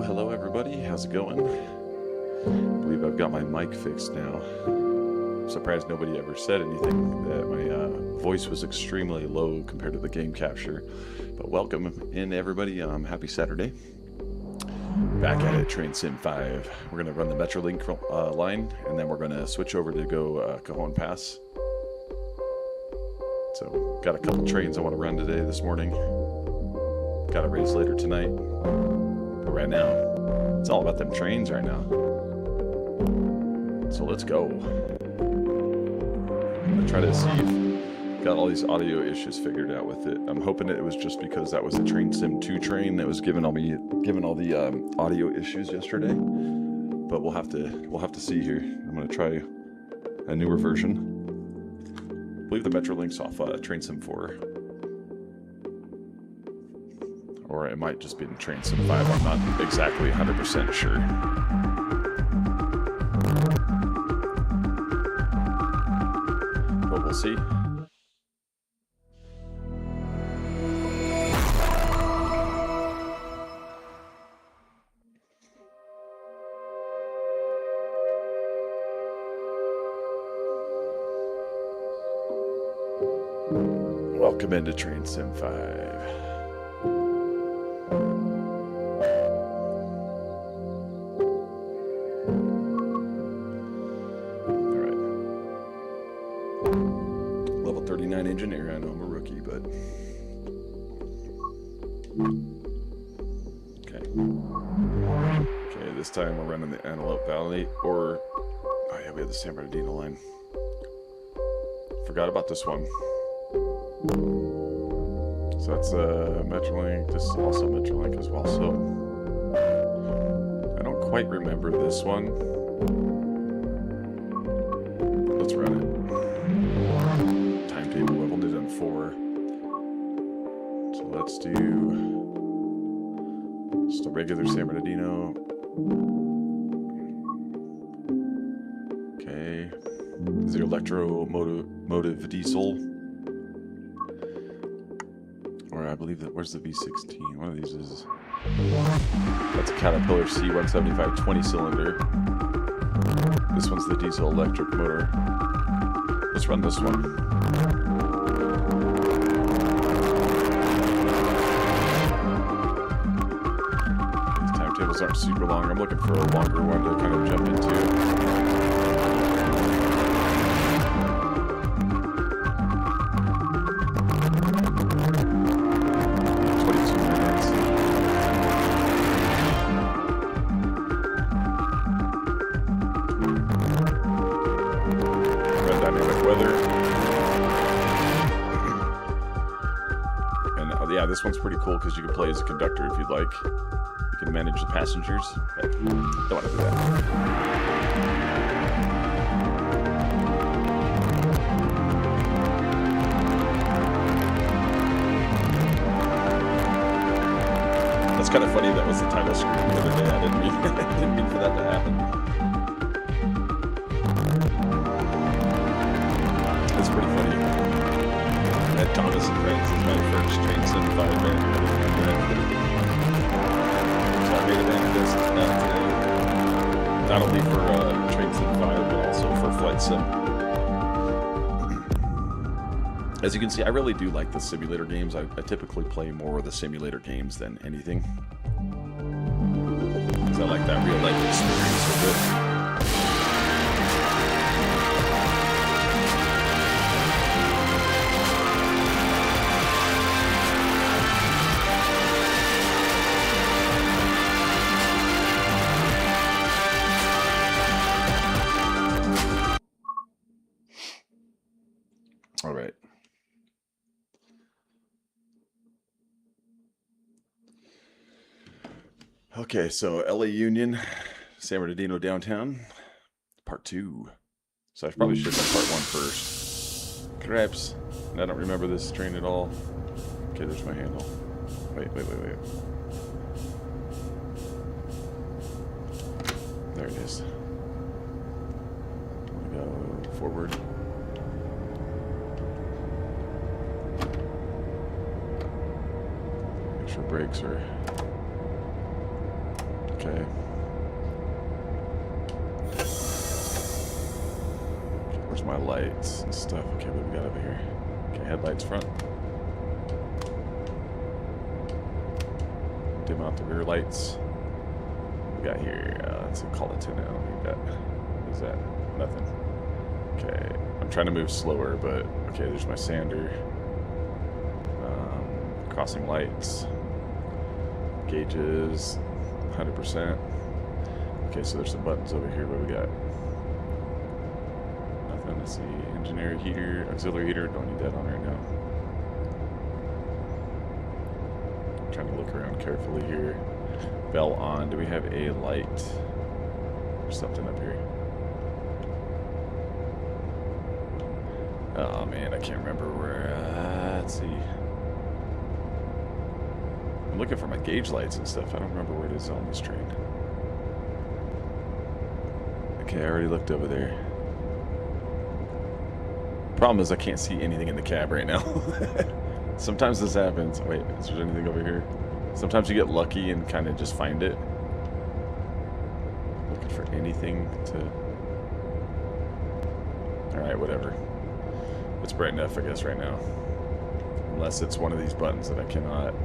Hello everybody, how's it going? I believe I've got my mic fixed now. I'm surprised nobody ever said anything, that my voice was extremely low compared to the game capture. But welcome in everybody, happy Saturday. Back at it, Train Sim 5. We're going to run the MetroLink line, and then we're going to switch over to go Cajon Pass. So, got a couple trains I want to run today, this morning. Got a race later tonight. But right now, it's all about them trains right now. So let's go. I'm going to try to see if got all these audio issues figured out with it. I'm hoping it was just because that was the Train Sim 2 train that was giving all the audio issues yesterday. But we'll have to see here. I'm going to try a newer version. I believe the MetroLink's off Train Sim 4. Or it might just be in Train Sim 5. I'm not exactly 100% sure. But we'll see. Welcome into Train Sim 5. Engineer. I know I'm a rookie, but okay. This time we're running the Antelope Valley, or oh yeah, we have the San Bernardino line. Forgot about this one. So that's MetroLink. This is also MetroLink as well. So I don't quite remember this one. Let's run it. Timetable, we've only done 4. So let's do just a regular San Bernardino. Okay. This is the electromotive diesel. Or I believe that, where's the V16? One of these is, that's a Caterpillar C175 20-cylinder. This one's the diesel electric motor. Let's run this one. Aren't super long. I'm looking for a longer one to kind of jump into. 22 minutes. Run dynamic weather. And yeah, this one's pretty cool because you can play as a conductor if you'd like. You can manage the passengers. But don't want to do that. That's kind of funny. That was the title screen the other day. I didn't mean for that to happen. It's pretty funny. At Thomas and Friends is my first Train Sim 5 band. I made a band of this today. Not only for Train Sim 5, but also for Flight Sim. As you can see, I really do like the simulator games. I typically play more of the simulator games than anything. Because I like that real life experience with it. All right. Okay, so LA Union, San Bernardino downtown, part 2. So I probably should have done part 1 first. Craps. And I don't remember this train at all. Okay, there's my handle. Wait. There it is. Go forward. Make sure brakes are Okay. Where's my lights and stuff? Okay, what do we got over here? Okay, headlights front. Dim out the rear lights. What we got here? Let's call it 10. I don't need that. What is that? Nothing. Okay, I'm trying to move slower, but okay, there's my sander. Crossing lights. Gauges, 100%. Okay, so there's some buttons over here. What we got? Nothing. Let's see. Engineer heater, auxiliary heater. Don't need that on right now. I'm trying to look around carefully here. Bell on. Do we have a light or something up here? Oh man, I can't remember where. Let's see. I'm looking for my gauge lights and stuff. I don't remember where it is on this train. Okay, I already looked over there. Problem is I can't see anything in the cab right now. Sometimes this happens. Wait, is there anything over here? Sometimes you get lucky and kind of just find it. Looking for anything to... Alright, whatever. It's bright enough, I guess, right now. Unless it's one of these buttons that I cannot...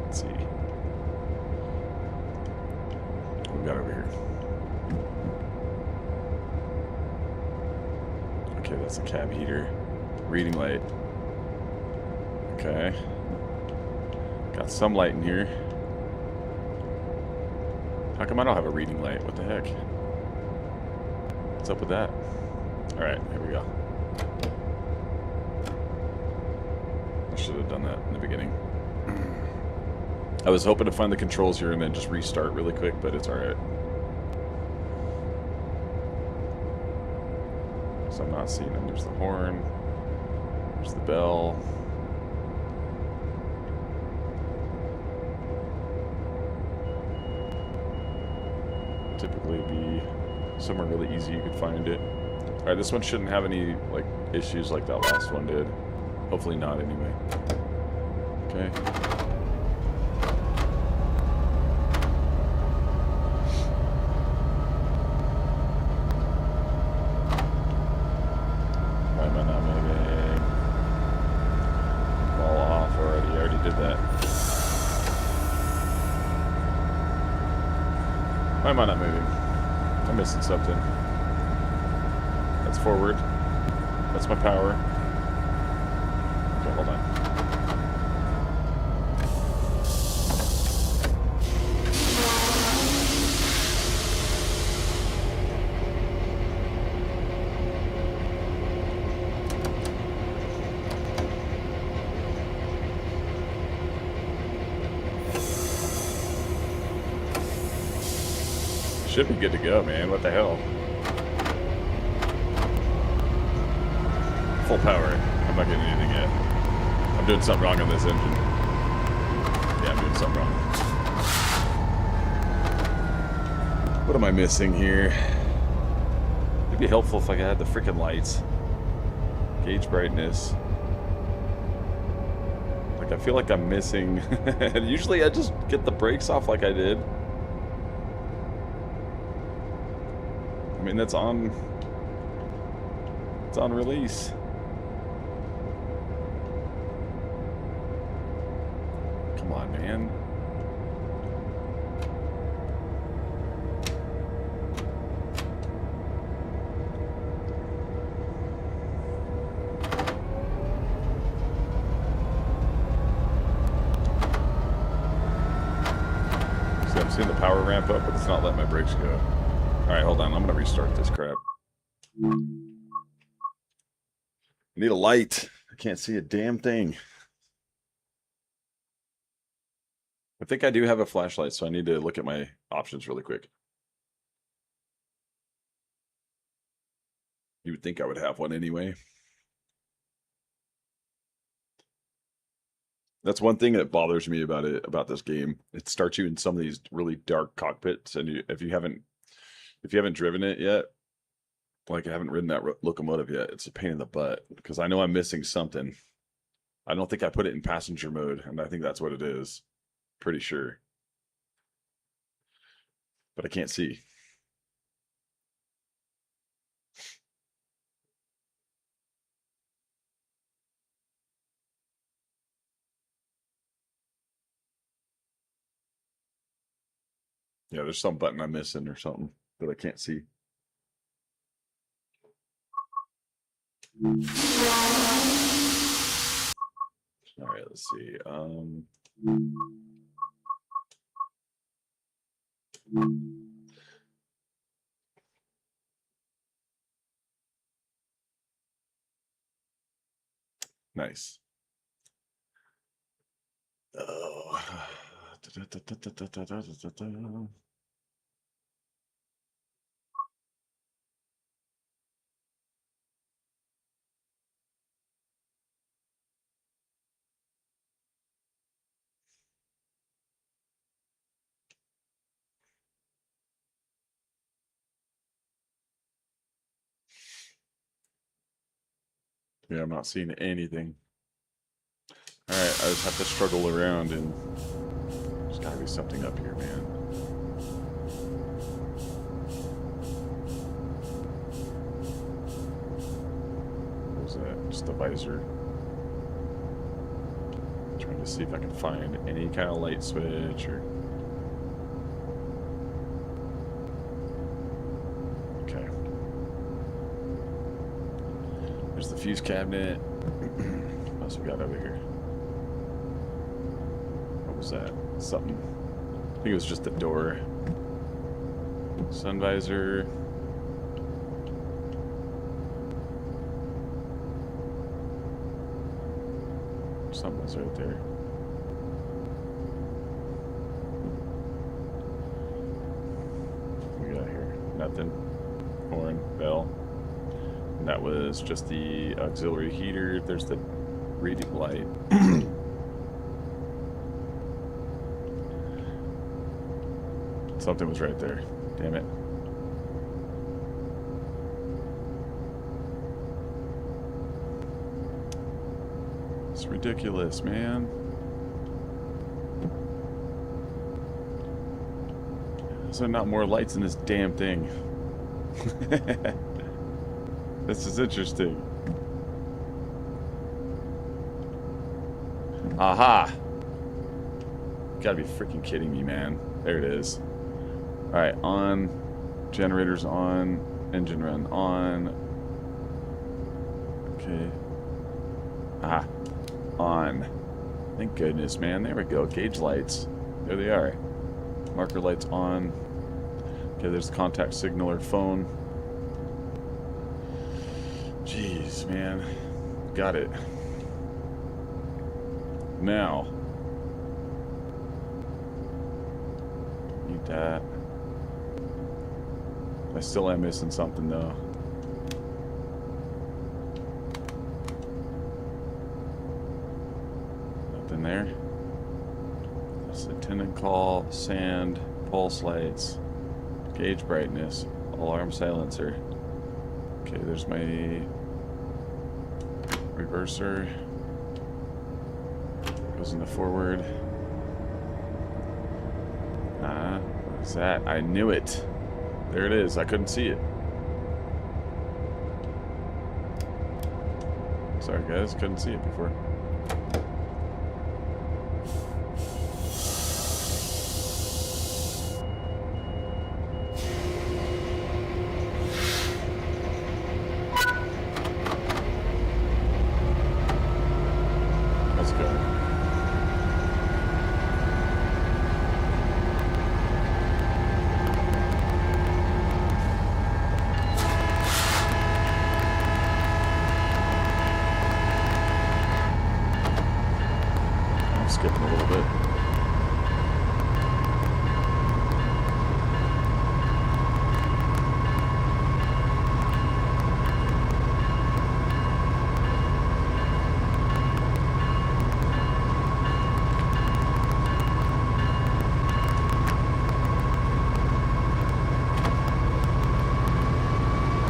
Let's see. What we got over here? Okay, that's a cab heater. Reading light. Okay. Got some light in here. How come I don't have a reading light? What the heck? What's up with that? Alright, here we go. I should have done that in the beginning. I was hoping to find the controls here and then just restart really quick, but it's alright. So I'm not seeing them. There's the horn. There's the bell. Typically be somewhere really easy you could find it. Alright, this one shouldn't have any like issues like that last one did. Hopefully not anyway. Okay. Why am I not moving? Fall off already. I already did that. Why am I not moving? I'm missing something. That's forward. That's my power. Okay, hold on. Should be good to go, man. What the hell? Full power. I'm not getting anything yet. I'm doing something wrong on this engine. Yeah, I'm doing something wrong. What am I missing here? It'd be helpful if I had the freaking lights. Gauge brightness. Like, I feel like I'm missing... Usually I just get the brakes off like I did. I mean, that's on... It's on release. Come on, man. See, I'm seeing the power ramp up, but it's not letting my brakes go. Alright, hold on. I'm going to restart this crap. I need a light. I can't see a damn thing. I think I do have a flashlight, so I need to look at my options really quick. You would think I would have one anyway. That's one thing that bothers me about this game. It starts you in some of these really dark cockpits, and if you haven't driven it yet, like I haven't ridden that locomotive yet, it's a pain in the butt because I know I'm missing something. I don't think I put it in passenger mode, and I think that's what it is. Pretty sure. but I can't see. Yeah, there's some button I'm missing or something that I can't see. All right, let's see. Nice. Oh. Yeah, I'm not seeing anything. All right, I just have to struggle around, and there's got to be something up here, man. What was that? Just the visor. Trying to see if I can find any kind of light switch or... Okay. There's the fuse cabinet. What else we got over here? What was that? Something. I think it was just the door. Sun visor. Something's right there. What we got here? Nothing. Horn, bell. And that was just the auxiliary heater. There's the reading light. Something was right there. Damn it. It's ridiculous, man. There's not more lights in this damn thing. This is interesting. Aha! You gotta be freaking kidding me, man. There it is. Alright, on. Generators on. Engine run on. Okay. Aha. On. Thank goodness, man. There we go. Gauge lights. There they are. Marker lights on. Okay, there's the contact signal or phone. Jeez, man. Got it. Now. Need that. I still am missing something, though. Nothing there. That's the attendant call, sand, pulse lights, gauge brightness, alarm silencer. Okay, there's my reverser. Goes into forward. What is that? I knew it. There it is. I couldn't see it. Sorry, guys. Couldn't see it before. Let's go. Skipping a little bit.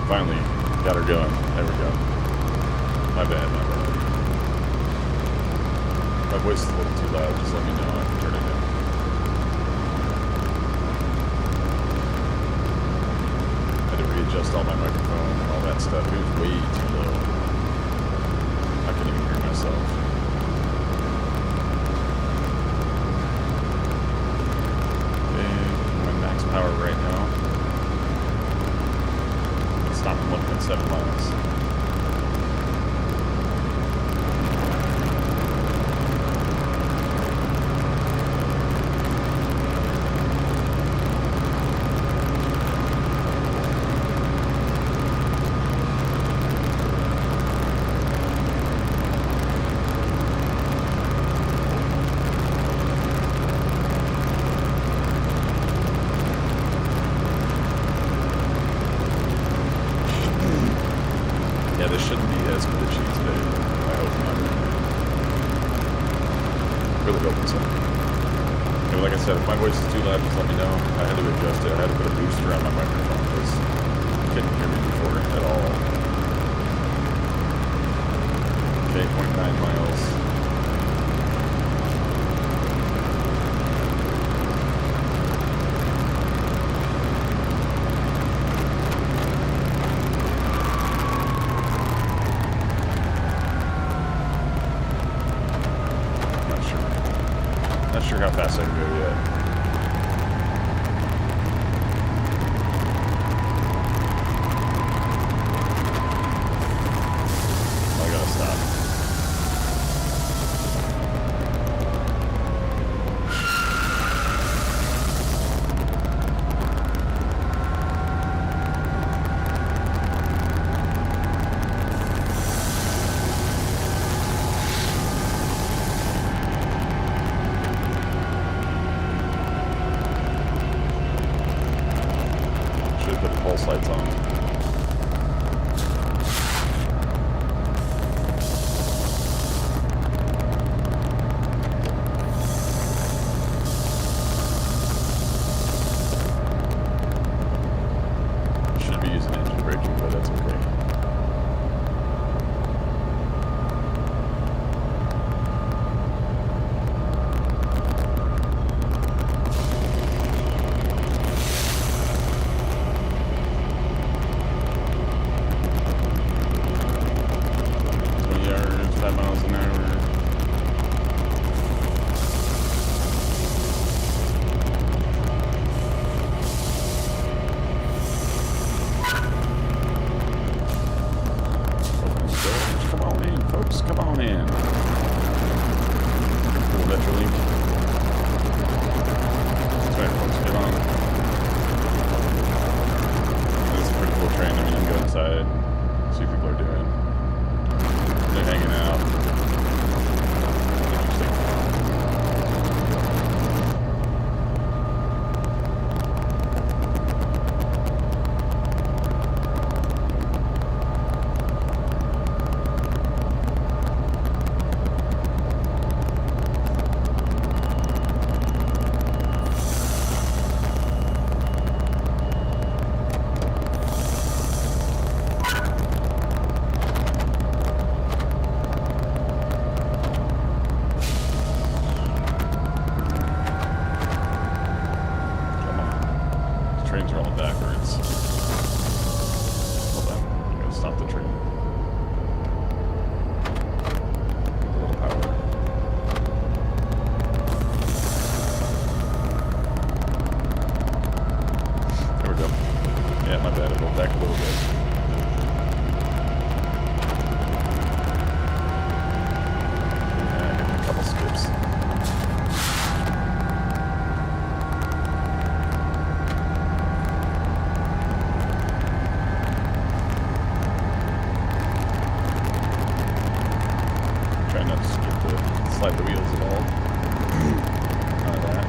Finally got her going. There we go. My bad, my bad. My voice is a little too loud. Just let me know. I can turn it down. adjust all my microphone and all that stuff. It was way too low. I couldn't even hear myself. Okay, I'm at max power right now. It's not 1.7 miles. Yeah, this shouldn't be as glitchy today. I hope not. Really hoping so. And like I said, if my voice is too loud, just let me know. I had to adjust it. I had to put a booster on my microphone because you couldn't hear me before at all. Okay, 0.9 miles. Not sure how fast I can go yet. I gotta stop. Put the pulse lights on. Should be using engine braking, but that's okay. Miles an hour. Come on in, folks. Come on in. Cool MetroLink. That's right, folks. Get on. It's a pretty cool train. I mean, you can go inside, see what people are doing. They're hanging out. Interesting. Train's rolling backwards. Hold on, I'm gonna stop the train. A little power. There we go. Yeah, my bad, it rolled back a little bit. Yeah, a couple skips. Try not to slide the wheels at all. None of that.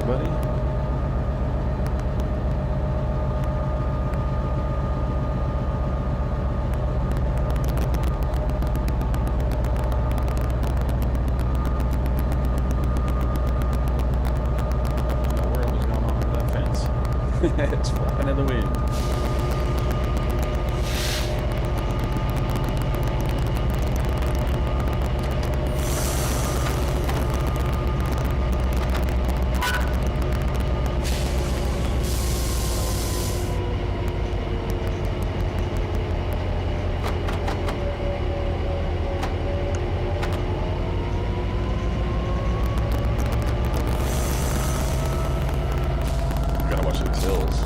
buddy? It's flapping in the wind. Gotta watch those hills.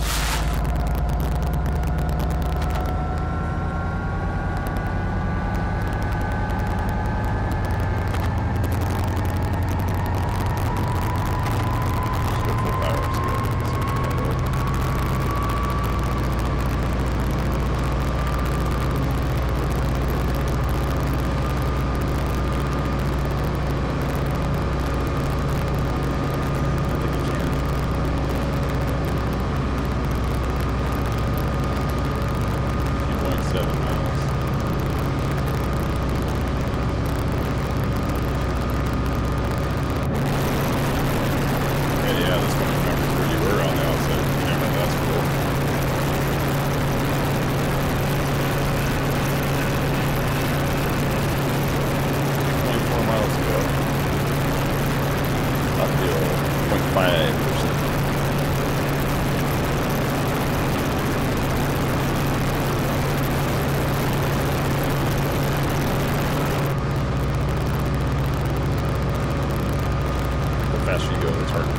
Faster you go, it's harder.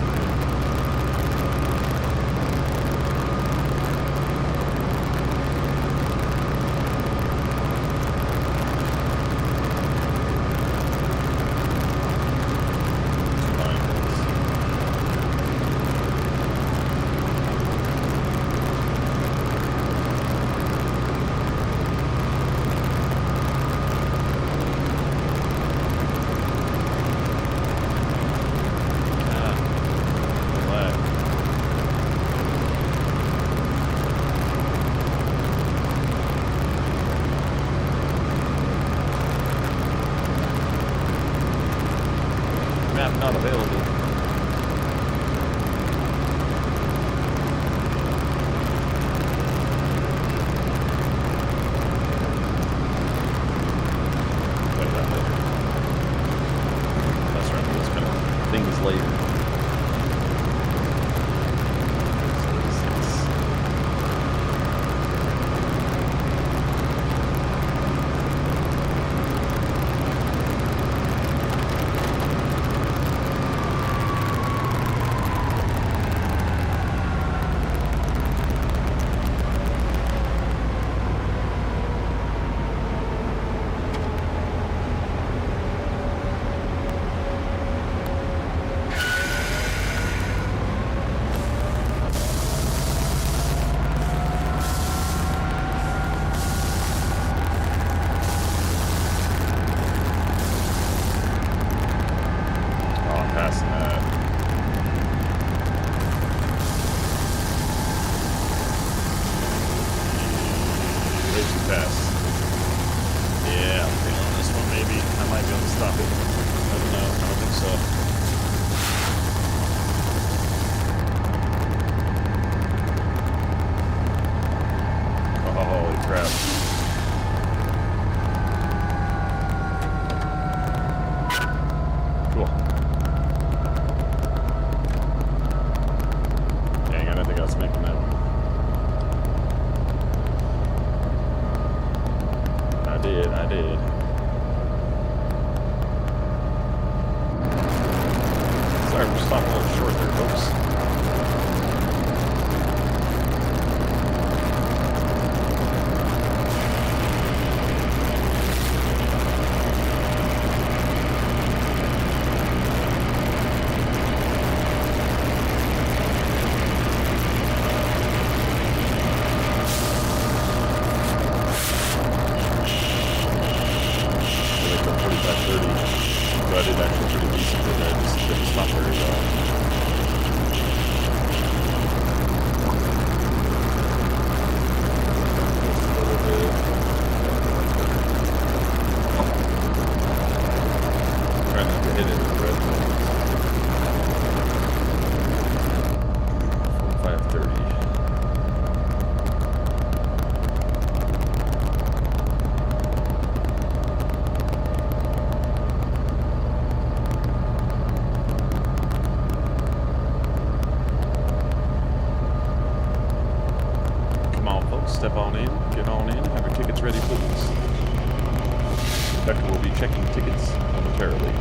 Map not available. That's right, those kind of things later. Yeah, I'm feeling this one maybe. I might be able to stop it. I don't know. I don't think so. Oh, holy crap. Cool. Dang, I didn't think I was making that one. I did. Sorry, we're stopping a little short there, folks. So I did actually pretty decent for that. Just didn't stop very well. step on in, get on in, have your tickets ready, please. Conductor will be checking tickets momentarily.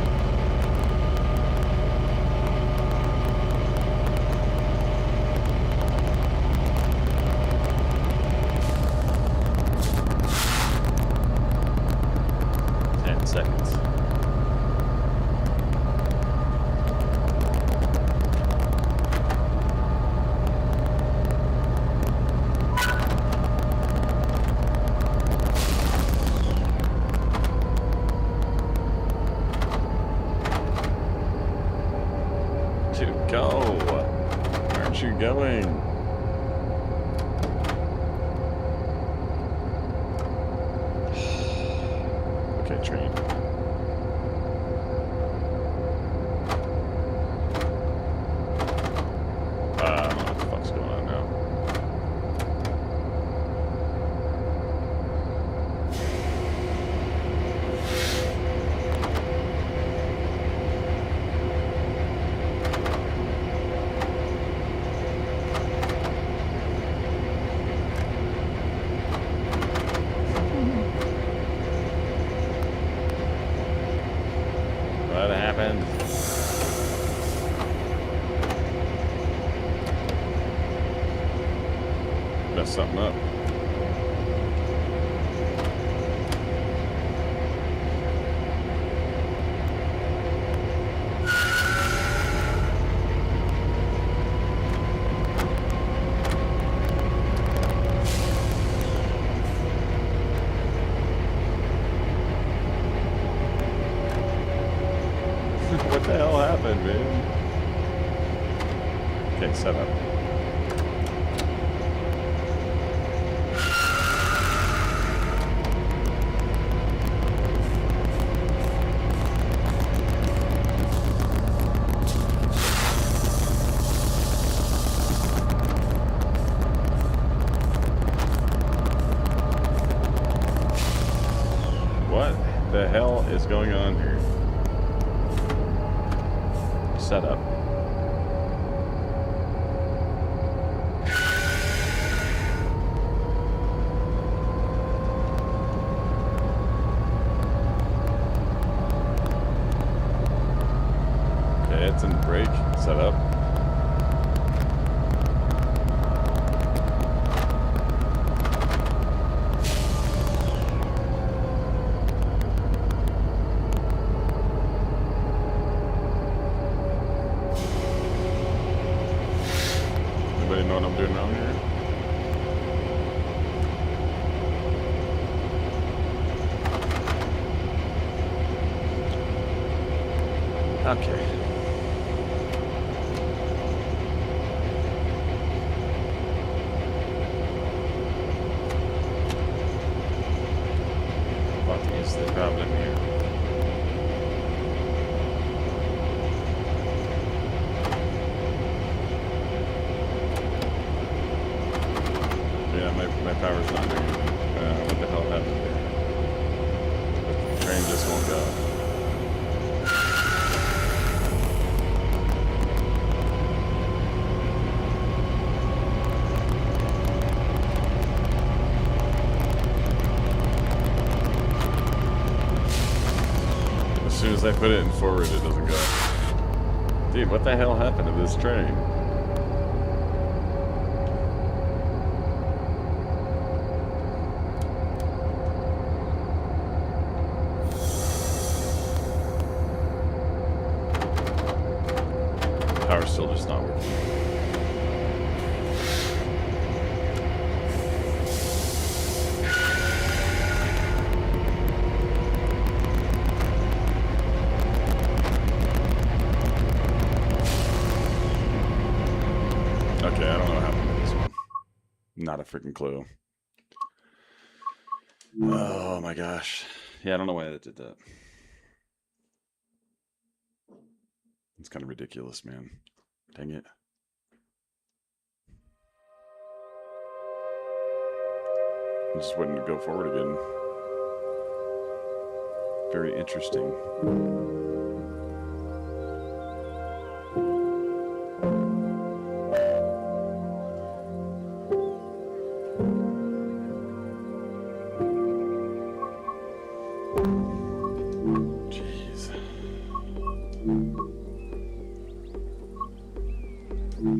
Seconds. To go. Where aren't you going? Okay, train. I don't know what the fuck's going on now. What happened? Messed something up. What the hell happened, man? Okay, set up. What the hell is going on here? Set up. Okay, it's in break. Set up. Anybody know what I'm doing around here? Okay. What is the problem here? Yeah, my power's not doing anything. What the hell happened there? The train just won't go. As soon as I put it in forward, it doesn't go. Dude, what the hell happened to this train? Power's still just not working. Okay, I don't know what happened to this one. Not a freaking clue. Oh my gosh. Yeah, I don't know why that did that. It's kind of ridiculous, man. Dang it. I just wouldn't go forward again. Very interesting. Track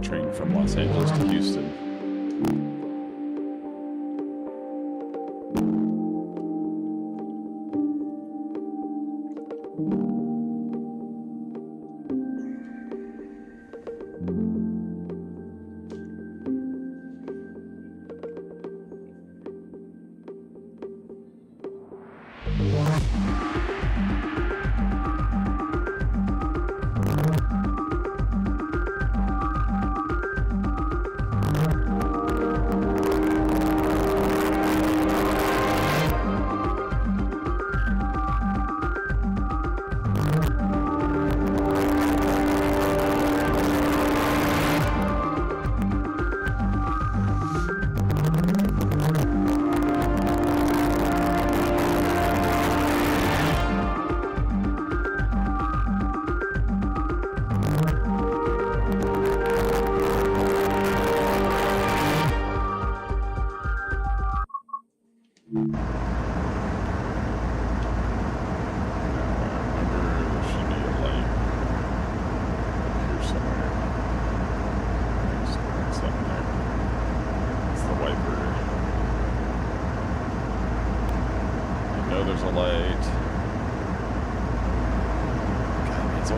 train from Los Angeles to Houston.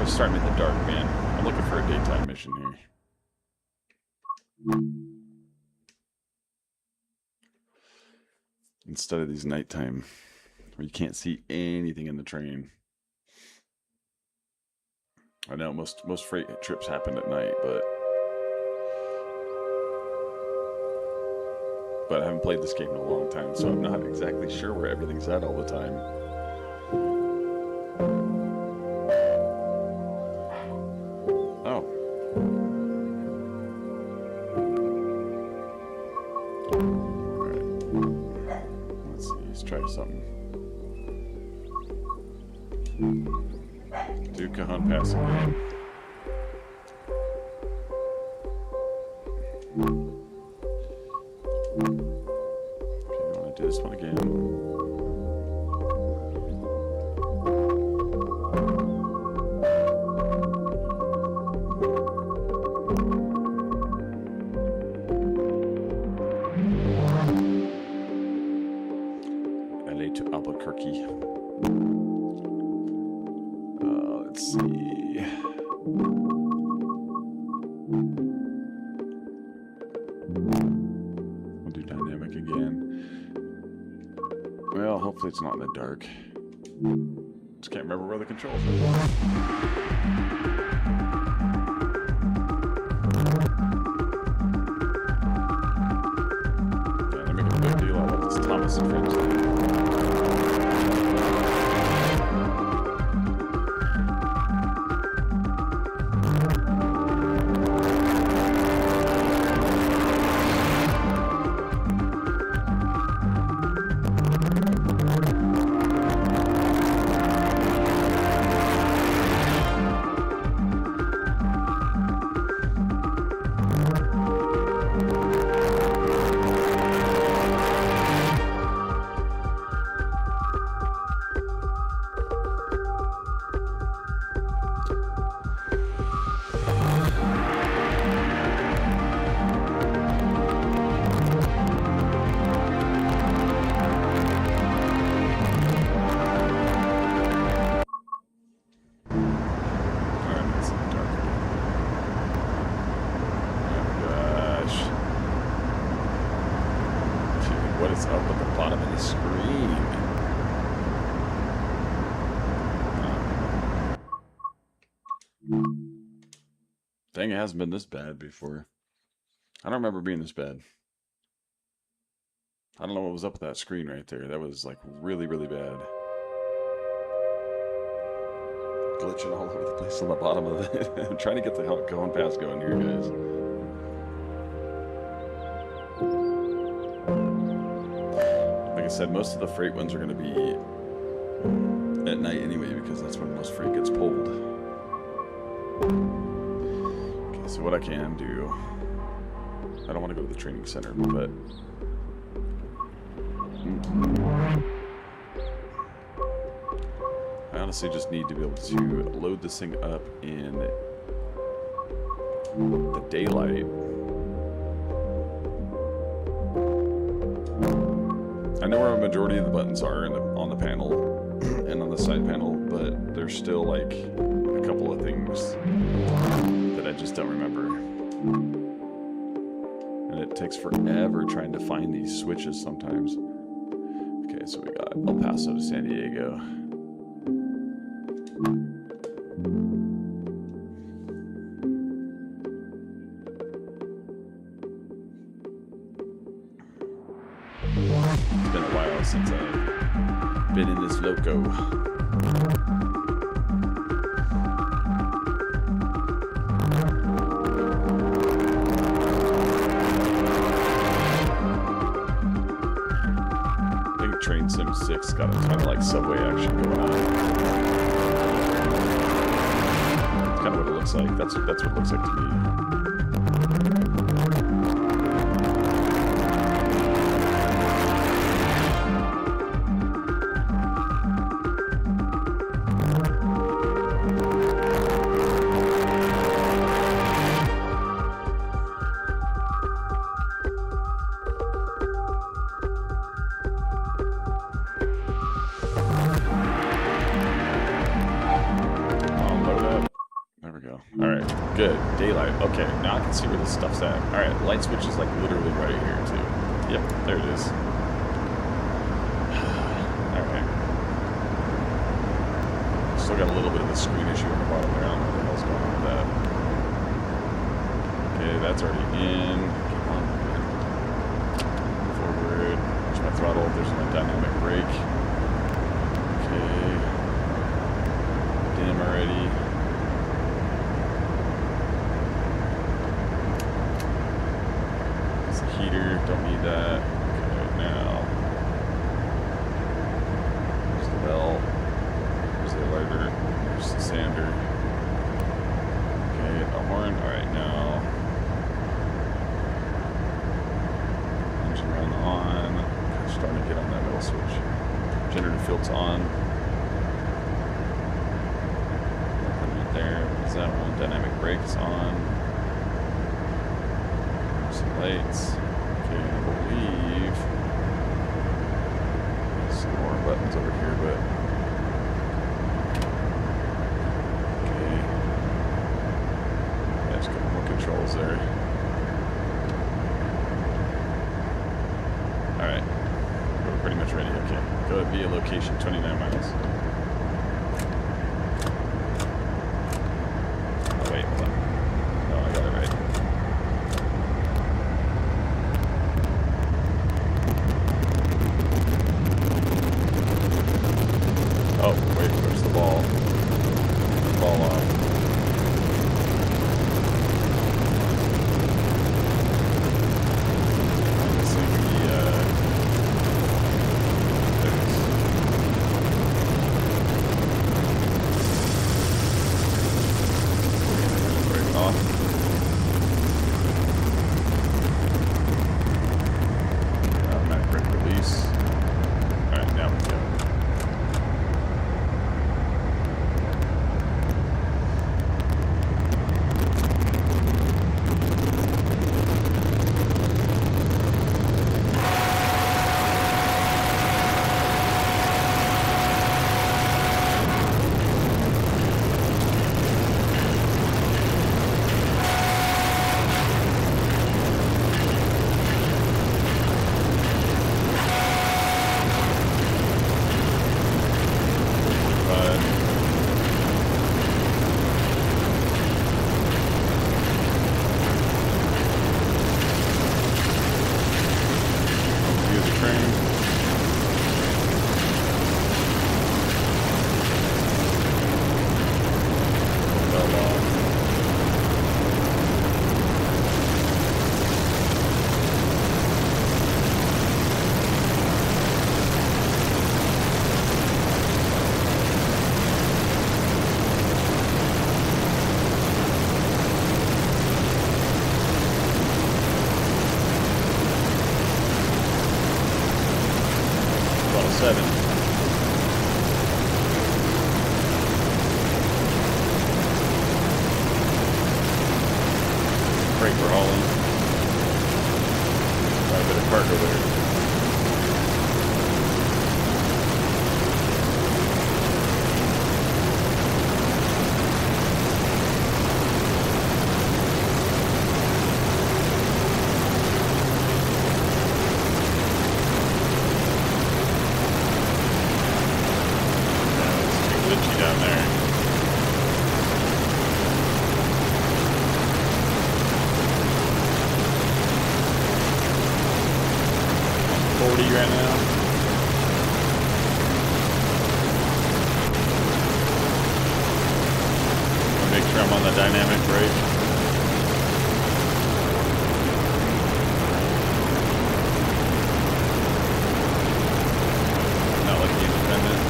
Starting in the dark, man. I'm looking for a daytime mission here. Instead of these nighttime, where you can't see anything in the train. I know most freight trips happen at night, but I haven't played this game in a long time, so I'm not exactly sure where everything's at all the time. Do Cajon pass again. Okay, I want to do this one again. LA to Albuquerque. Let's see. We'll do dynamic again. Well, hopefully it's not in the dark. Just can't remember where the controls are. Yeah, they make a big deal out of this Thomas and Friends thing. What is up at the bottom of the screen? Dang, it hasn't been this bad before. I don't remember being this bad. I don't know what was up with that screen right there. That was like really, really bad. Glitching all over the place on the bottom of it. I'm trying to get the Cajon pass going here, guys. Like I said, most of the freight ones are going to be what I can do. I don't want to go to the training center, but... I honestly just need to be able to load this thing up in the daylight. I know where a majority of the buttons are on the panel and on the side panel, but there's still like a couple of things that I just don't remember. And it takes forever trying to find these switches sometimes. Okay, so we got El Paso to San Diego. It's been a while since I've been in this loco. I think Train Sim 6 got a ton of like subway action going on. That's kind of what it looks like. That's what it looks like to me. Good. Daylight. Okay, now I can see where this stuff's at. Alright, light switch is like literally right here too. Yep, there it is. Alright. Still got a little bit of a screen issue on the bottom there. I don't know what the hell's going on with that. Okay, that's already in. Keep on moving. Forward. Push my throttle. There's no dynamic brake. Okay. Dim already. Heater, don't need that. Okay, now. There's the bell. There's the lighter. There's the sander. Okay, the horn. Alright, now. Engine run on. Starting to get on that middle switch. Generator field's on. Nothing right there. What is that one? Dynamic brakes on. Some lights. Okay, I believe there's some more buttons over here, but okay. Yeah, just a couple more controls there. Alright. We're pretty much ready. Okay. Go via location 29 miles. Oh, wait, hold on. No, I got it right. Oh, wait, where's the ball? Ball off. I'm missing the, there it is. Break it off. Automatic brake release. Alright, now we go. itchy down there. I'm 40 right now. Make sure I'm on the dynamic brake. Not like the independent.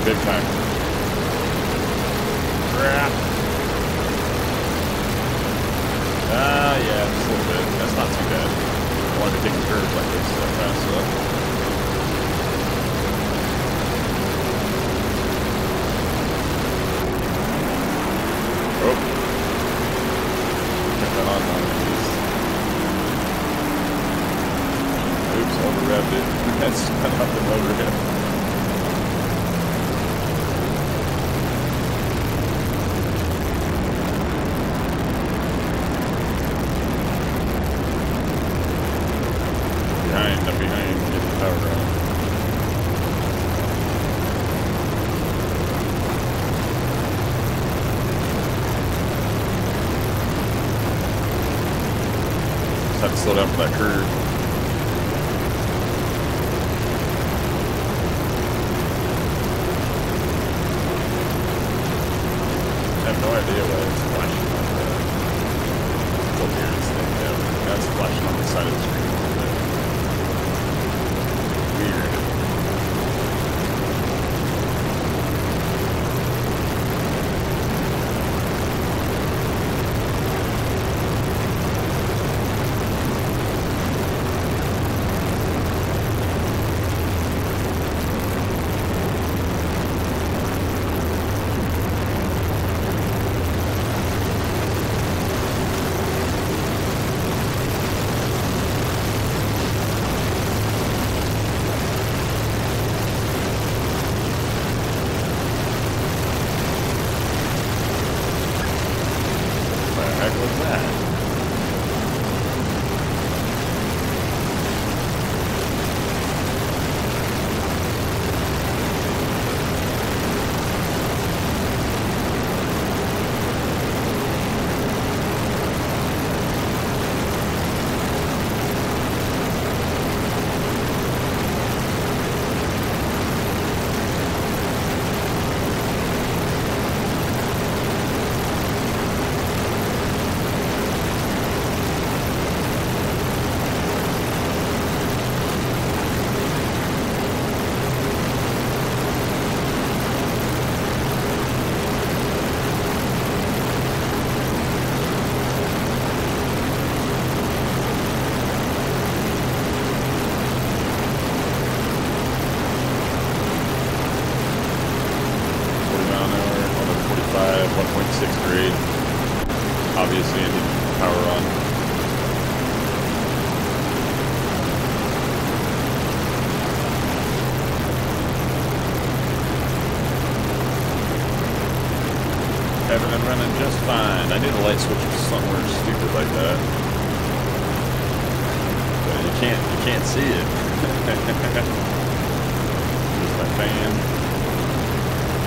Big time. Crap. Yeah, just a little bit. That's not too bad. I wanted to take a curve like this, that kind of stuff. Oh. Kept that on one of these. Oops, over-revved it. That's kind of up and over-revved. I'm behind, get the power on. Just have to slow down for that curve. I have no idea why it's flashing like that. It's a weird thing, yeah. That's flashing on the side of the screen. Obviously, I need power on. Having it running just fine. I need a light switch somewhere stupid like that. But you can't see it. Here's my fan.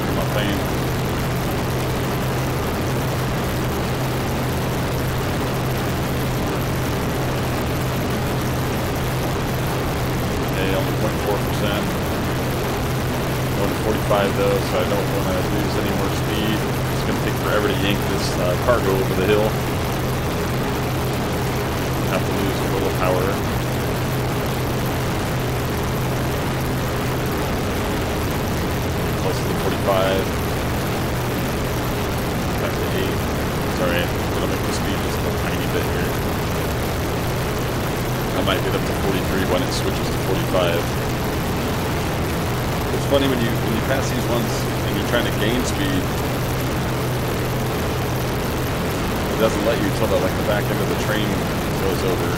Here's my fan. though, so I don't want to lose any more speed. It's going to take forever to yank this cargo over the hill. Have to lose a little power. Close to the 45. Back to 8. Sorry, I'm going to make the speed just a tiny bit here. I might get up to 43 when it switches to 45. It's funny when you pass these ones and you're trying to gain speed, it doesn't let you until the back end of the train goes over.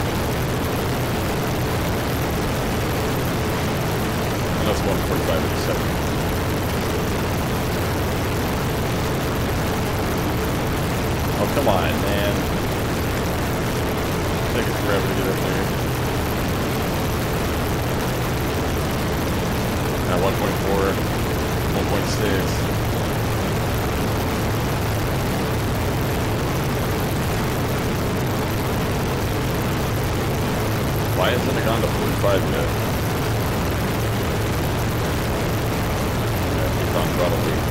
And that's 145 in a second. Oh, come on, man. Take it forever to get up there. Now 1.4, 1.6. Why hasn't it gone to 45 yet? Yeah, keep on throttle lead.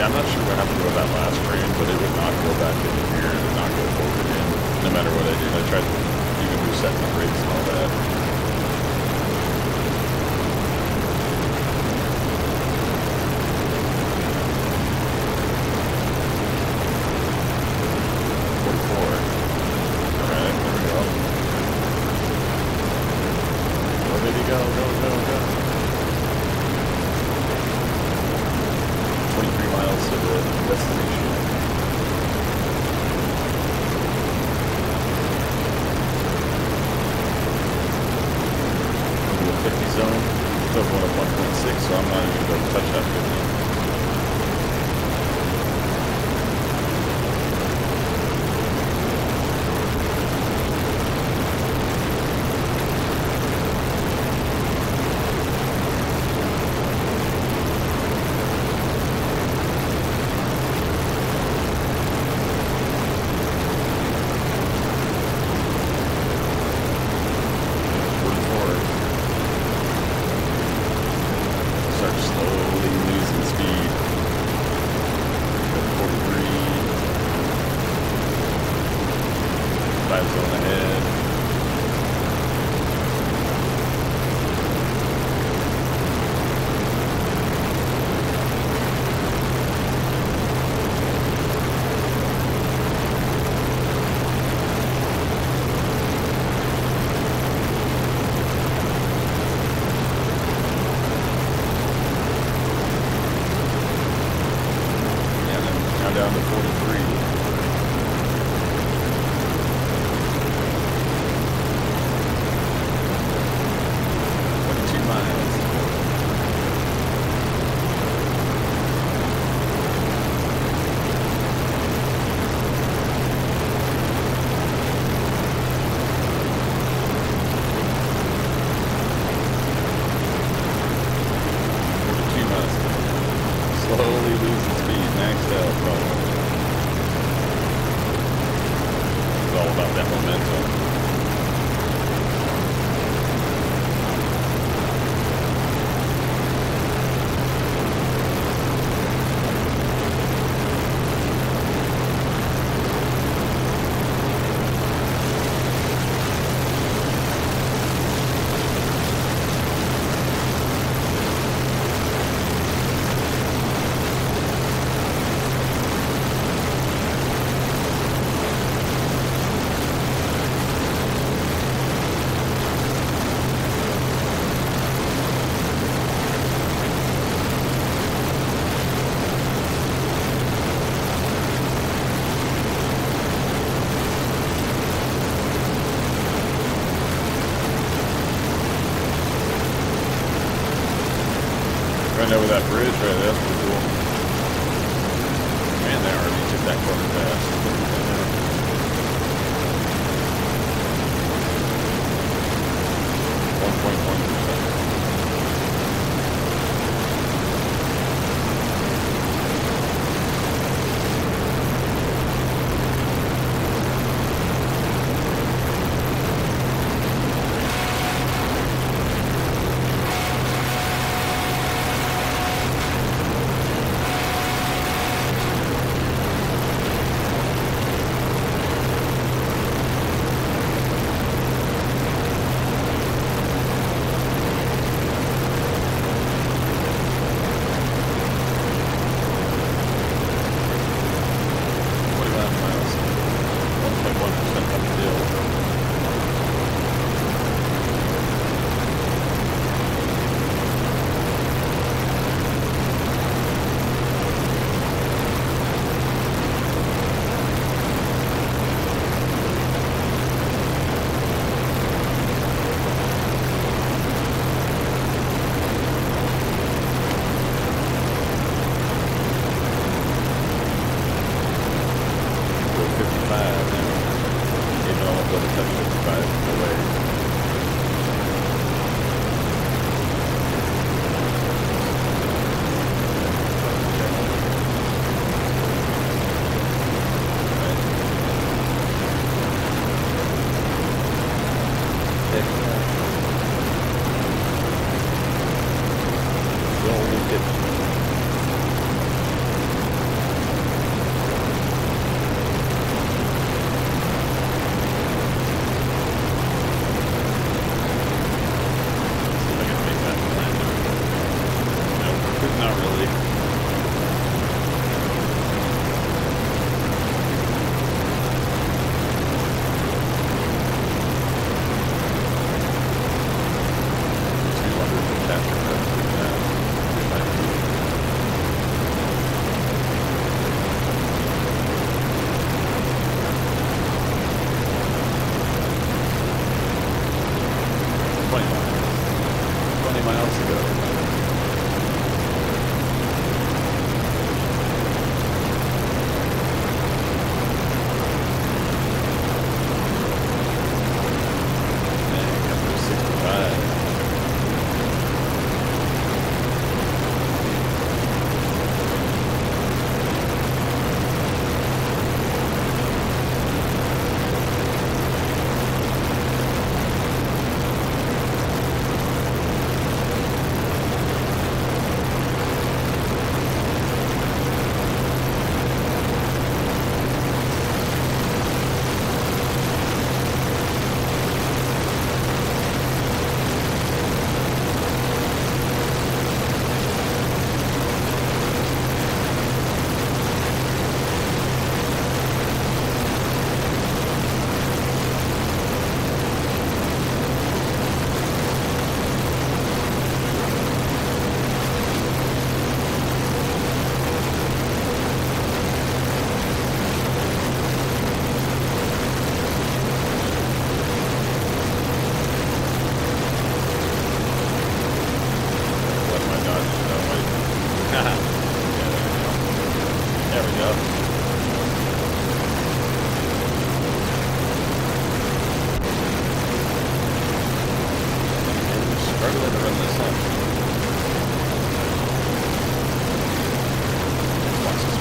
I'm not sure what happened with that last train, but it would not go back in here and not go forward again, no matter what I did. I tried to even reset the brakes and all that. Slowly losing maxed out, probably. It's all about that momentum. Right over that bridge right there, that's pretty cool. Man, that RV took that corner fast. 1.1%.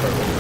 Start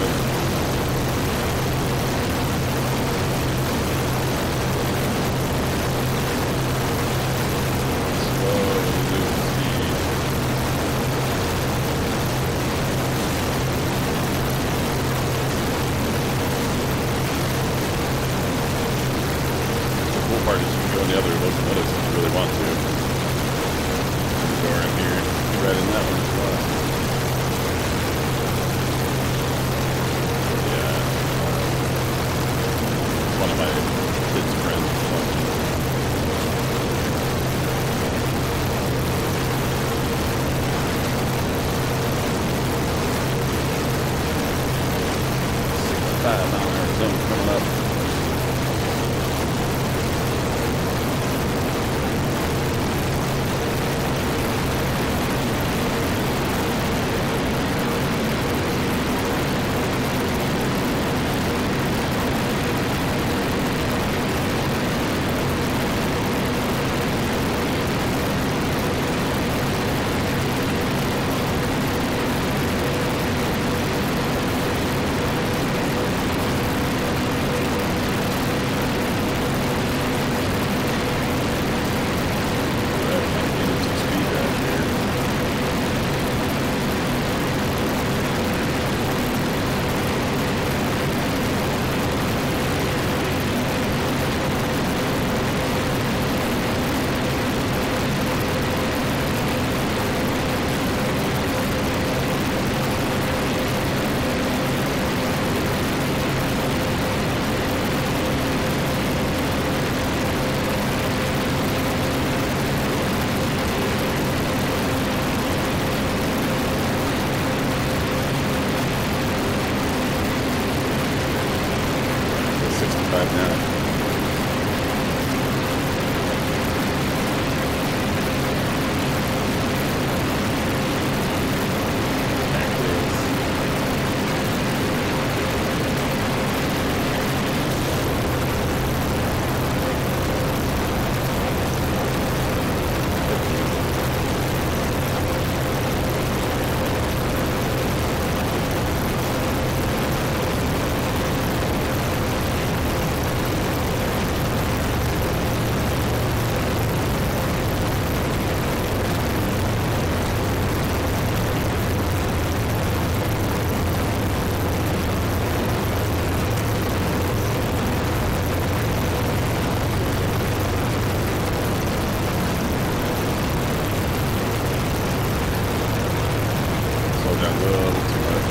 down a little too much.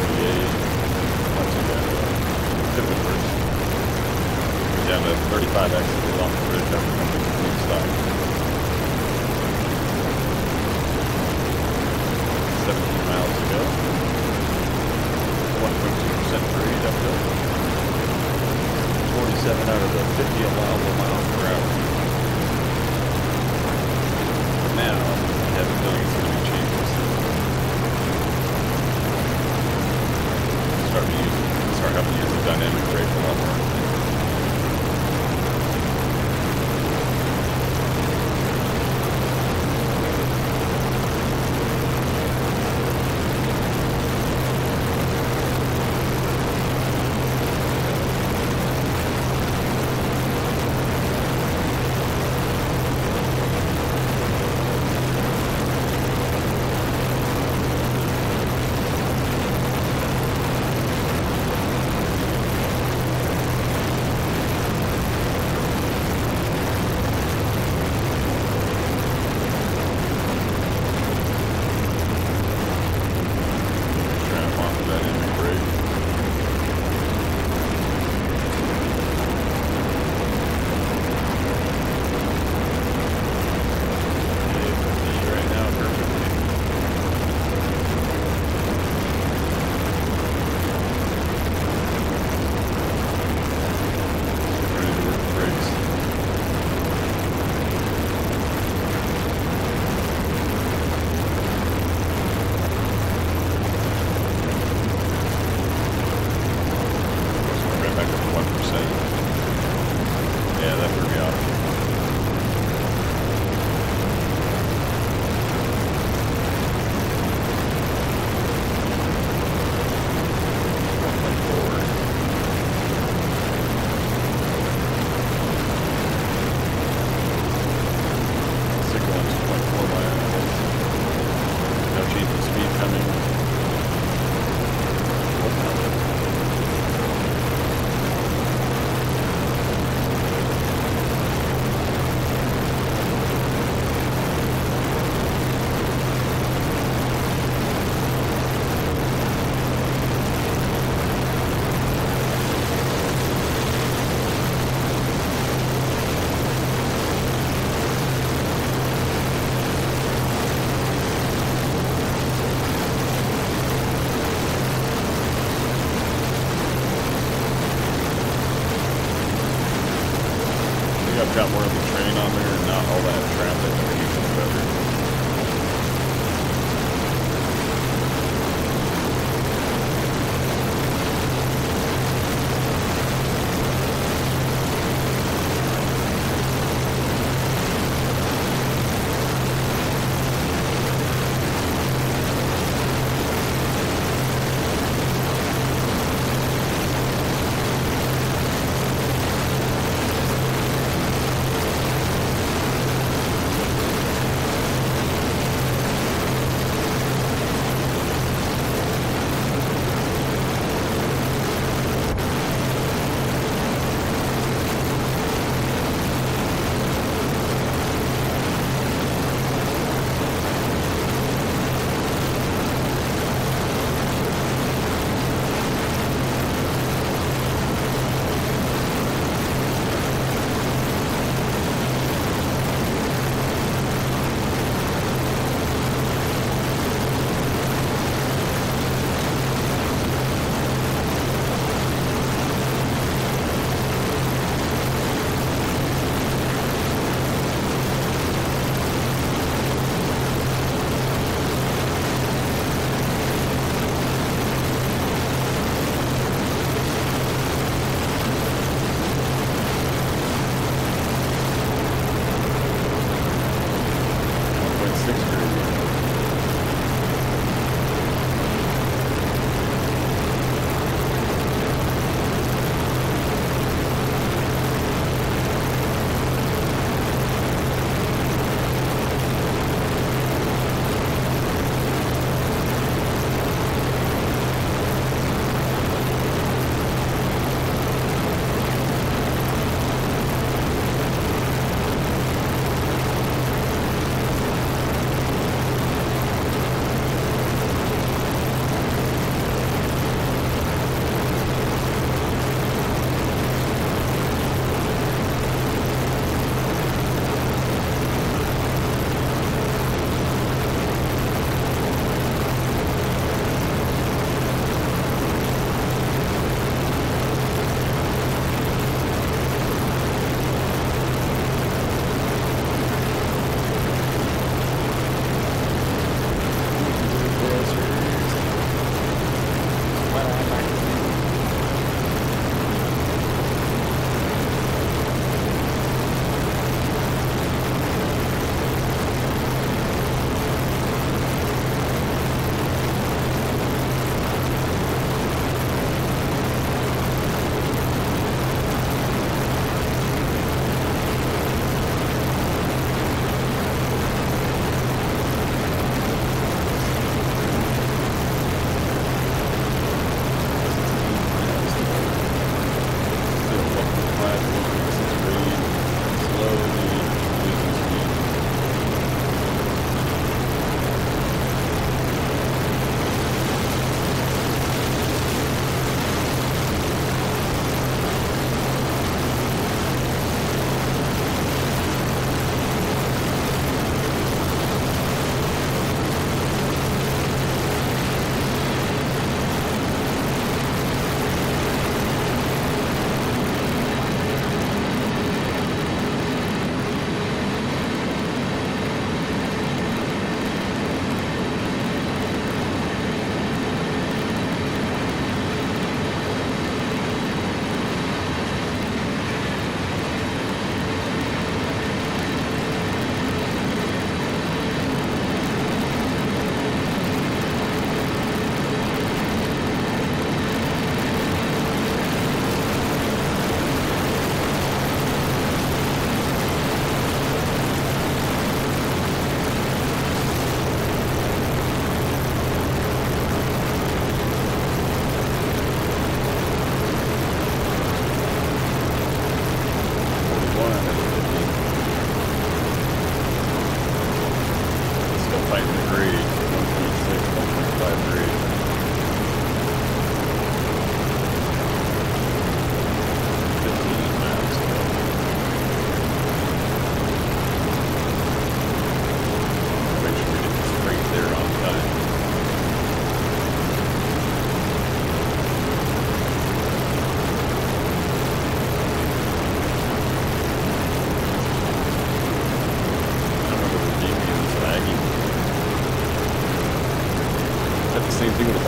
38. Not too bad. Could have been worse. We're down to 35 accidents on the bridge after coming to complete stop. 17 miles to go. 1.2% grade uphill. 47 out of the 50 allowable miles per hour. Now, I have a feeling it's going to be changes. Start having to use the dynamic brake a lot more. I've got more of the train on there and not all that traffic. I think it's better.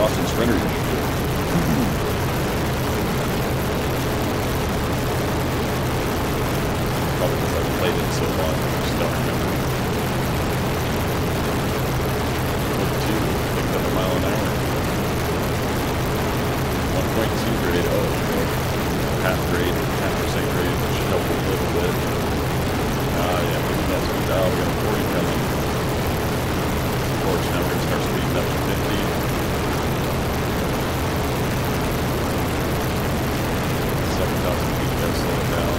lost and surrender initiative. Probably because I've played it so long, I just don't remember. 2, picked up a mile an hour. 1.2 grade, oh, okay. Half grade, 10% grade, which should help a little bit. Yeah, maybe that's what we got a 40 coming. Of course, now we're going to start speeding up to 50. 7,000 feet, gotta slow it down.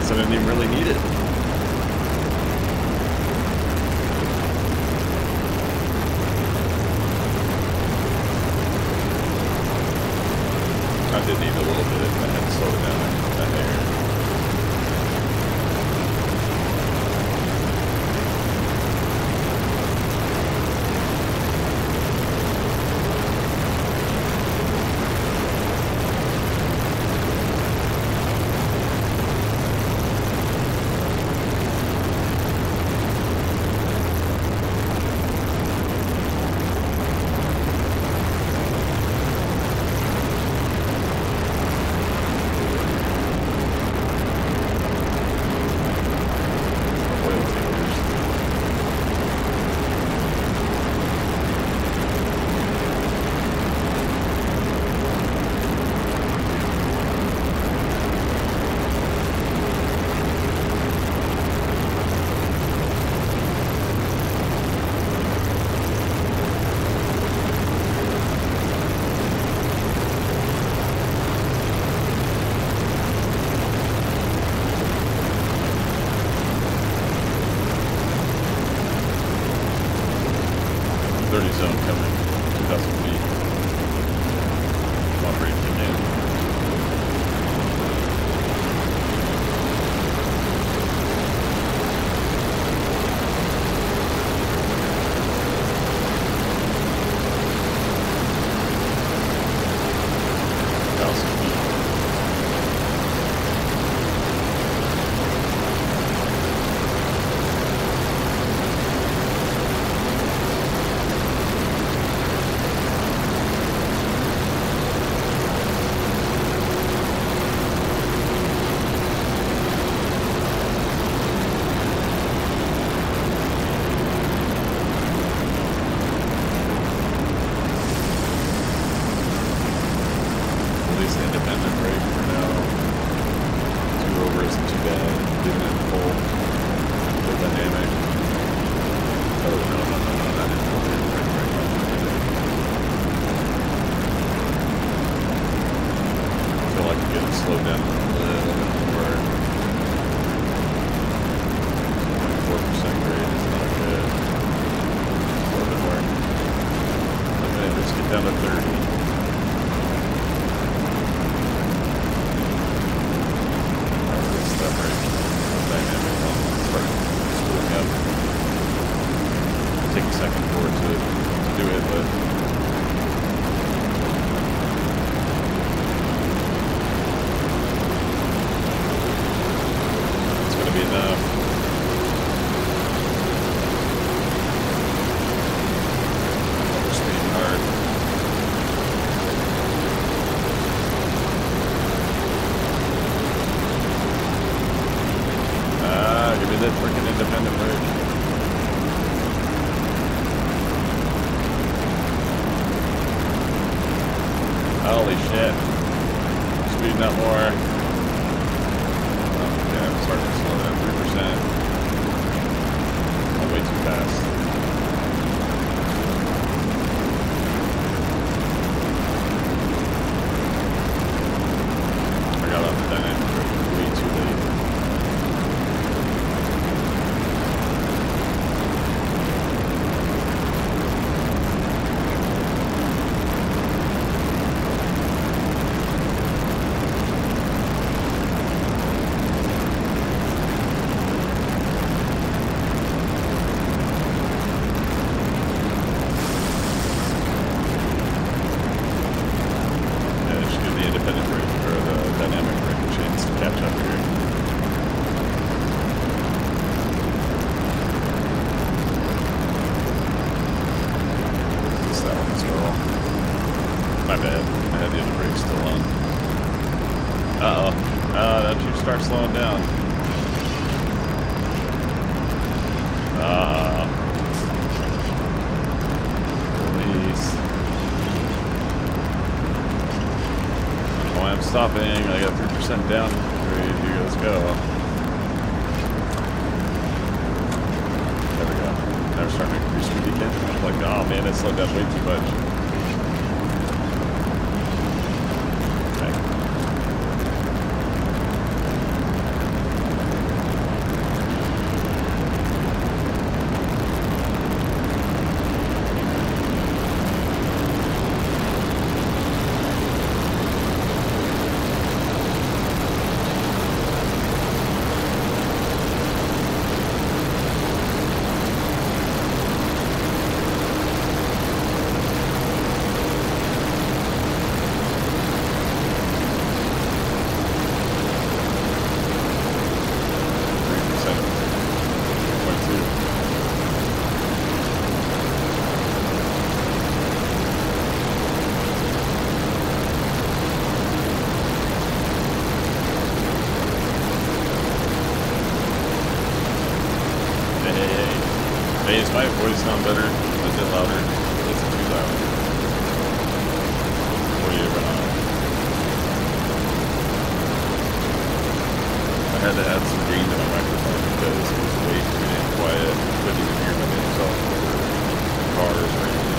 I didn't even really need it. I did need a little bit. I had to slow it down in that area. Zone coming, 2,000 feet. Come on, braking in. Independent brake for now. 2 over isn't too bad. Leaving it full. Full dynamic. Oh, no, that didn't full dynamic very much. I feel like I'm getting slowed down a little bit more. 24% grade is not good. A little bit more. Okay, let's get down to 30. Take a second for it to do it, but Holy shit. Speeding up more. Oh, yeah, I'm starting to slow down. 3%. I'm way too fast. I got off the dynamic brake way too late. My bad. I had the other brake still on. Uh-oh. Don't you start slowing down. Please. I don't know why I'm stopping. I got 3% down. Here, let's go. There we go. Now we're starting to increase speed again. I'm like, oh man, it slowed down way too much. Hey, is my voice sound better? Is it louder? Is it too loud? Before you run on. I had to add some gain to my microphone because it was way too damn quiet. I couldn't even hear my damn self over cars or anything.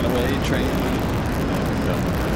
that away, train. There we go.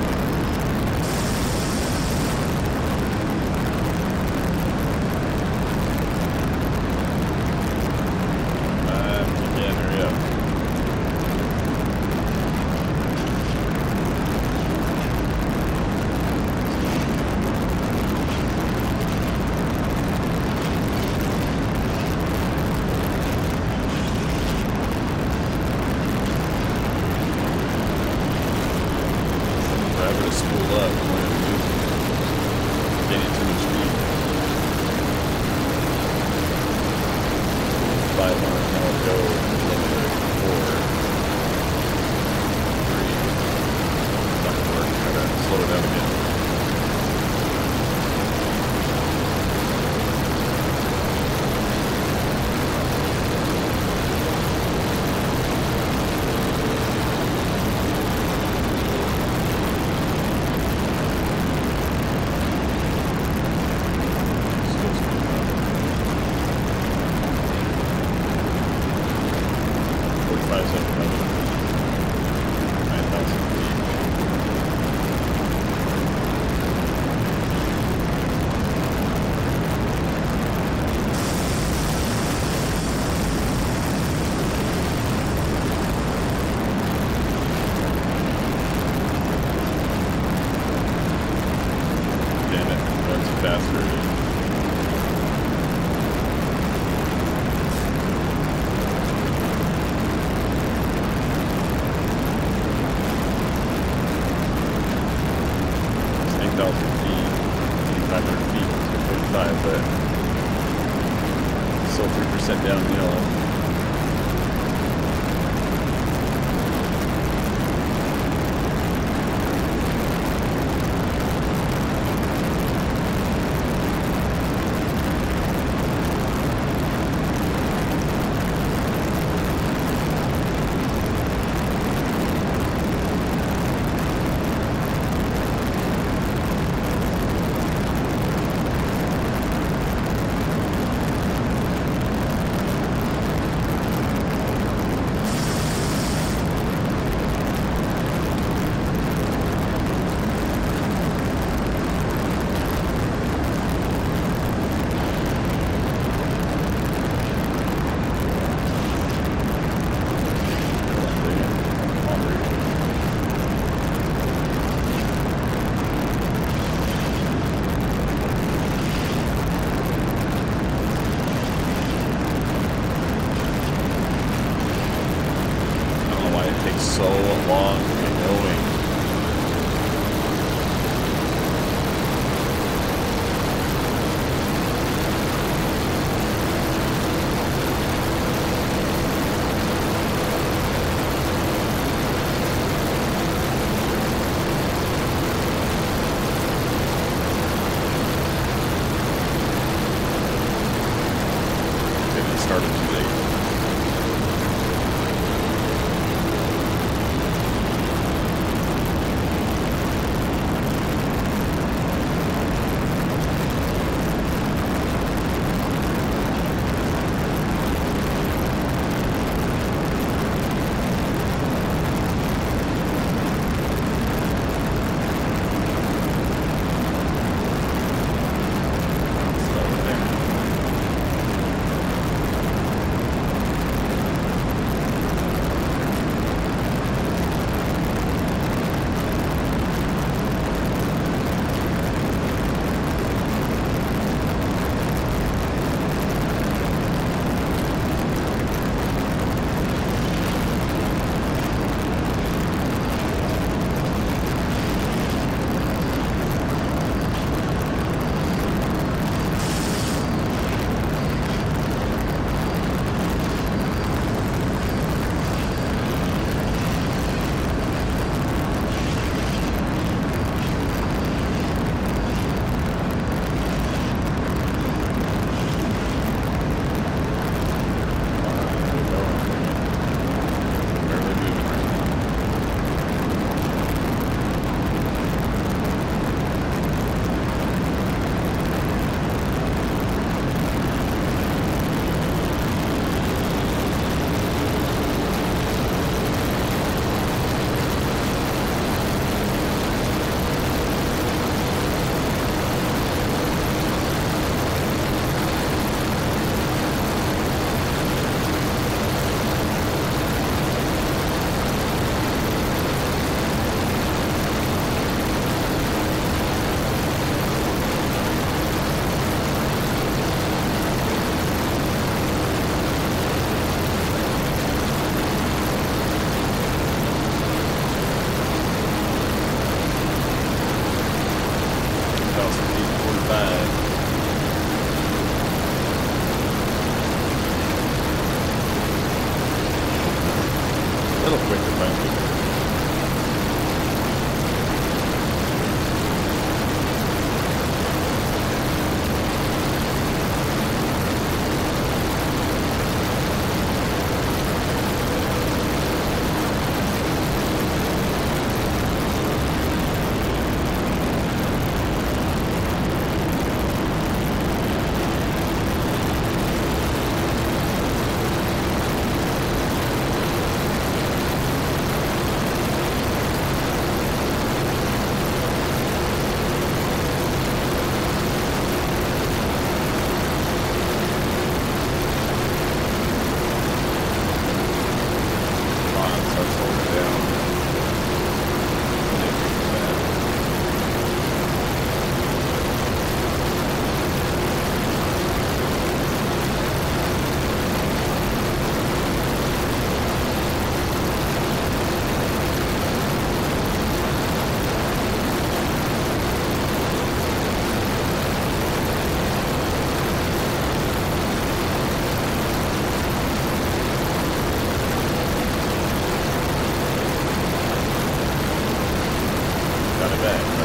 back.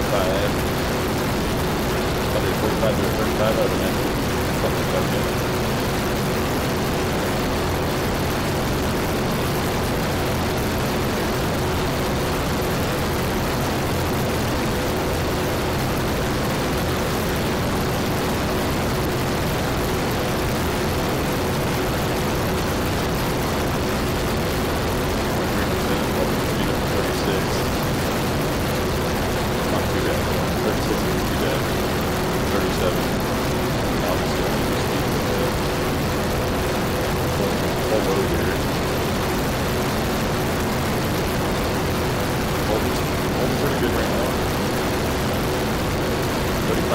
Alright.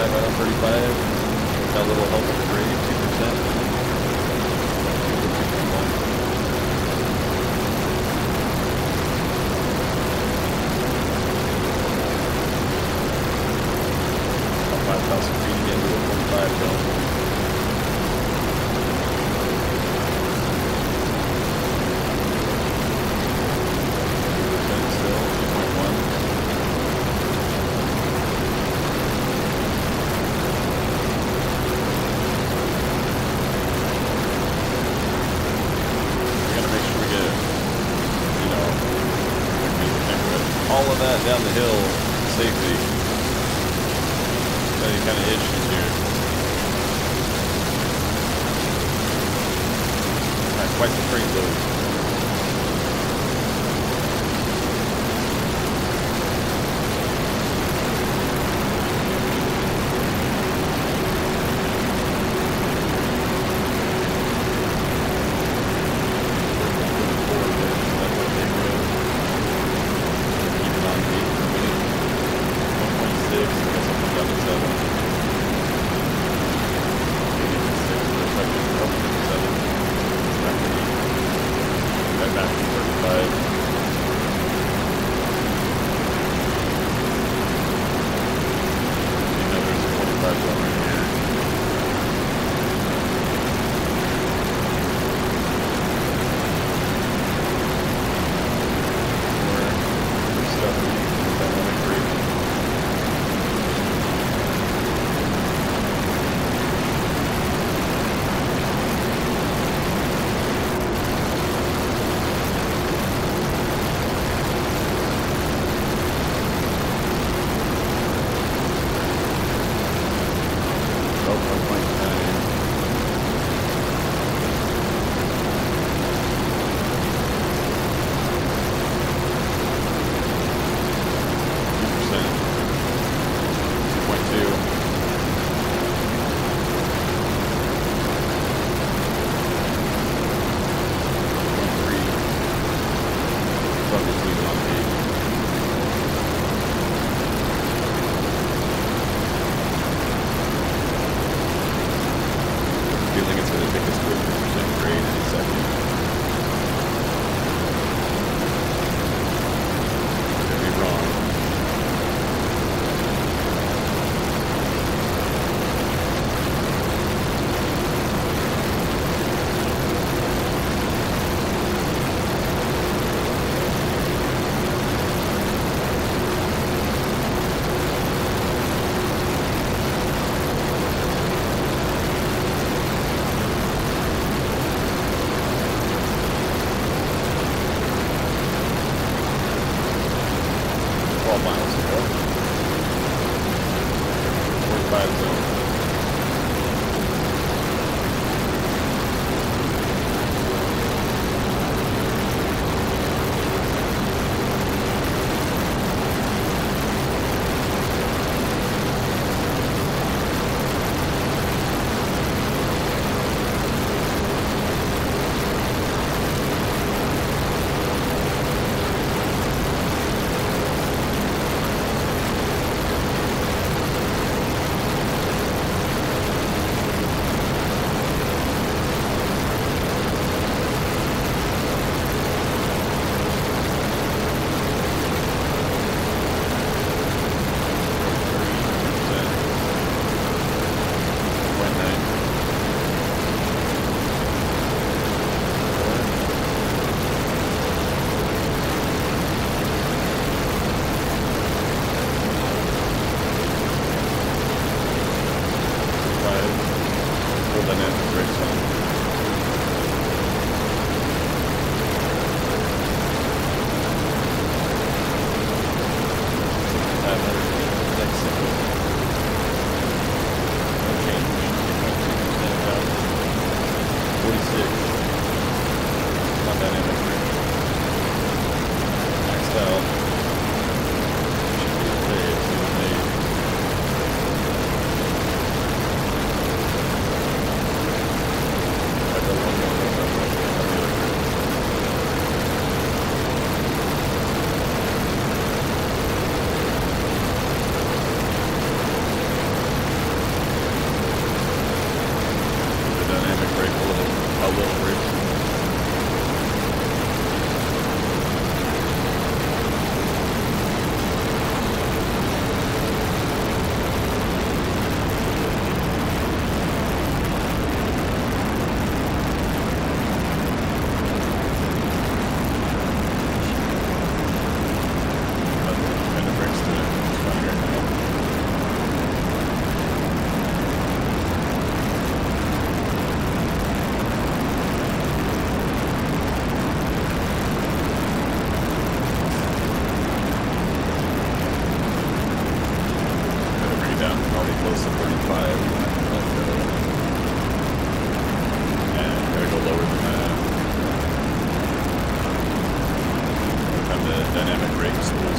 25 out of 35. Got a little help with the grade, 2%. About 5,000 feet again to a 25 zone. Still, 2.1. All of that down the hill safely. Any kind of issues here. Quite the freight load.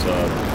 thumbs up.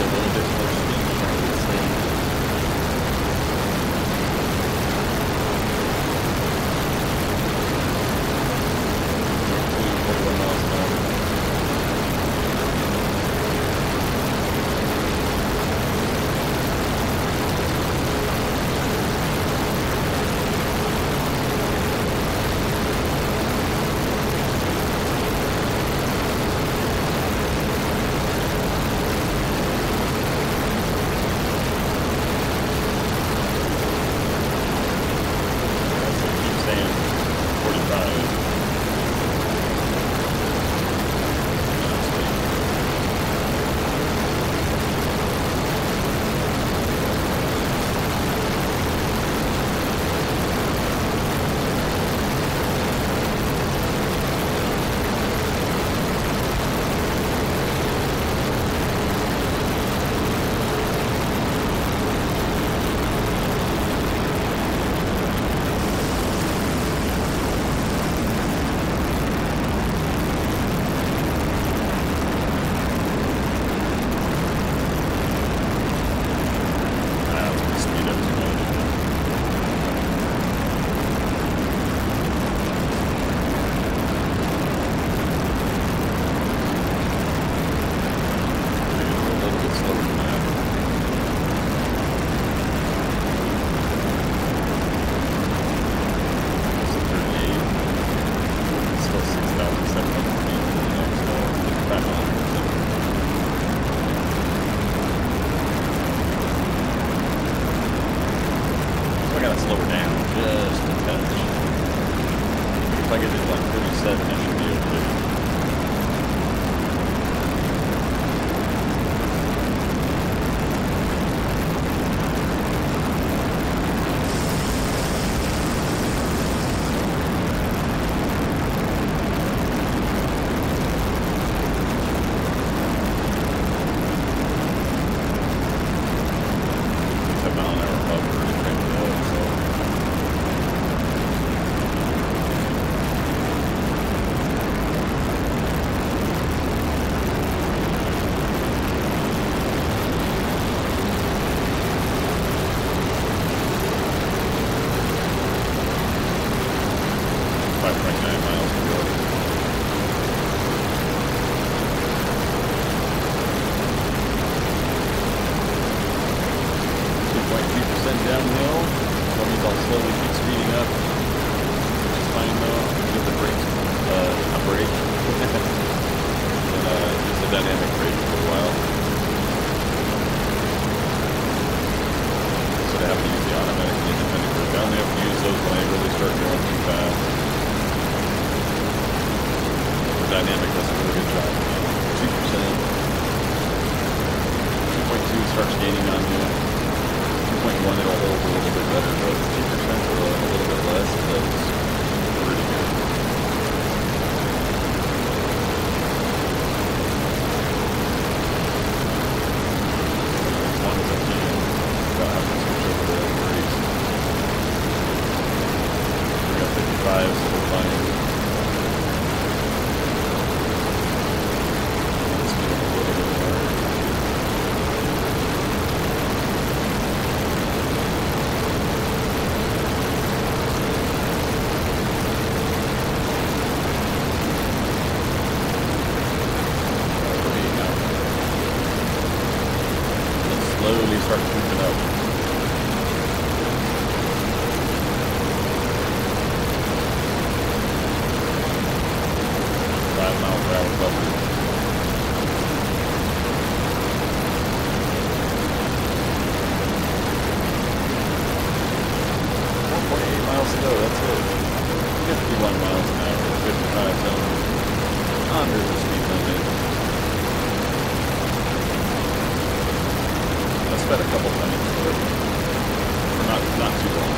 a little bit more speed, I would say. 41 miles an hour. If I get it like 37, I should be able to. Downhill, so that means I'll slowly keep speeding up, which is fine though. Give the brakes a break, and use the dynamic brake for a while. So I have to use the automatic and independent brake. I only have to use those when I really start going too fast. The dynamic does a really good job. 2%, 2.2 starts gaining on you. 2.1 it'll hold a little bit better, but 2% or a little bit less, that's pretty good. As long as I can, without having to switch over to brakes. We got 55, so we're fine. Let's speed up a little bit more. Slowly start creeping up. 5 miles per hour buffer. 4.8 miles to go, that's it. 51 miles an hour, 55 zone. Under the speed limit. I sped a couple times, but not too long.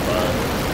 Five.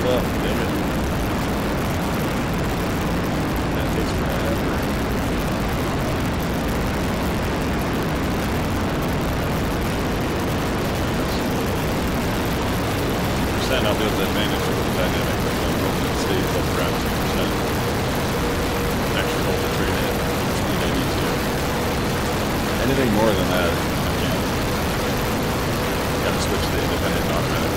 stuff, damn it. That takes forever. Percent, I'll be able to advantage over the dynamic, but I'm hoping it stays up around 2%. Actually hold the trade in. Speed I need to. Anything more than that, I can't. Gotta switch to independent and automatic.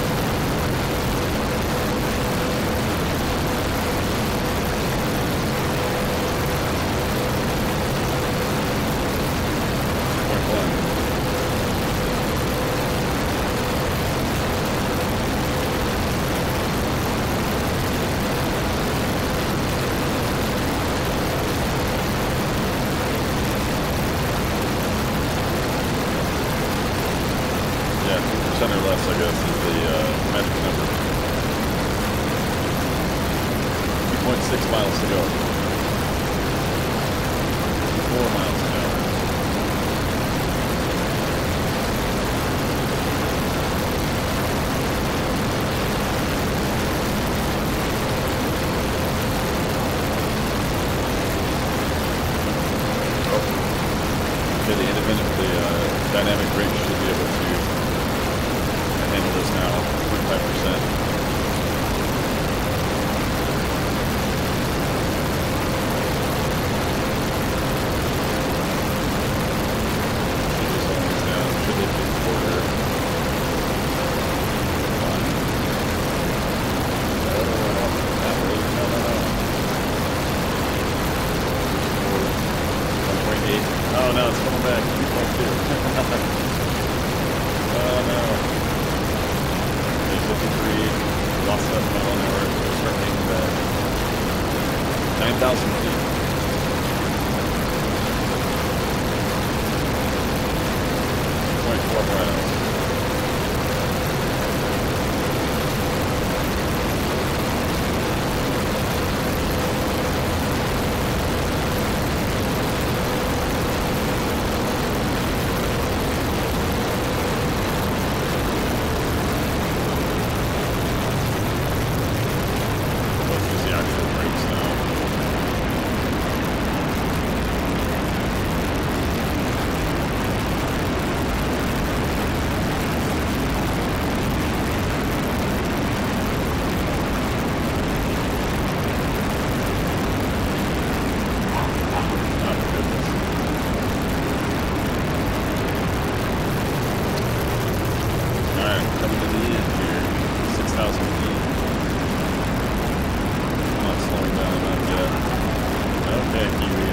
Or less, I guess, is the magic number. 2.6 miles to go. 4 miles an hour. Okay, the independent, the dynamic brake should be able to handle this now, 25%. Oh no, it's coming back. 2.2. Oh no. 53, lost 7 mile an hour, start taking back. 9,000 feet. 2.4 miles. Coming to the end here, 6,000 feet. I'm not slowing down enough yet. Okay, Kiwi.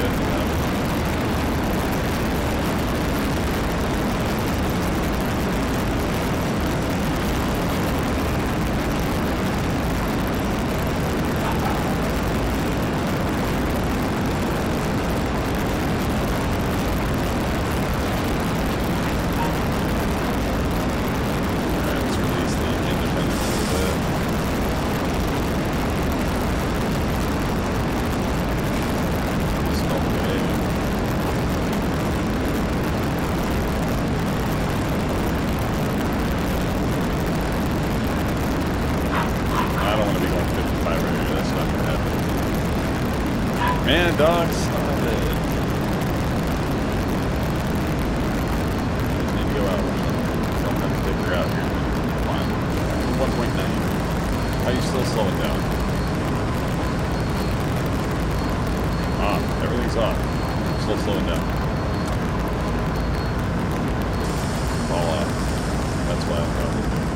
Man, dog, stop it. Just need to go out or something. Sometimes take her out here. Come on. 1.9. How are you still slowing down? Off. Everything's off. I'm still slowing down. Fall off. That's why I'm probably doing.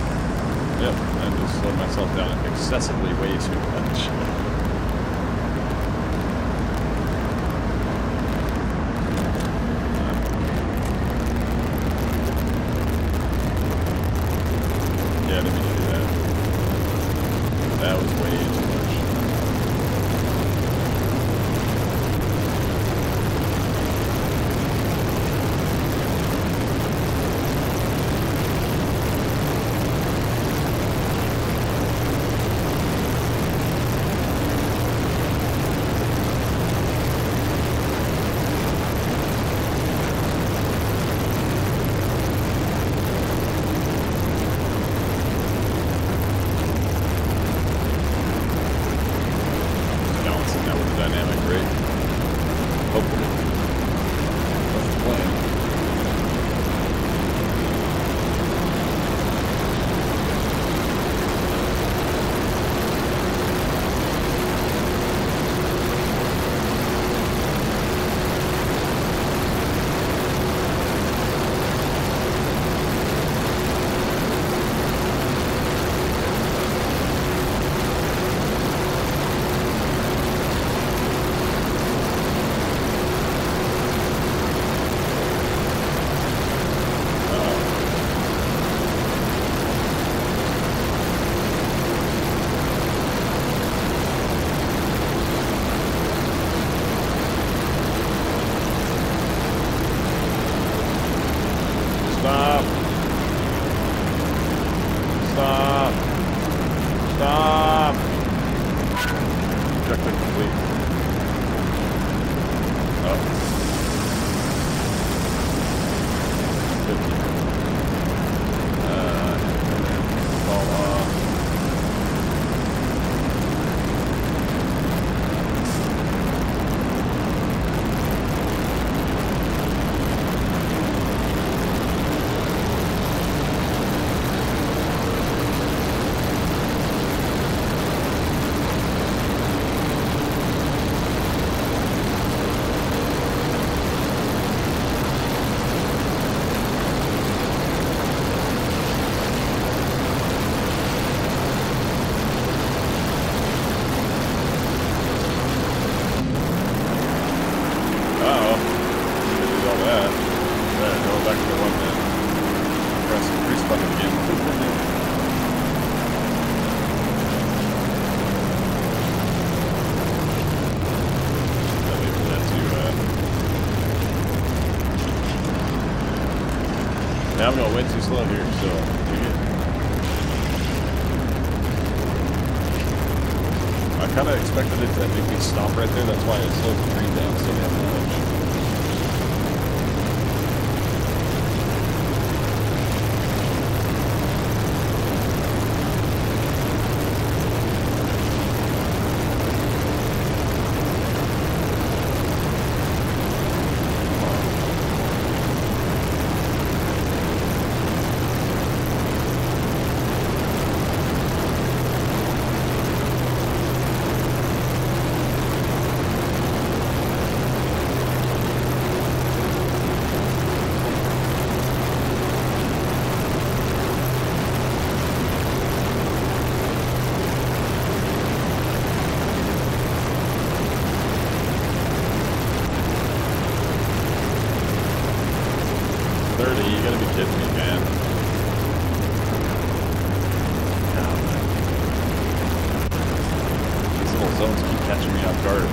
Yep, I just slowed myself down excessively way too much. Yeah, I didn't mean to do that. That was way too much. Objective complete. Oh. 50. Fall off. I'm going way too slow here, so I kind of expected it to make me stop right there. That's why I slowed the green down so damn much. You gotta be kidding me, man. God. These little zones keep catching me off guard.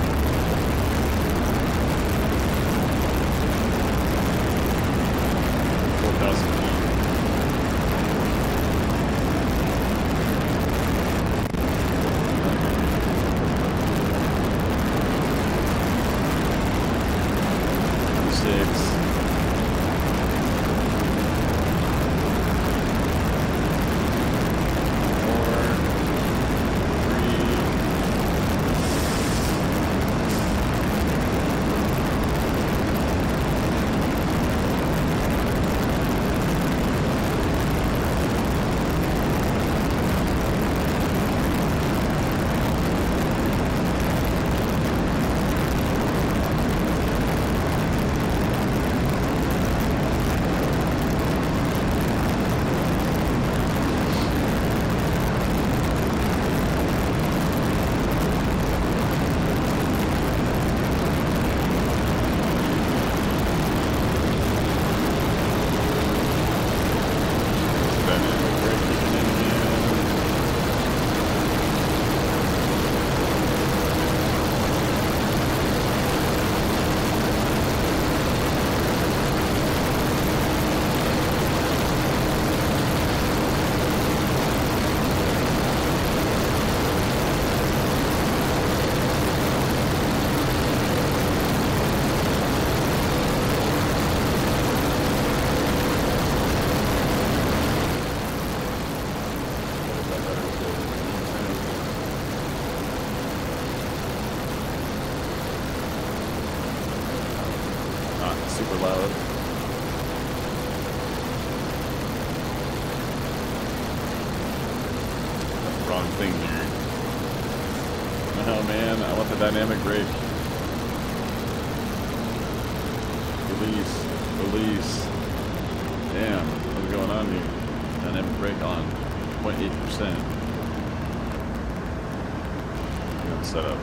Super loud. Wrong thing here. Oh man, I want the dynamic brake. Release. Damn, what's going on here? Dynamic brake on 0.8%. Set up.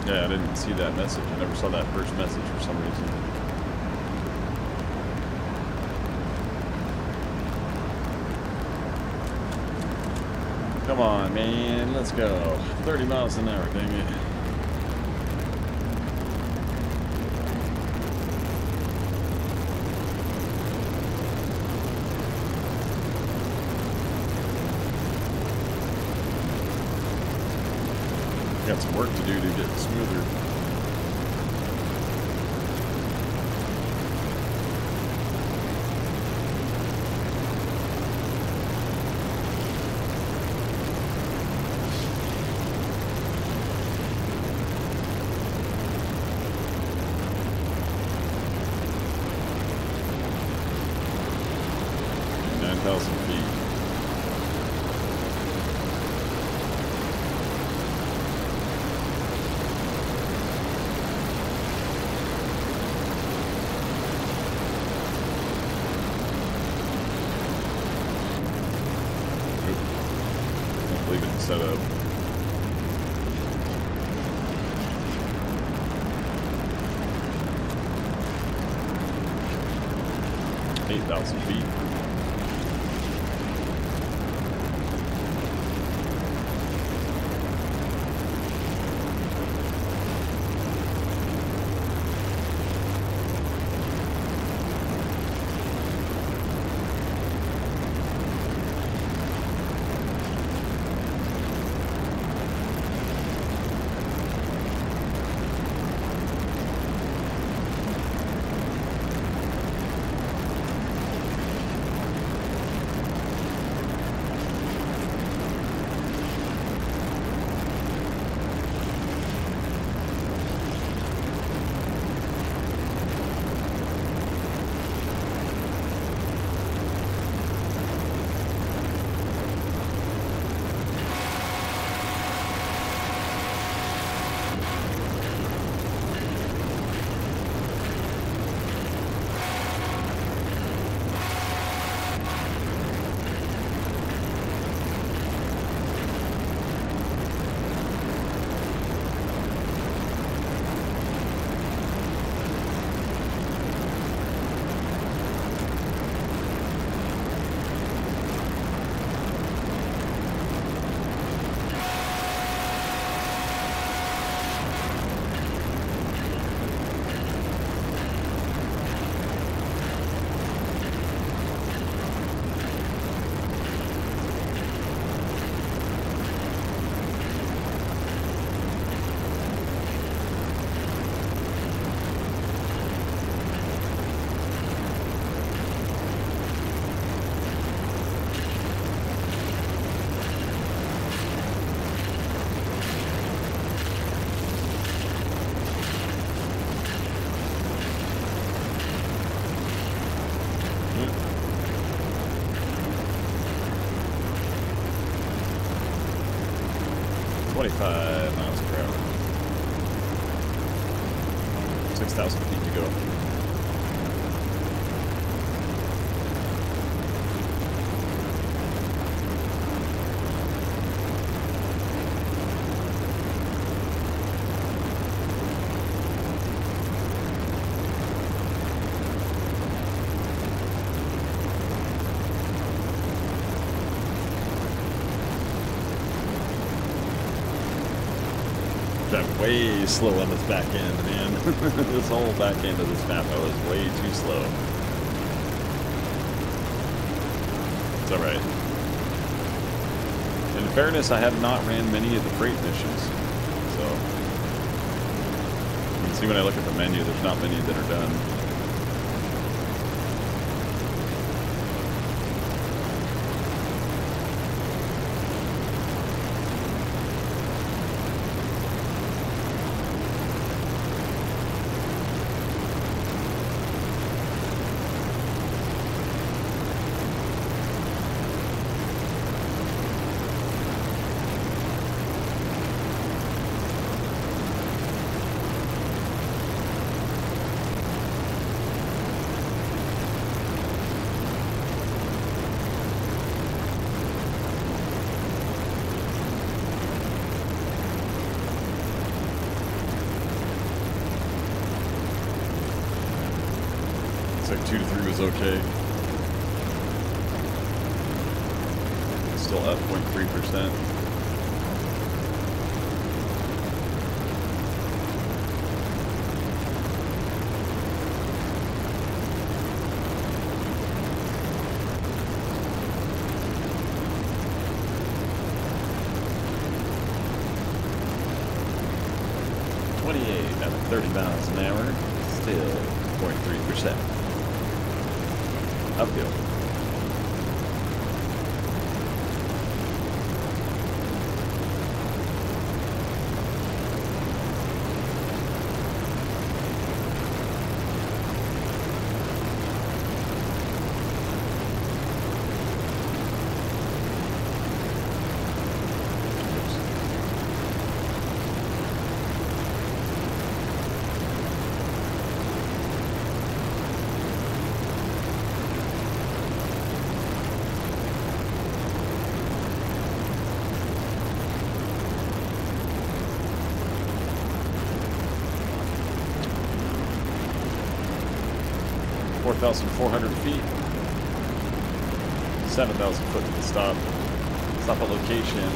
Yeah, I didn't see that message. I never saw that first message for some reason. Come on, man. Let's go. 30 miles an hour, dang it. Got some work to do to get smoother. Set up. $8,000 feet. $25 miles per hour. 6,000 feet to go. Driving way slow on this back end, man. This whole back end of this map, I was way too slow. It's alright. In fairness, I have not ran many of the freight missions. So, you can see when I look at the menu, there's not many that are done. Like 2 to 3 was okay. Still up 0.3%. 28 at 30 miles an hour, still 0.3%. Uphill. $4,400 feet, 7,000 foot to the stop. Stop at location.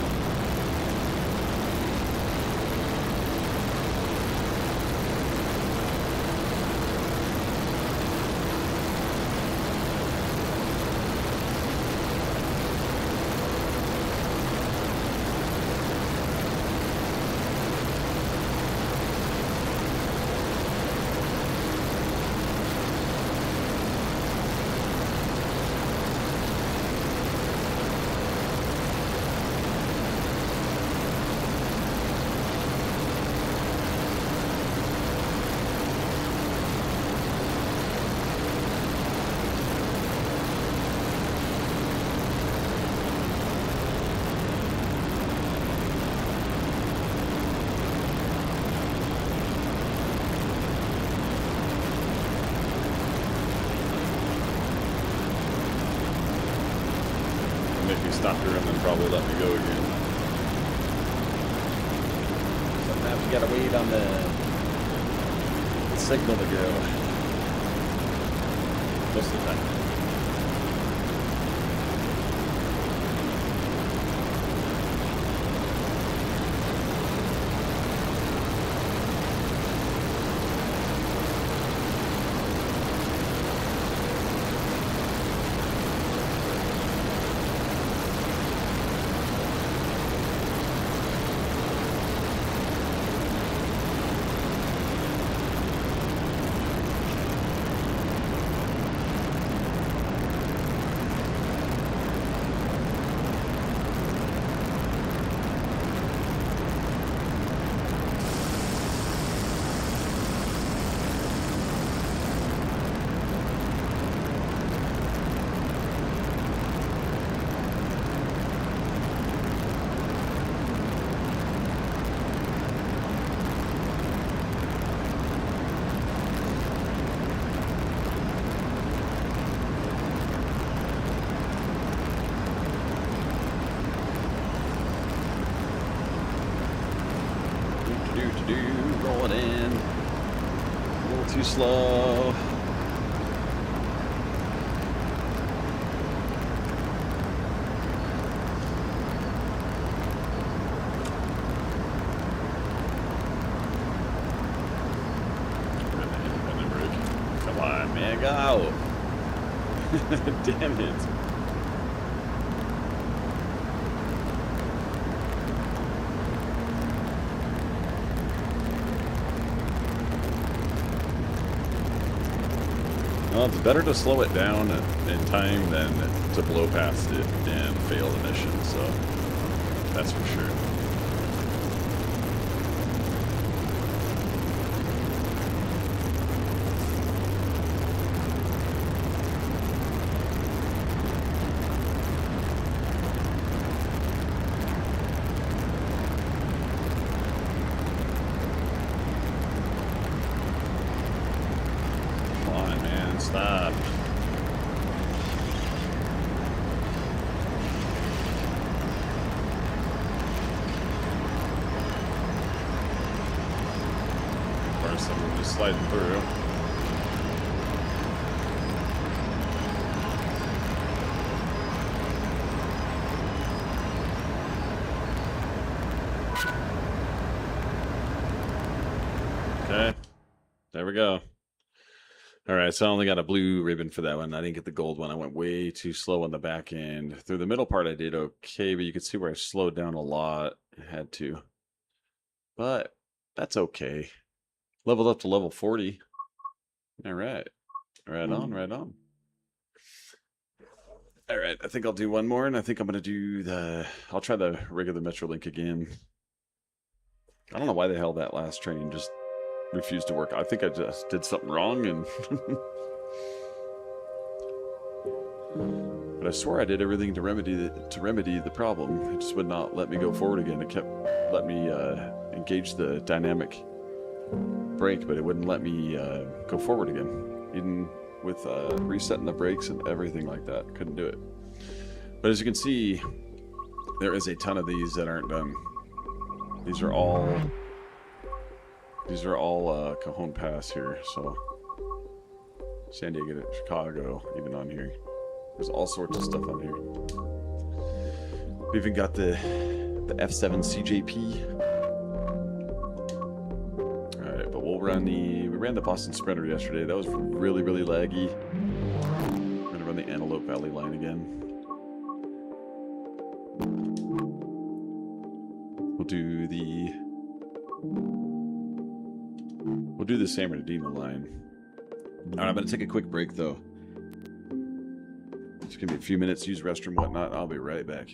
Make me stop here and then probably let me go again. Sometimes you gotta wait on the signal to go. Most of the time. Rolling in. A little too slow. Come on, man, go. Damn it. Well, it's better to slow it down in time than to blow past it and fail the mission, so that's for sure. Stop. First, I'm just sliding through. Okay, there we go. All right, so I only got a blue ribbon for that one. I didn't get the gold one. I went way too slow on the back end. Through the middle part, I did okay, but you could see where I slowed down a lot. I had to. But that's okay. Leveled up to level 40. All right. Right on, right on. All right, I think I'll do one more, and I think I'm going to do I'll try the regular MetroLink again. I don't know why the hell that last train just refused to work. I think I just did something wrong, and but I swore I did everything to remedy the problem. It just would not let me go forward again. It kept letting me engage the dynamic brake, but it wouldn't let me go forward again, even with resetting the brakes and everything like that. Couldn't do it. But as you can see, there is a ton of these that aren't done. These are all Cajon Pass here. So San Diego to Chicago, even on here. There's all sorts of stuff on here. We even got the F7 CJP. Alright, but we ran the Boston Sprinter yesterday. That was really, really laggy. We're gonna run the Antelope Valley line again. We'll do the San Bernardino line. Alright, I'm gonna take a quick break though. It's gonna be a few minutes, use restroom, whatnot. I'll be right back.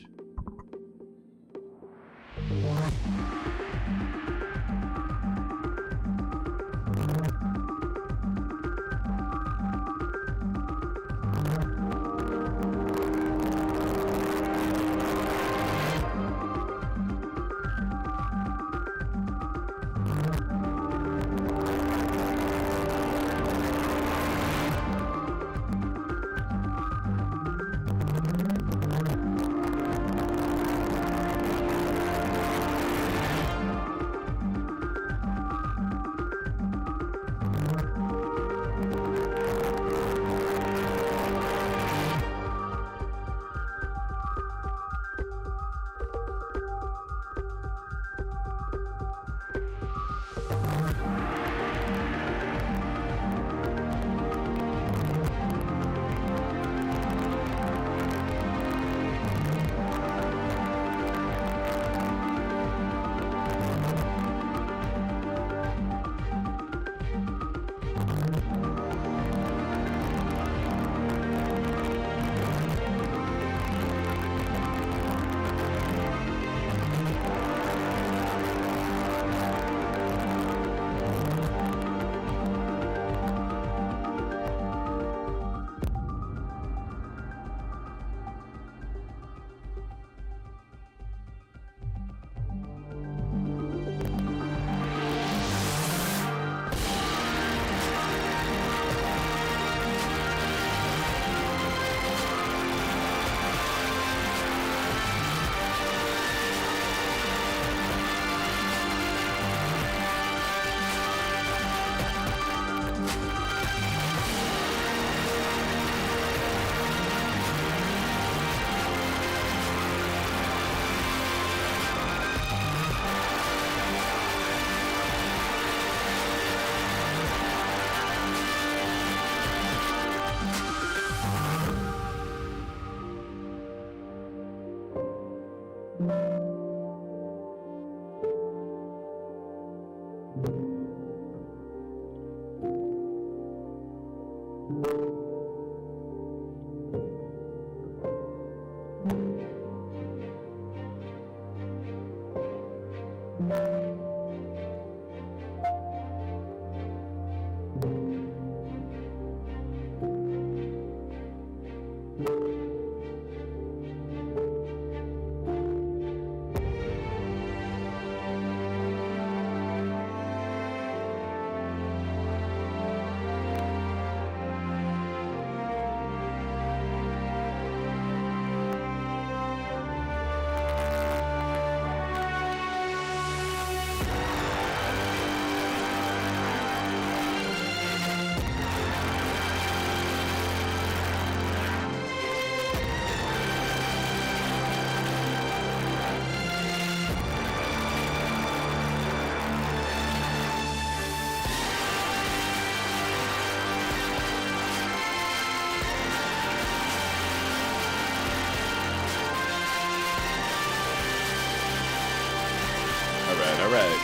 All right,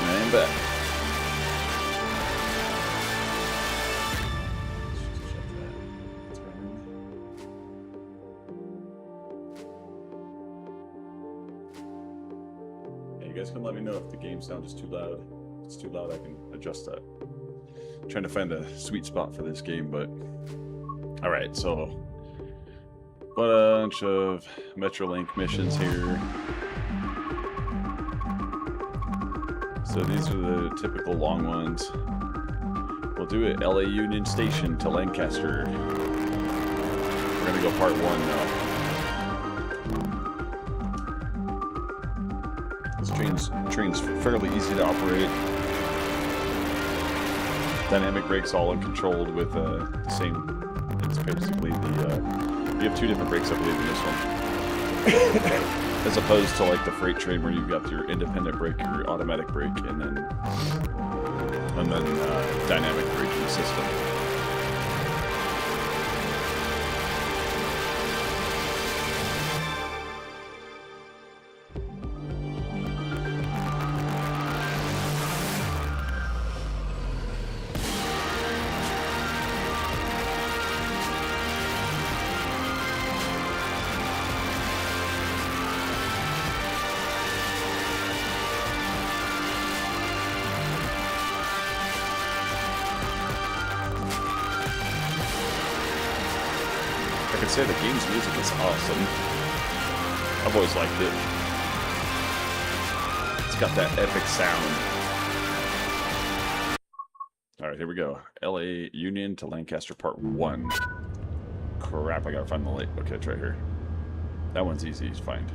I am back. guys can let me know if the game sound is too loud. If it's too loud, I can adjust that. I'm trying to find a sweet spot for this game, but all right. So bunch of MetroLink missions here. So these are the typical long ones. We'll do it LA Union Station to Lancaster. We're gonna go part 1 now. This train's fairly easy to operate. Dynamic brakes all controlled with the same. It's basically the you have 2 different brakes, I believe, in this one, as opposed to like the freight train where you've got your independent brake, your automatic brake, and then dynamic braking system. I could say the game's music is awesome. I've always liked it. It's got that epic sound. Alright, here we go. LA Union to Lancaster part 1. Crap, I gotta find the light. Okay, it's right here. That one's easy to find.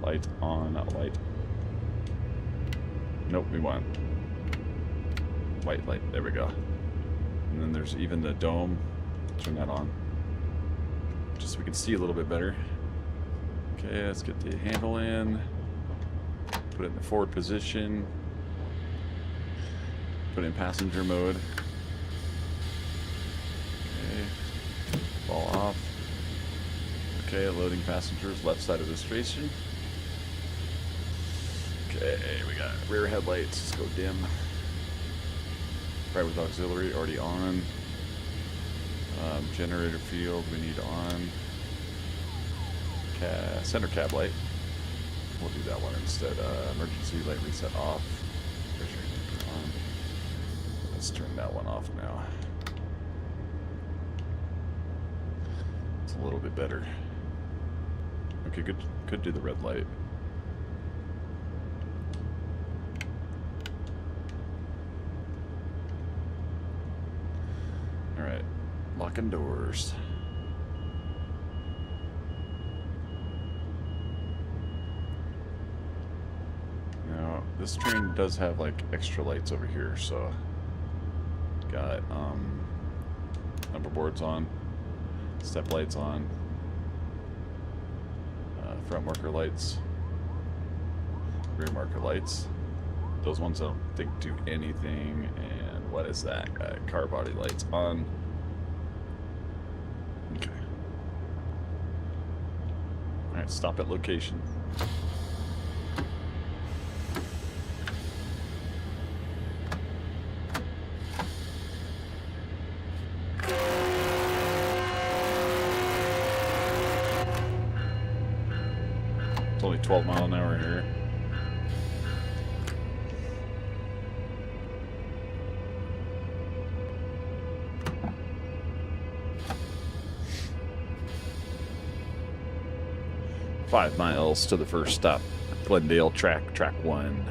Light on, light. Nope, we want white light. There we go. And then there's even the dome. Turn that on, just so we can see a little bit better. Okay, let's get the handle in. Put it in the forward position. Put it in passenger mode. Okay, fall off. Okay, loading passengers, left side of the station. Okay, we got rear headlights. Let's go dim. Right with auxiliary already on. Generator field we need on. Center cab light. We'll do that one instead. Emergency light reset off. Pressure on. Let's turn that one off now. It's a little bit better. Okay, good. Could do the red light. All right. Locking doors. Now, this train does have like extra lights over here, so got number boards on, step lights on, front marker lights, rear marker lights. Those ones I don't think do anything. And what is that? Car body lights on. Okay. Alright, stop at location. It's only 12 mile an hour here. Five miles to the first stop, Glendale track 1.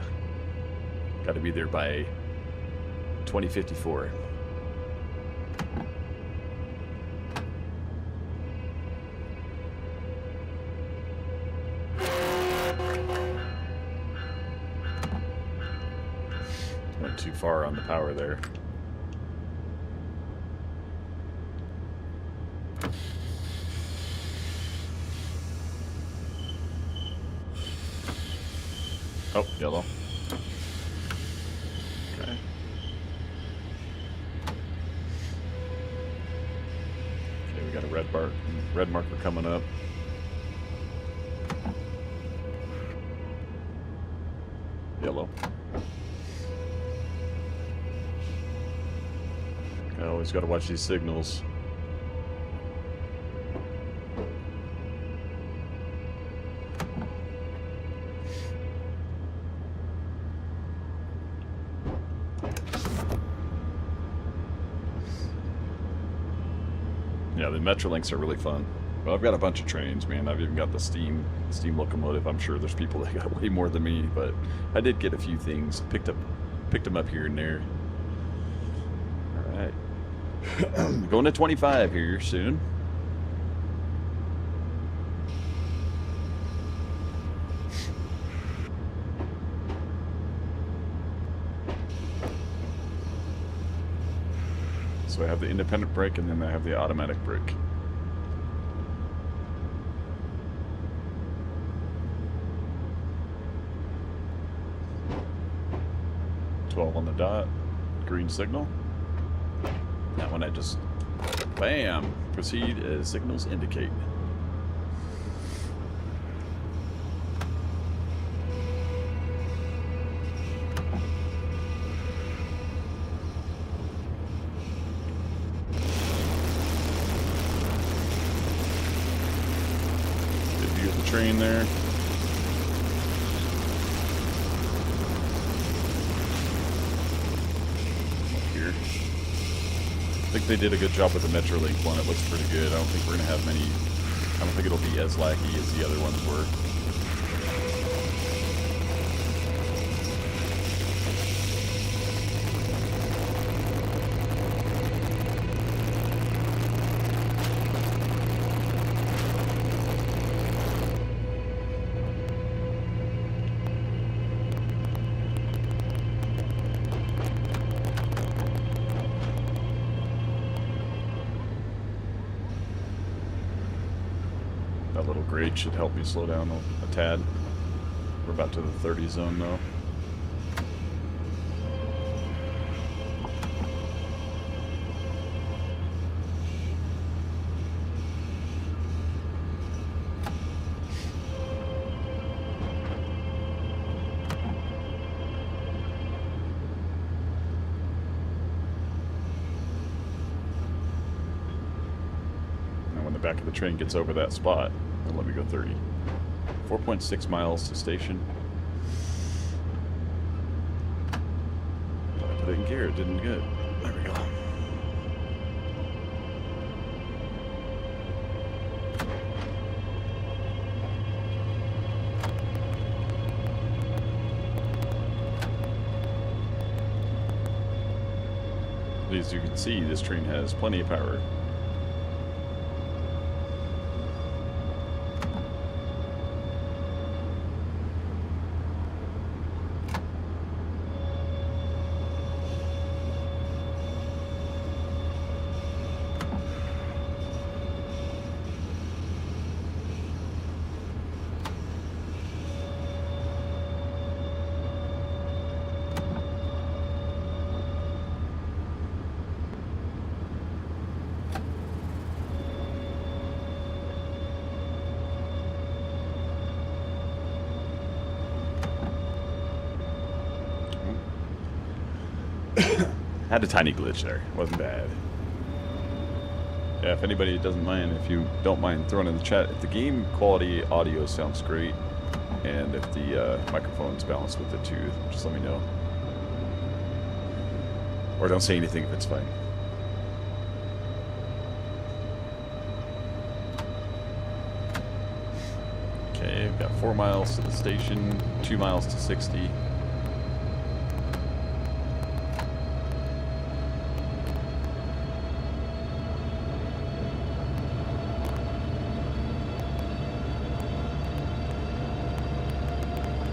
Got to be there by 2054. Went too far on the power there. Oh, yellow. Okay. Okay, we got a red marker coming up. Yellow. I always got to watch these signals. Yeah, the MetroLinks are really fun. Well, I've got a bunch of trains, man. I've even got the steam locomotive. I'm sure there's people that got way more than me, but I did get a few things. Picked them up here and there. All right. Going to 25 here soon. So I have the independent brake, and then I have the automatic brake. On the dot, green signal. That one I just, bam, proceed as signals indicate. Good view of the train there. I think they did a good job with the MetroLink one. It looks pretty good. I don't think we're going to have many. I don't think it'll be as laggy as the other ones were. That little grade should help me slow down a tad. We're about to the 30 zone though. Now when the back of the train gets over that spot, and let me go 30. 4.6 miles to station. I put it in gear, it didn't get. There we go. As you can see, this train has plenty of power. Had a tiny glitch there. Wasn't bad. Yeah, if anybody doesn't mind, if you don't mind throwing in the chat, if the game quality audio sounds great, and if the microphone's balanced with it too, just let me know. Or don't say anything if it's fine. Okay, we've got 4 miles to the station, 2 miles to 60.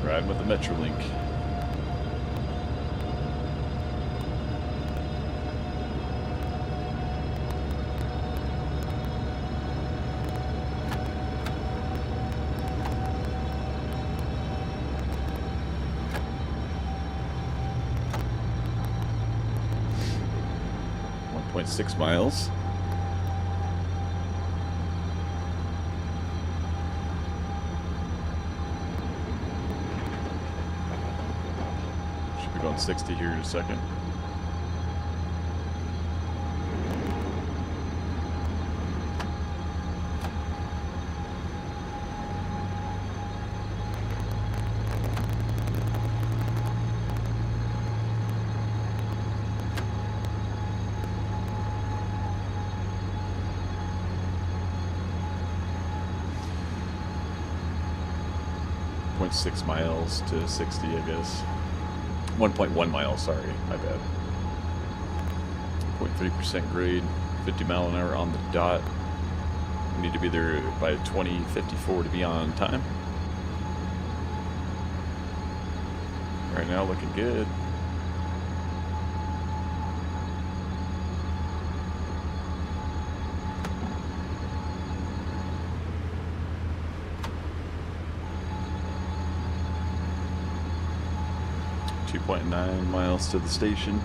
Riding with the MetroLink. .6 miles. Should be going 60 here in a second. 1.6 miles to 60, I guess. 1.1 miles, sorry, my bad. 0.3% grade, 50 mile an hour on the dot. We need to be there by 20:54 to be on time. Right now, looking good. .9 miles to the station.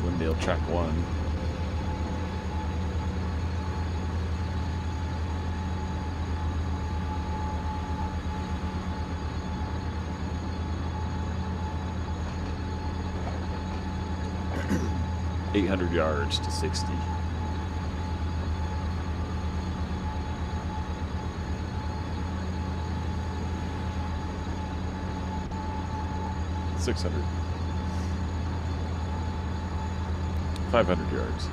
Glendale track 1. .800 yards to 60. .600. 500 yards.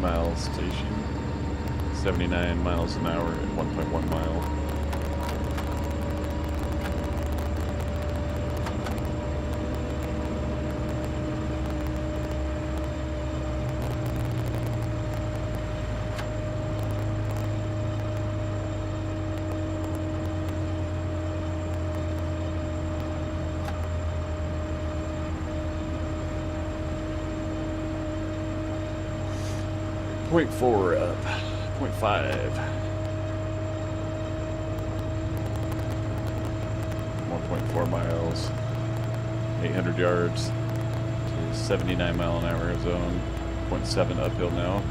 Miles station, 79 miles an hour at 1.1 mile. .4 up, .5. 1.4 miles, 800 yards to 79 mile an hour zone. 0.7 uphill now,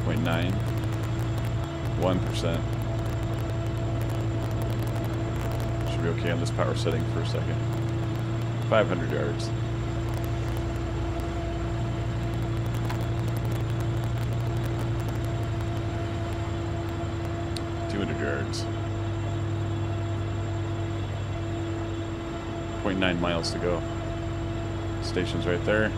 0.9, 1%. Should be okay on this power setting for a second. 500 yards. 200 yards. 0.9 miles to go. Station's right there.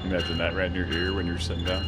Imagine that right in your ear when you're sitting down.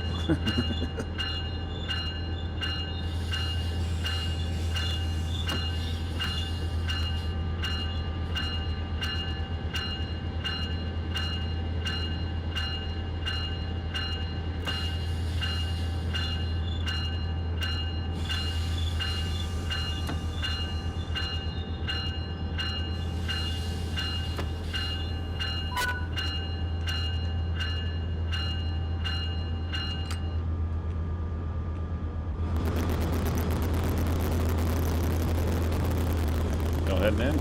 Heading in.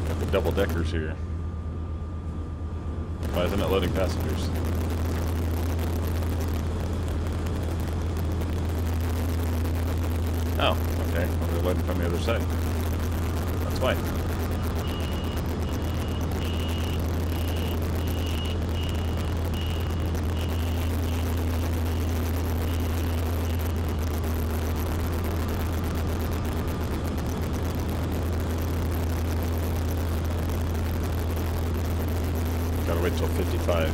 Got the double deckers here. Why isn't it loading passengers? Oh, okay. Well, they're loading from the other side. That's why. Gotta wait till 55.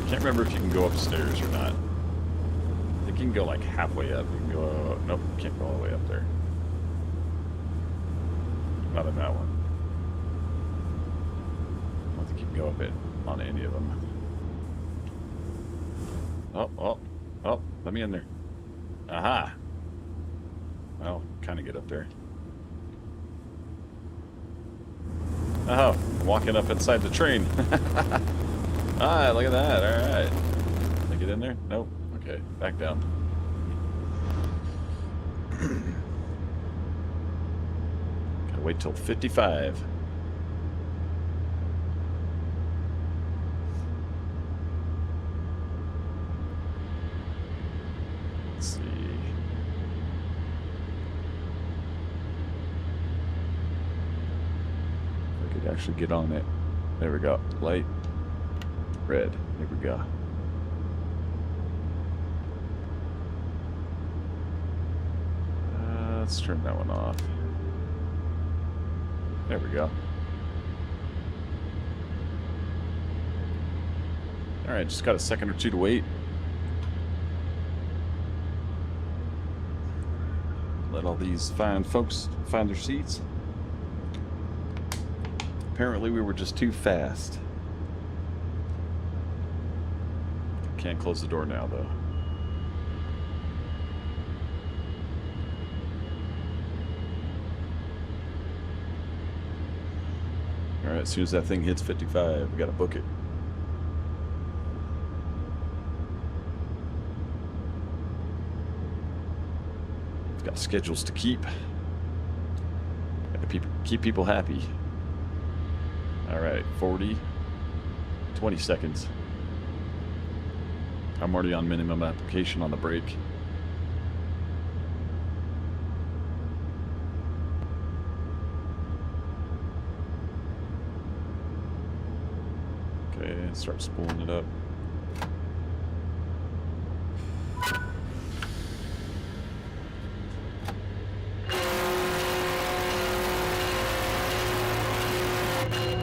Can't remember if you can go upstairs or not. I think you can go like halfway up. You can go, nope, can't go all the way up there. Not in that one. I don't think you can go up it on any of them. Oh, let me in there. Aha! Well, kind of get up there. Oh, I'm walking up inside the train. Ah, look at that. Alright. Can I get in there? Nope. Okay, back down. Gotta wait till 55. Let's see. I could actually get on it. There we go. Light. Red. There we go. Let's turn that one off. There we go. Alright, just got a second or two to wait. Let all these fine folks find their seats. Apparently we were just too fast. Can't close the door now, though. Alright, as soon as that thing hits 55, we gotta book it. Got schedules to keep. Gotta keep people happy. Alright, 40. 20 seconds. I'm already on minimum application on the brake. Okay, start spooling it up.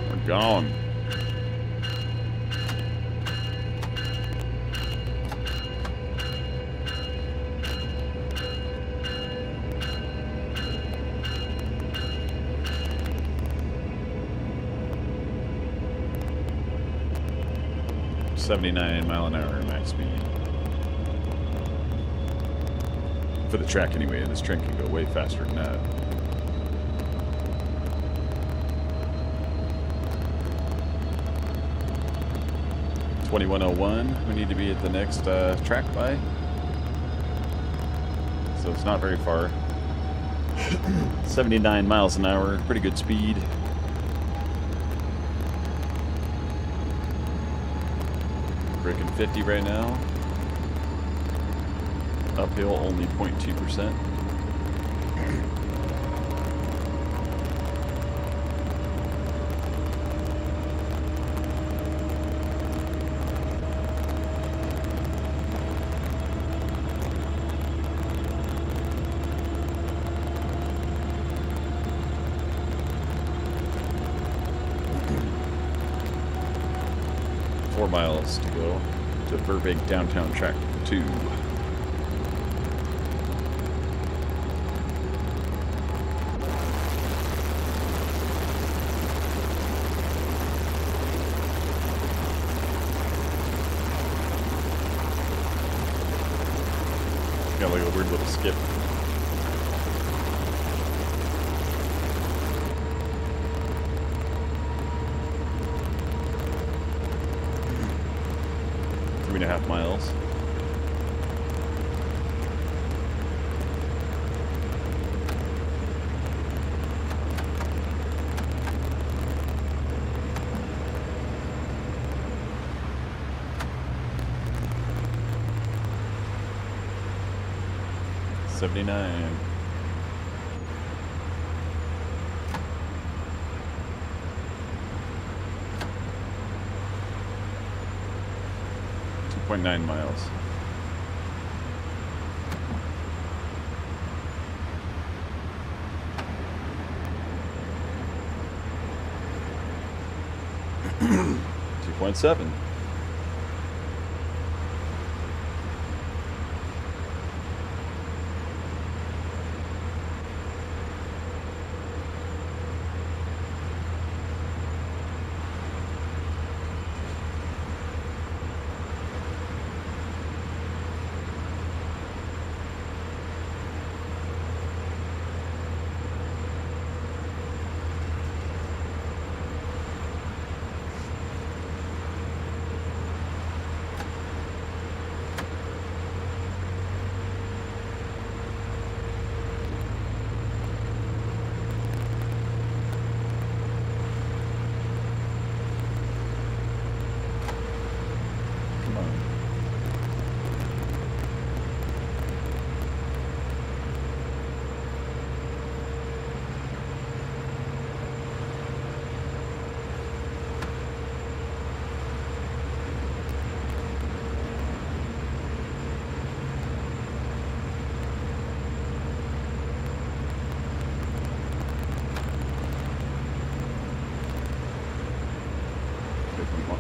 We're gone. $79-mile-an-hour max speed. For the track anyway, this train can go way faster than that. $21.01. We need to be at the next track by. So it's not very far. 79 miles an hour, pretty good speed. Breaking 50 right now. Uphill only 0.2%. Miles to go to Burbank Downtown Track 2. Got like a weird little skip. And a half miles. 179. .9 miles. .7.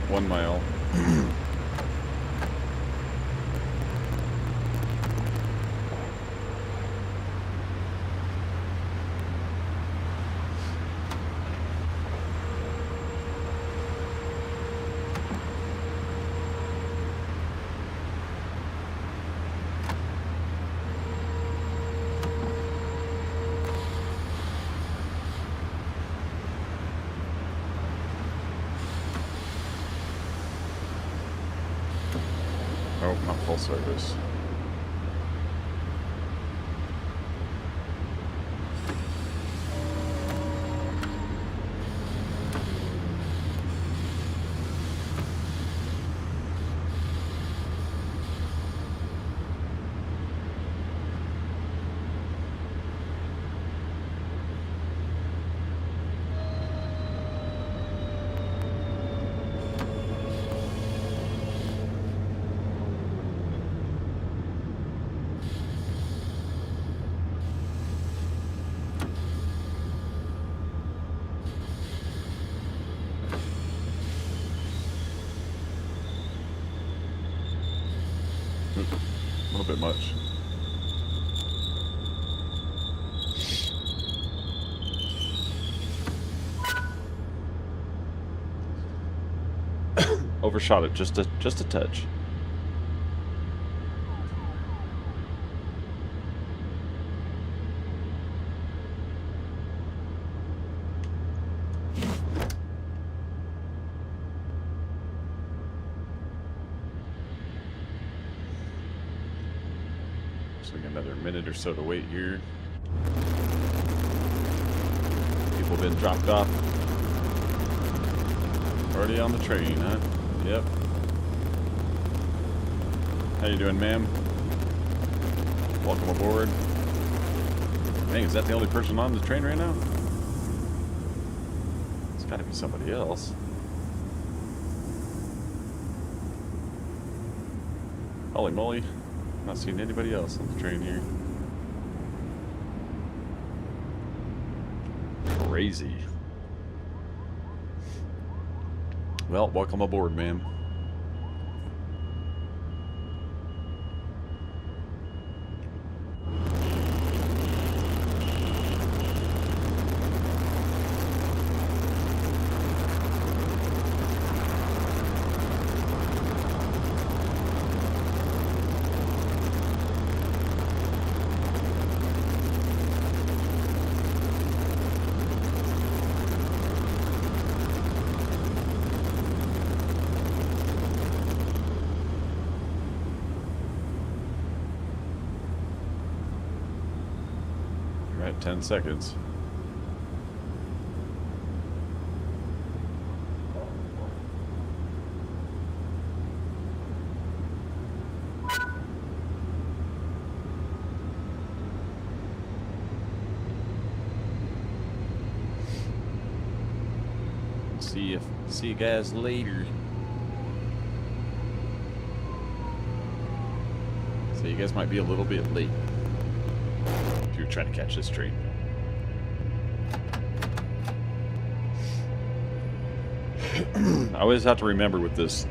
.1 mile. Oh, not full service. A little bit much. Overshot it just a touch. Another minute or so to wait here. People been dropped off. Already on the train, huh? Yep. How you doing, ma'am? Welcome aboard. Dang, is that the only person on the train right now? It's gotta be somebody else. Holy moly. Not seeing anybody else on the train here. Crazy. Well, welcome aboard, ma'am. You're at 10 seconds. See you guys later. So you guys might be a little bit late if you're trying to catch this train. I always have to remember with this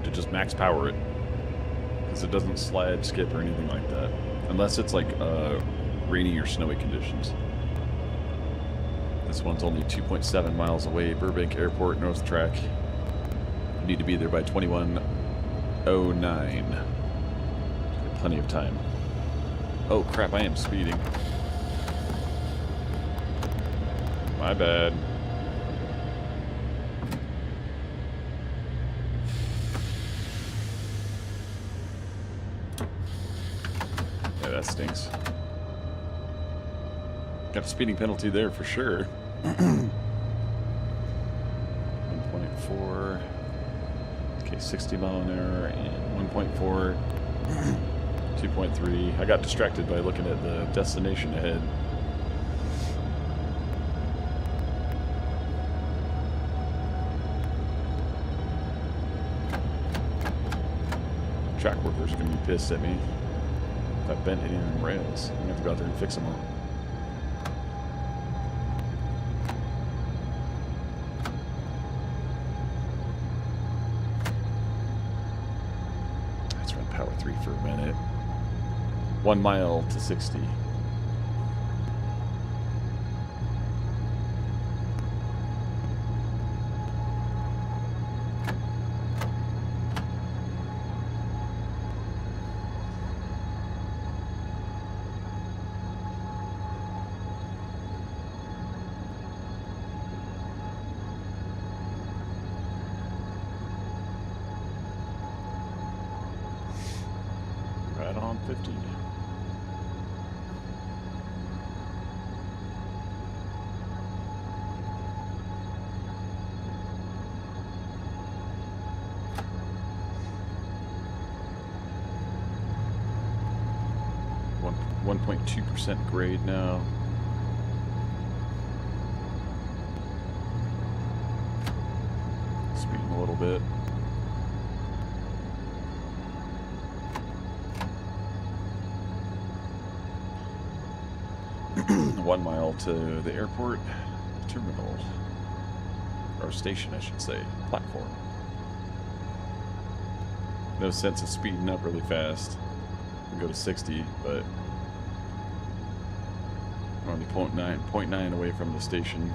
to just max power it, because it doesn't slide, skip, or anything like that, unless it's like rainy or snowy conditions. This one's only 2.7 miles away, Burbank Airport, North Track. You need to be there by 21:09. Plenty of time. Oh crap, I am speeding. My bad. Yeah, that stinks. Got a speeding penalty there for sure. 1.4. Okay, 60 mile an hour and 1.4. 2.3. I got distracted by looking at the destination ahead. Track workers are going to be pissed at me if I bent any of them rails. I'm going to have to go out there and fix them all. Let's run power 3 for a minute. 1 mile to 60. Right on 50. One 1.2% grade now. Speeding a little bit. One mile to the airport terminal, or station, I should say, platform. No sense of speeding up really fast. We go to 60, but we're only 0.9 away from the station.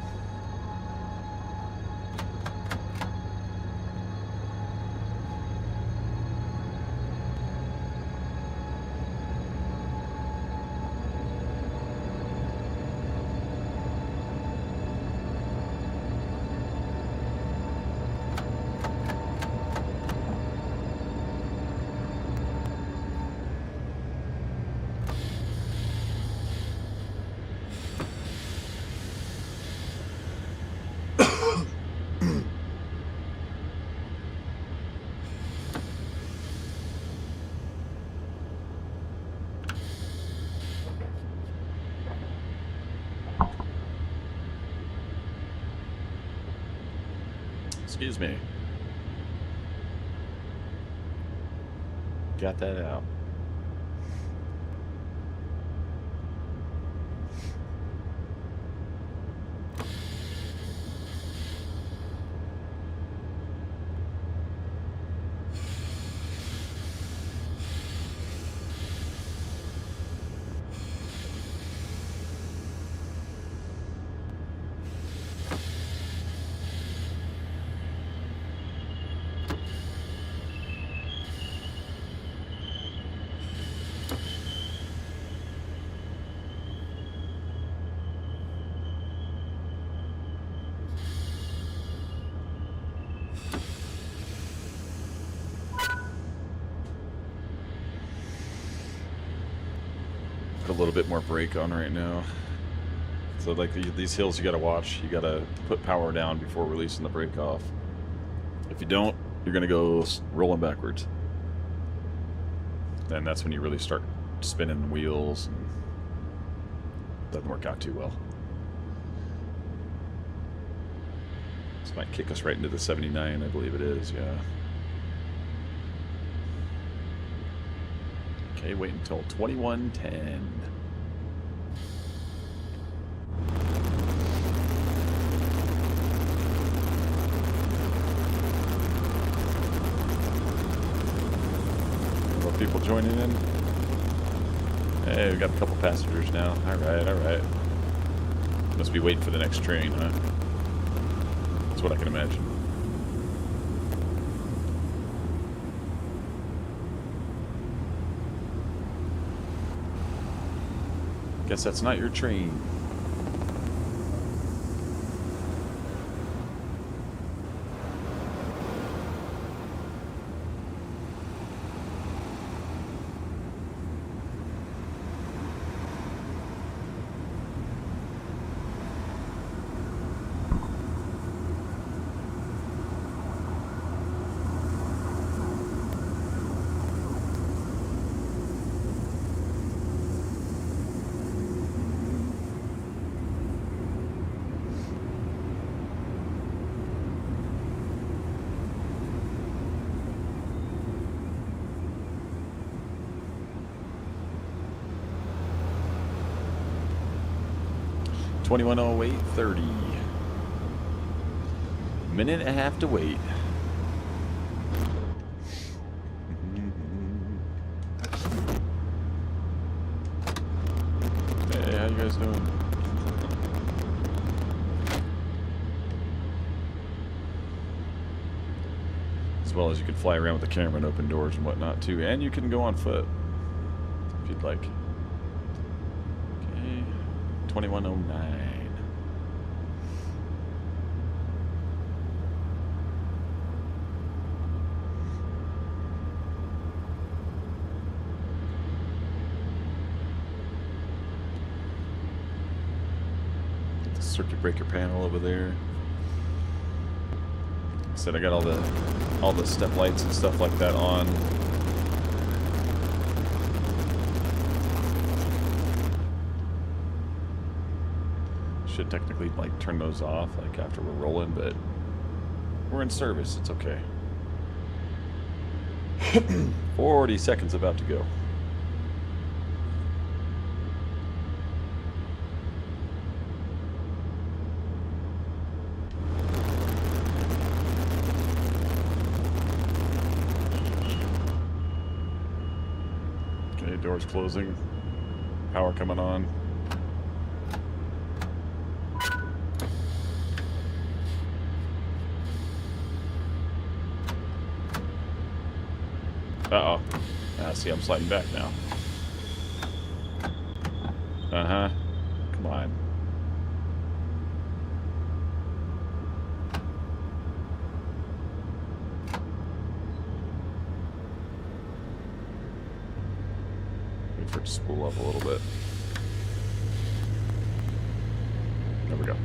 Excuse me. Got that out. A little bit more brake on right now. So like these hills you got to watch. You got to put power down before releasing the brake off. If you don't, you're going to go rolling backwards. And that's when you really start spinning wheels, and doesn't work out too well. This might kick us right into the 79, I believe it is, yeah. Okay, wait until 21:10. More people joining in. Hey, we got a couple passengers now. Alright, alright. Must be waiting for the next train, huh? That's what I can imagine. Guess that's not your train. $21:08:30. Minute and a half to wait. Hey, how you guys doing? As well as you can fly around with the camera and open doors and whatnot too, and you can go on foot if you'd like. Okay, 21:09. Circuit breaker panel over there. Like I said, I got all the step lights and stuff like that on. Should technically like turn those off like after we're rolling, but we're in service. It's okay. 40 seconds about to go. Doors closing, power coming on. Uh-oh. I see I'm sliding back now. Uh-huh. Come on. For it to spool up a little bit. There we go.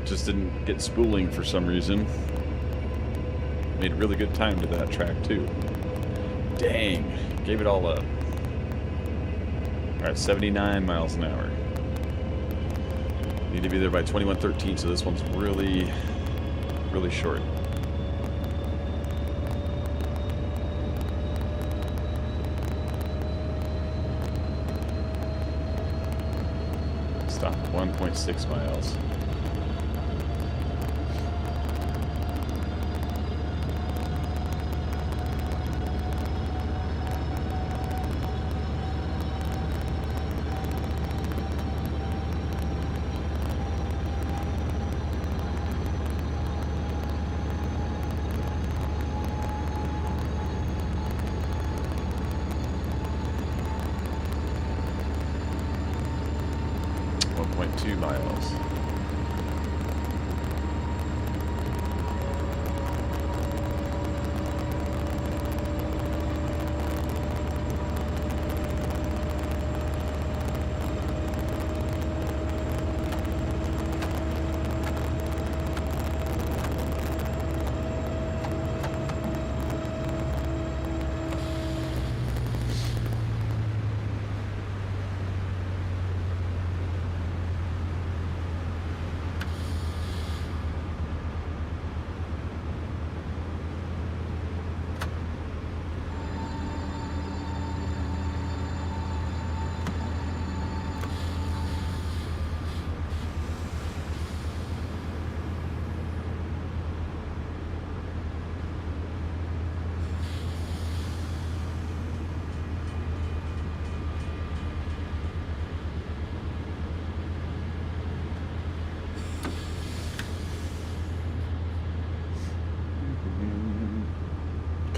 Just didn't get spooling for some reason. Made really good time to that track too. Dang, gave it all up. Alright, 79 miles an hour. Need to be there by 21:13, so this one's really, really short. Stop, 1.6 miles. Miles.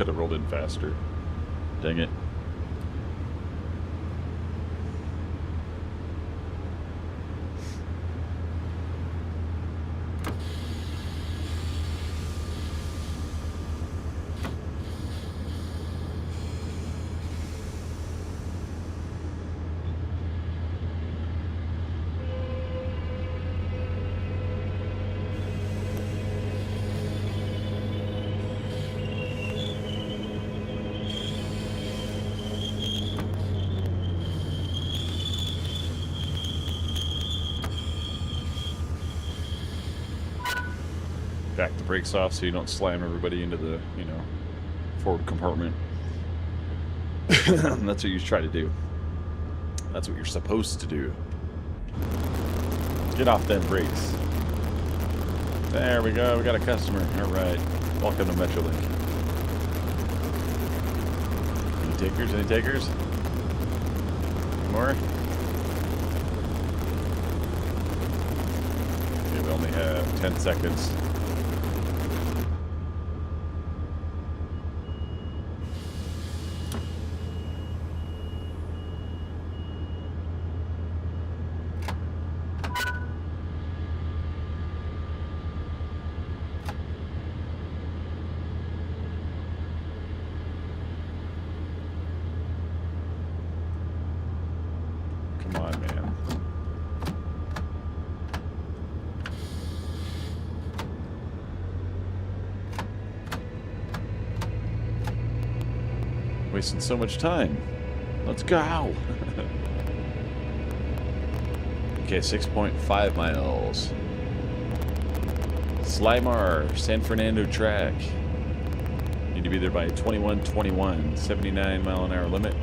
Could have rolled in faster. Dang it. Back the brakes off so you don't slam everybody into the, you know, forward compartment. That's what you try to do. That's what you're supposed to do. Get off them brakes. There we go. We got a customer. All right. Welcome to MetroLink. Any takers? Any takers? More? Okay, we only have 10 seconds. Come on, man. Wasting so much time. Let's go. Okay, 6.5 miles. Slimar, San Fernando track. Need to be there by 21:21. 79 mile an hour limit.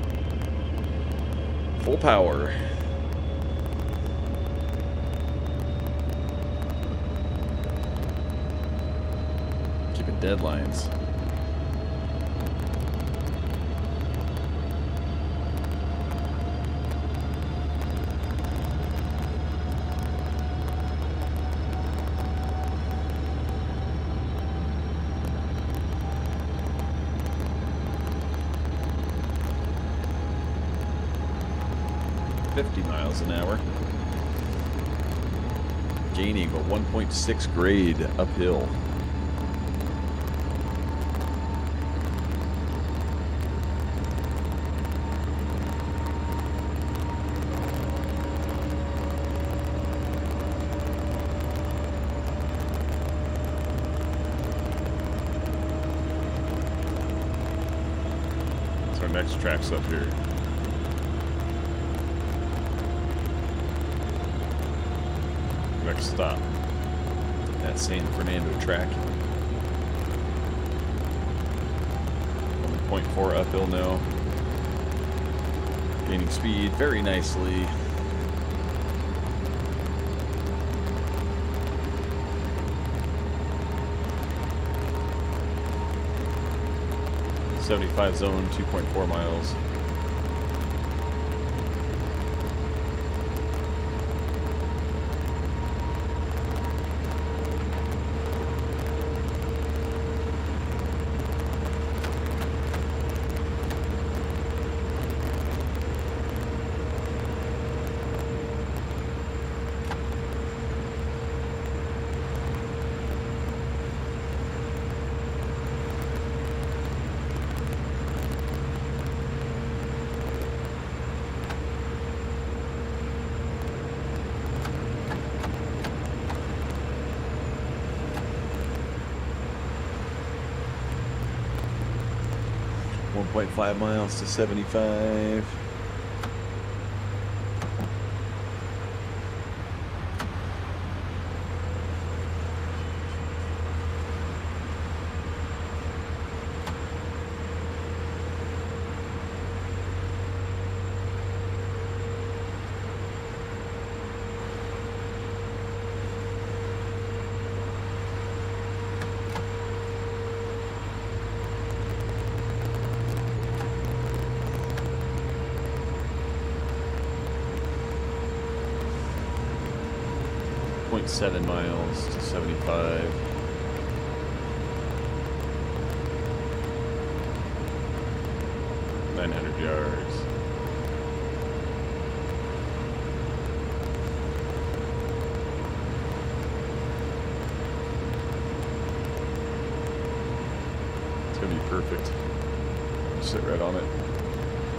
Full power. Keeping deadlines. Miles an hour. Gaining a 1.6 grade uphill. So our next track's up here. Next stop, that San Fernando track. 1.4 uphill now. Gaining speed very nicely. .75 zone, 2.4 miles. .5 miles to 75. .7 miles to 75. 900 yards. It's gonna be perfect. Sit right on it.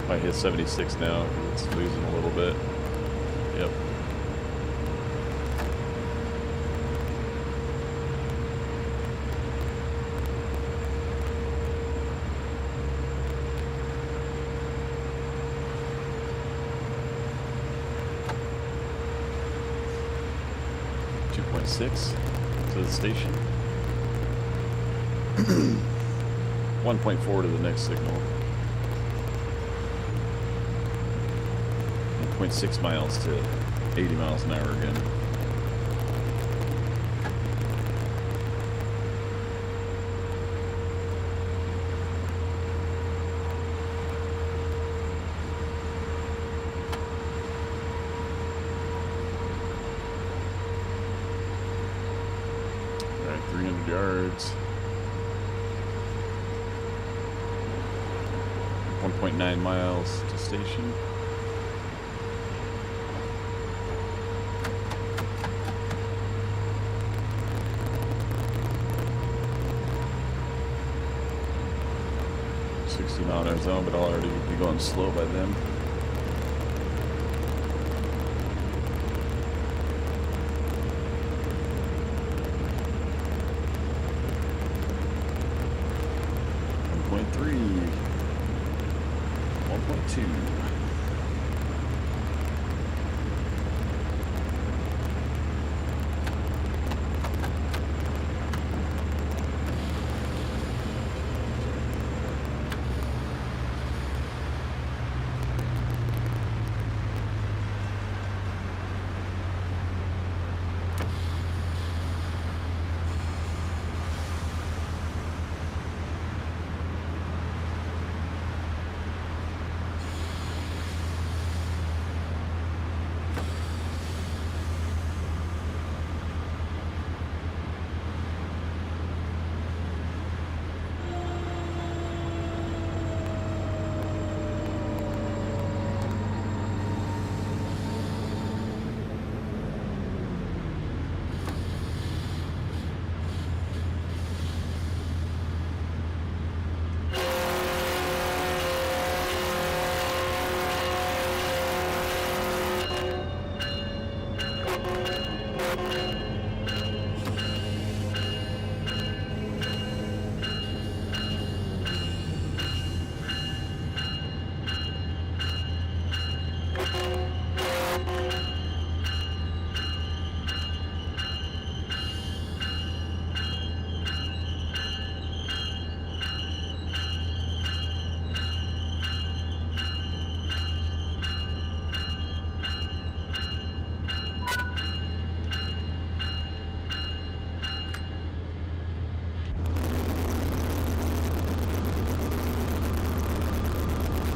Might hit 76 now because it's losing a little bit. Yep. .6 to the station. 1.4 to the next signal. 1.6 miles to 80 miles an hour again. All right, 300 yards. 1.9 miles to station. .mile-an-hour zone, but I'll already be going slow by then. .3, 1.2.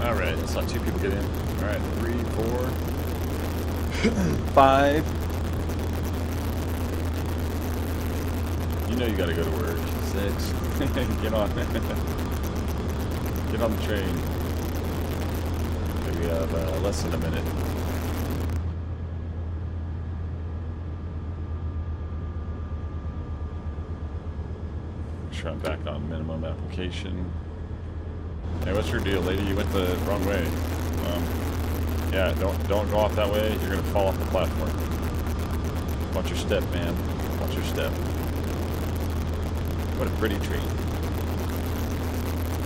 All right, that's not two people get in. All right, 3, 4, 5. You know you gotta go to work. 6. Get on. Get on the train. Okay, we have less than a minute. Make sure I'm back on minimum application. Hey, what's your deal, lady? You went the wrong way. Yeah, don't go off that way. You're gonna fall off the platform. Watch your step, man. Watch your step. What a pretty train.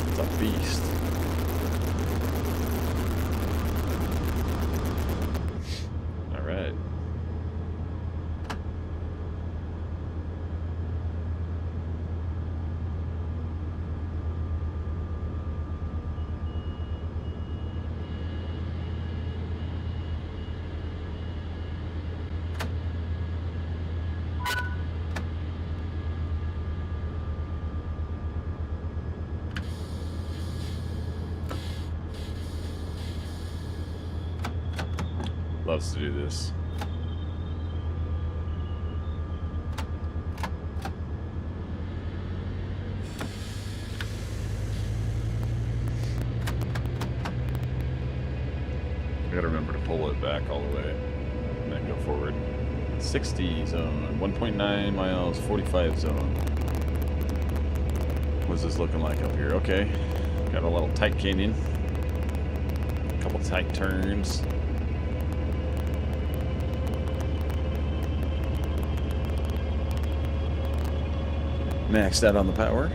It's a beast. All right. Loves to do this. remember to pull it back all the way and then go forward. 60 zone, 1.9 miles, 45 zone. What's this looking like up here? Okay, got a little tight canyon, a couple tight turns. Maxed out on the power.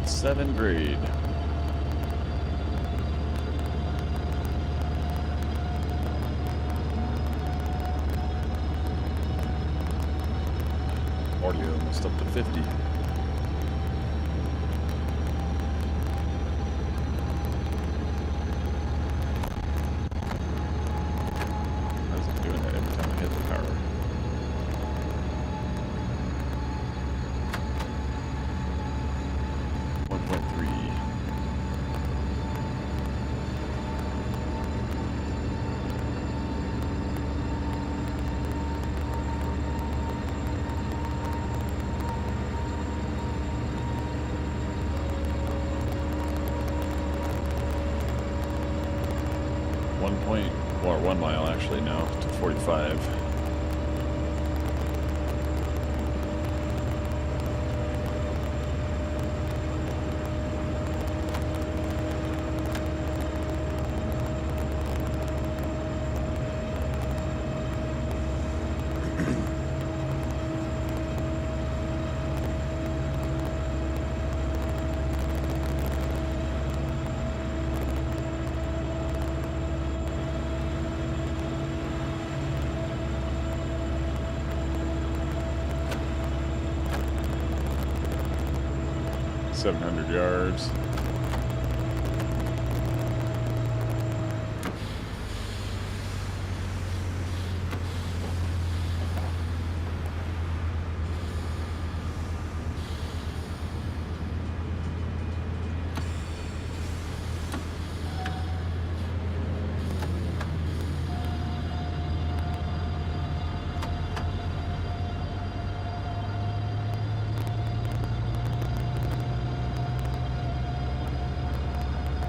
.7 grade. Audio almost up to 50. How's it doing that every time I hit the power? Or 1 mile actually now to 45. .700 yards.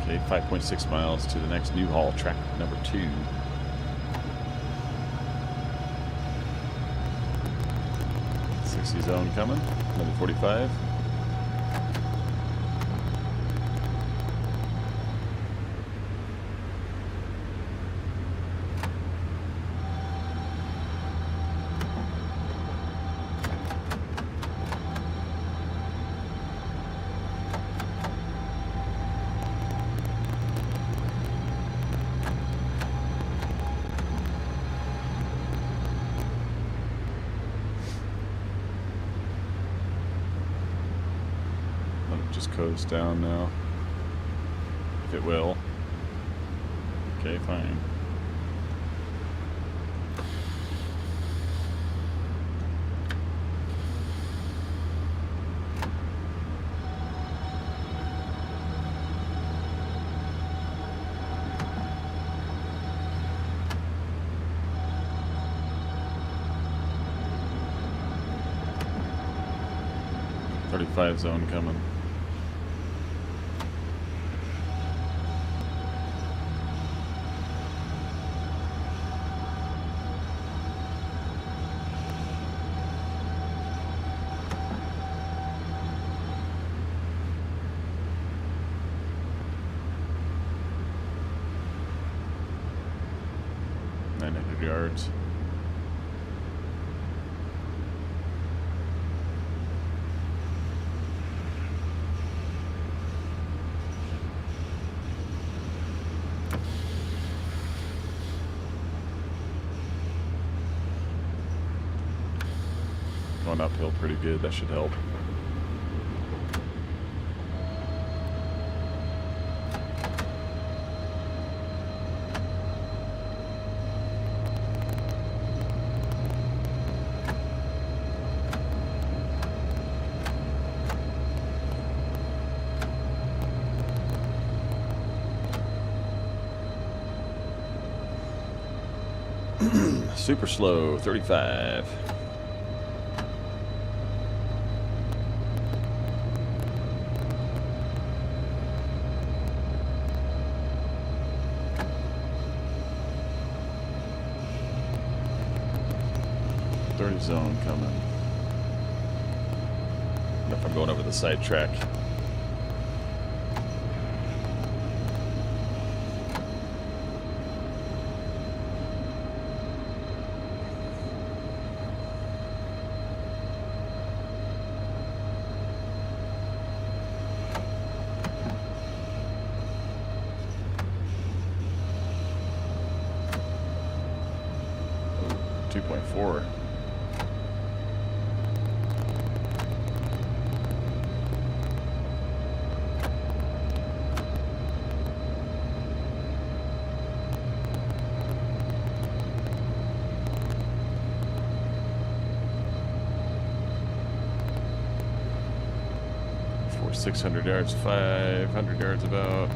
Okay, 5.6 miles to the next new haul, track number 2. .60 zone coming, another 45. Just coast down now, if it will. Okay, fine. .35 zone coming. Yards. Going uphill pretty good, that should help. Super slow, 35. Zone coming. If I'm going over the side track. Ooh, 2.4. For 600 yards, 500 yards about.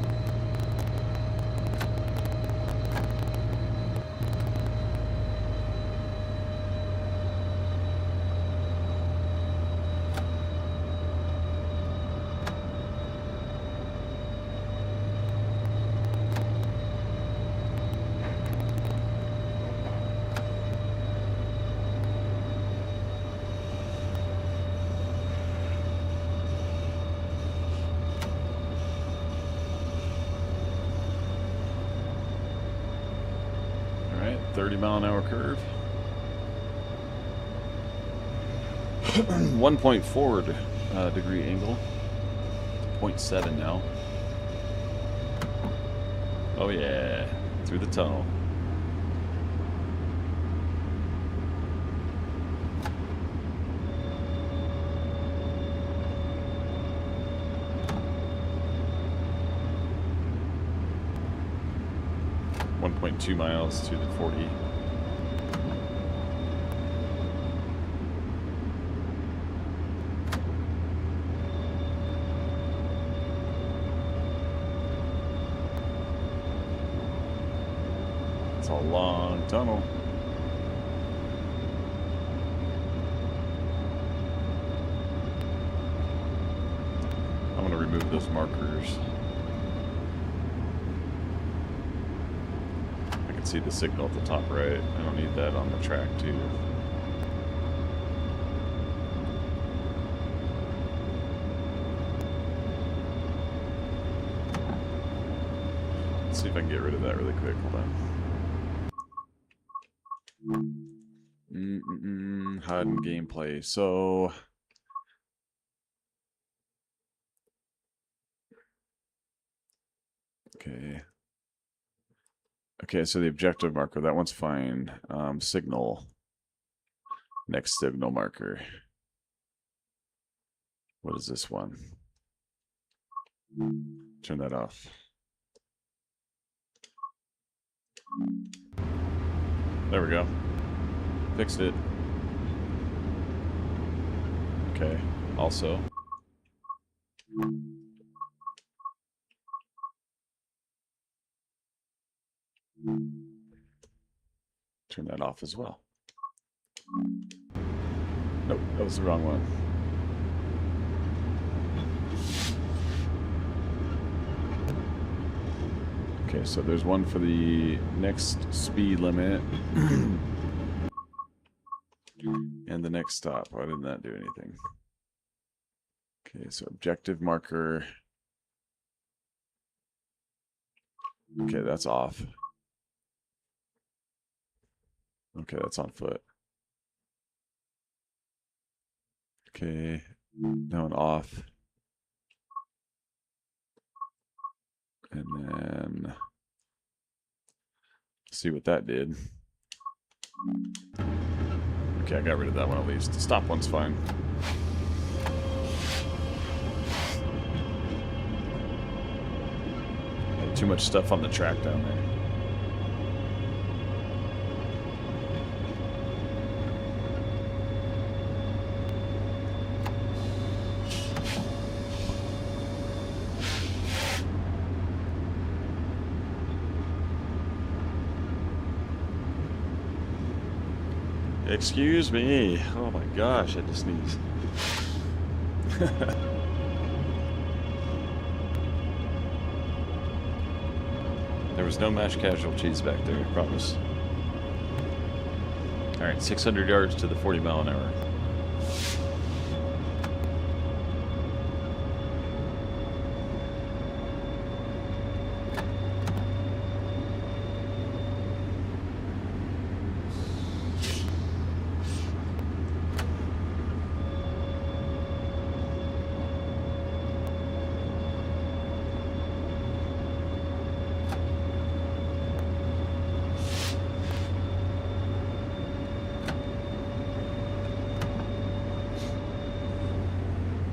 All right, 30-mile-an-hour curve. 1.4 degree angle. 0.7 now. Oh yeah, through the tunnel. .2 miles to the 40. It's a long tunnel. I'm going to remove those markers. See the signal at the top right. I don't need that on the track too. Let's see if I can get rid of that really quick. Hold on. HUD and gameplay. So okay. Okay, so the objective marker, that one's fine. Signal. Next signal marker. What is this one? Turn that off. There we go. Fixed it. Okay, also. Turn that off as well. Nope, that was the wrong one. Okay, so there's one for the next speed limit. And the next stop. Why didn't that do anything? Okay, so objective marker. Okay, that's off. Okay, that's on foot. Okay, now an off. And then see what that did. Okay, I got rid of that one at least. The stop one's fine. Had too much stuff on the track down there. Excuse me. Oh my gosh, I had to sneeze. There was no mass casualties back there, I promise. Alright, 600 yards to the 40 mile an hour.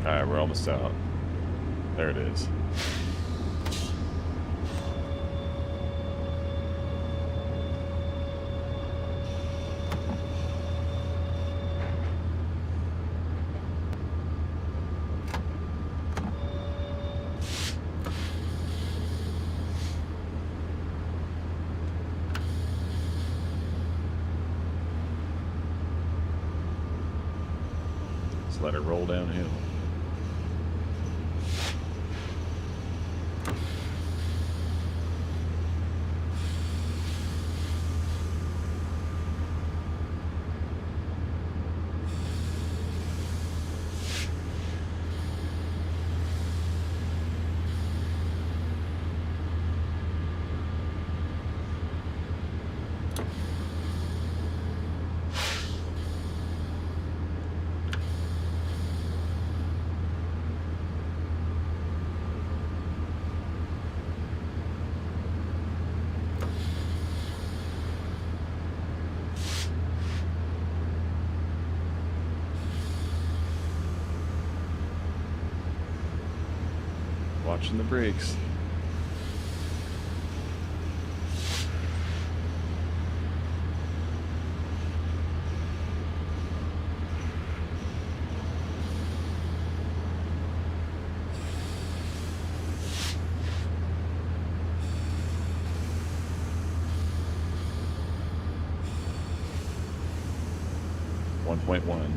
Alright, we're almost out. There it is. Let's let it roll downhill. Watching the brakes. .1.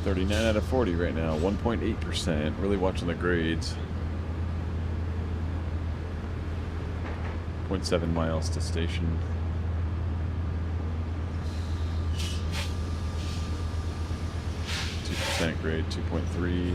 39 out of 40 right now, 1.8%. Really watching the grades. 0.7 miles to station. % grade, 2.3.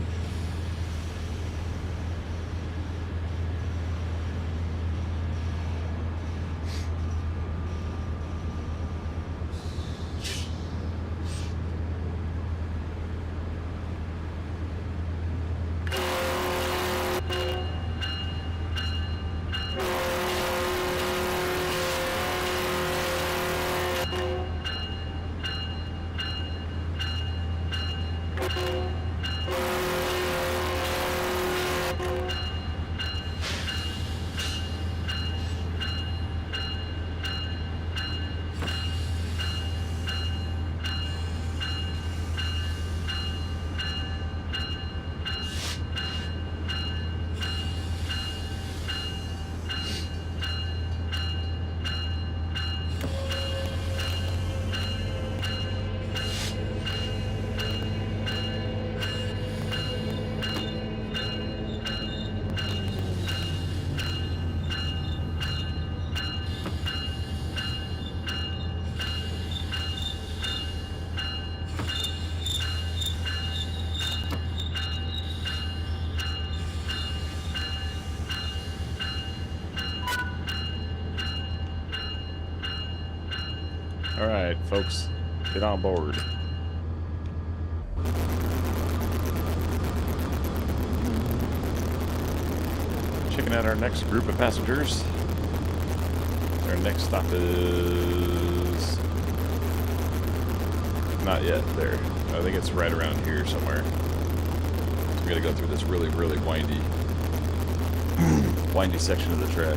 All right, folks, get on board. Checking out our next group of passengers. Our next stop is Not yet. There. I think it's right around here somewhere. We gotta go through this really, really windy, windy section of the track.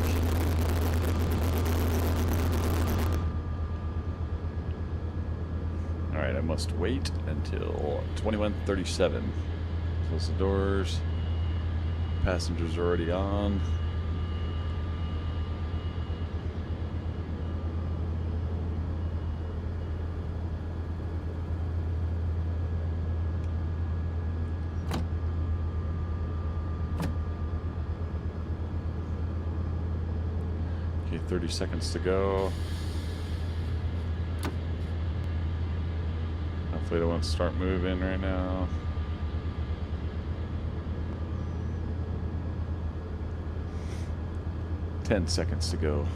All right, I must wait until 21:37. Close the doors. Passengers are already on. Okay, 30 seconds to go. Hopefully they won't start moving right now. Ten seconds to go.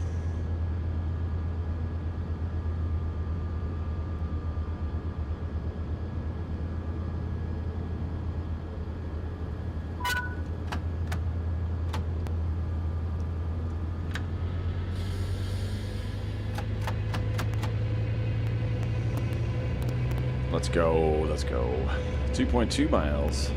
Let's go, let's go. 2.2 miles.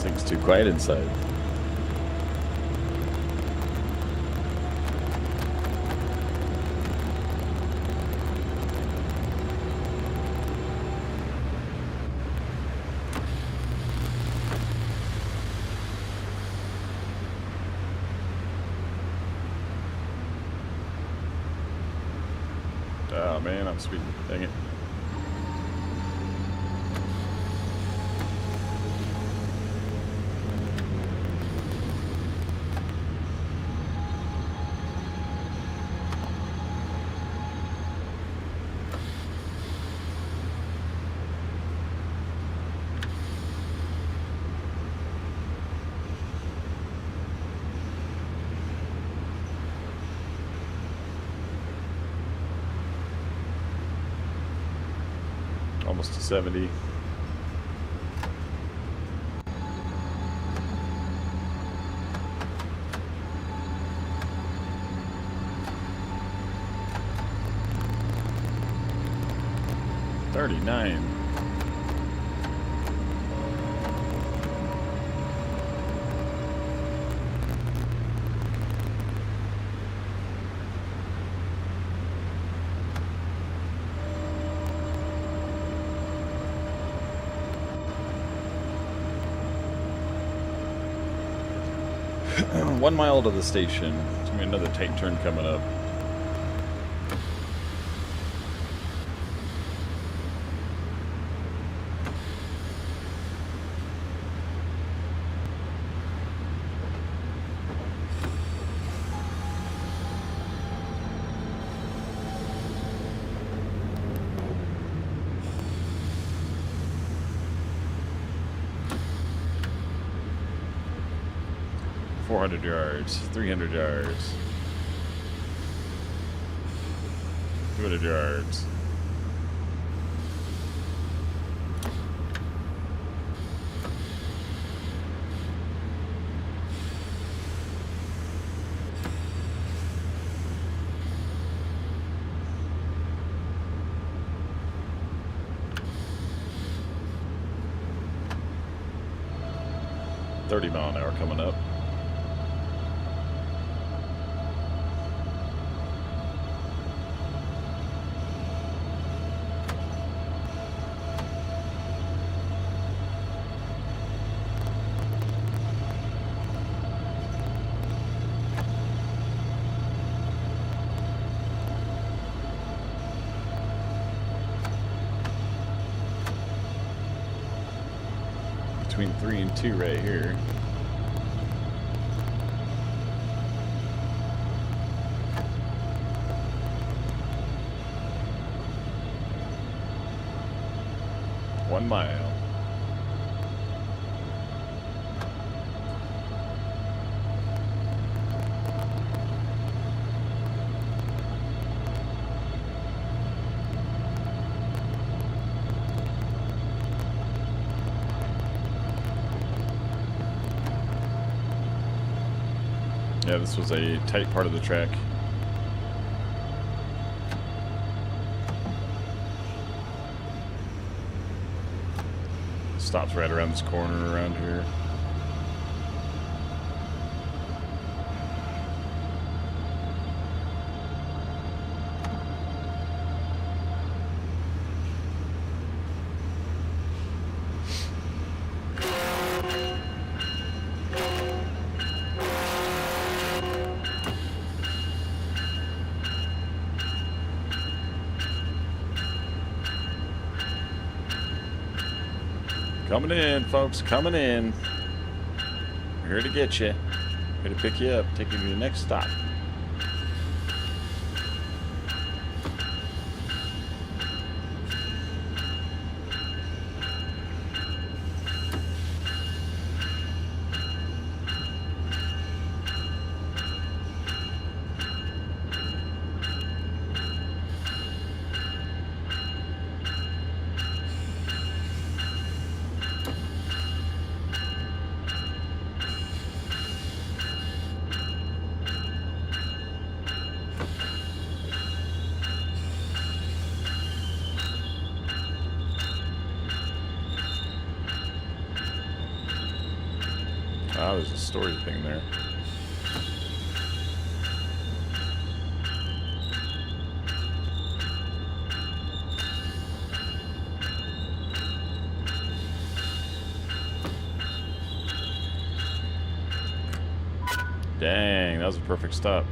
Thing's too quiet inside. Oh man, I'm speeding. Dang it. Almost to 70. $39. One mile to the station. There's gonna be another tight turn coming up. $400 yards, 300 yards, 200 yards. $30 mile an hour coming up. between 3 and 2 right here. One mile. Yeah, this was a tight part of the track. Stops right around this corner around here. Coming in, folks, coming in. We're here to get you. Here to pick you up, take you to your next stop. Oh, there's a story thing there. Dang, that was a perfect stop.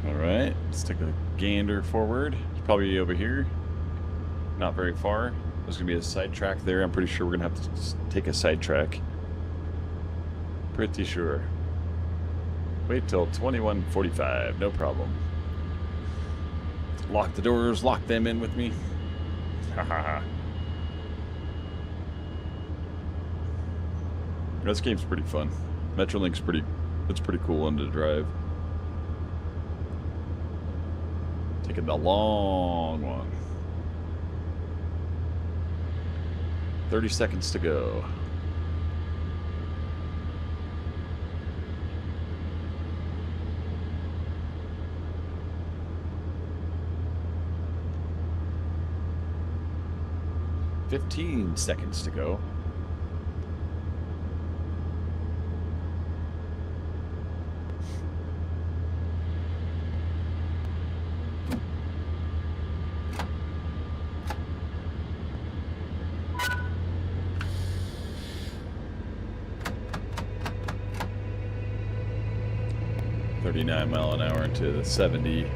Alright, let's take a gander forward. It's probably over here. Not very far. There's going to be a side track there. I'm pretty sure we're going to have to take a side track. Pretty sure. Wait till 21:45. No problem. Lock the doors. Lock them in with me. Haha. This game's pretty fun. MetroLink's it's pretty cool one to drive. Taking the long one. 30 seconds to go. $15 seconds to go. mph into the 70.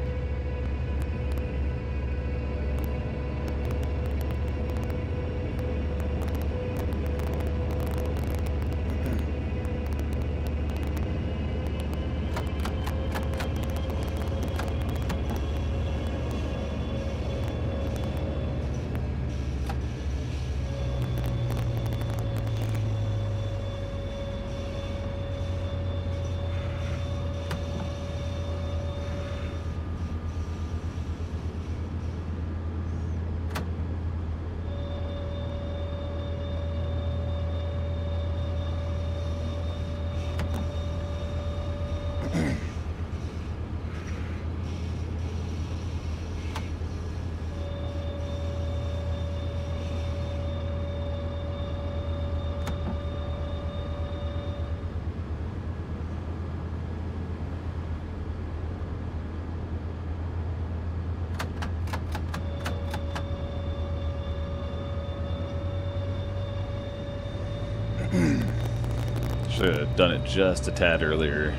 Should have done it just a tad earlier.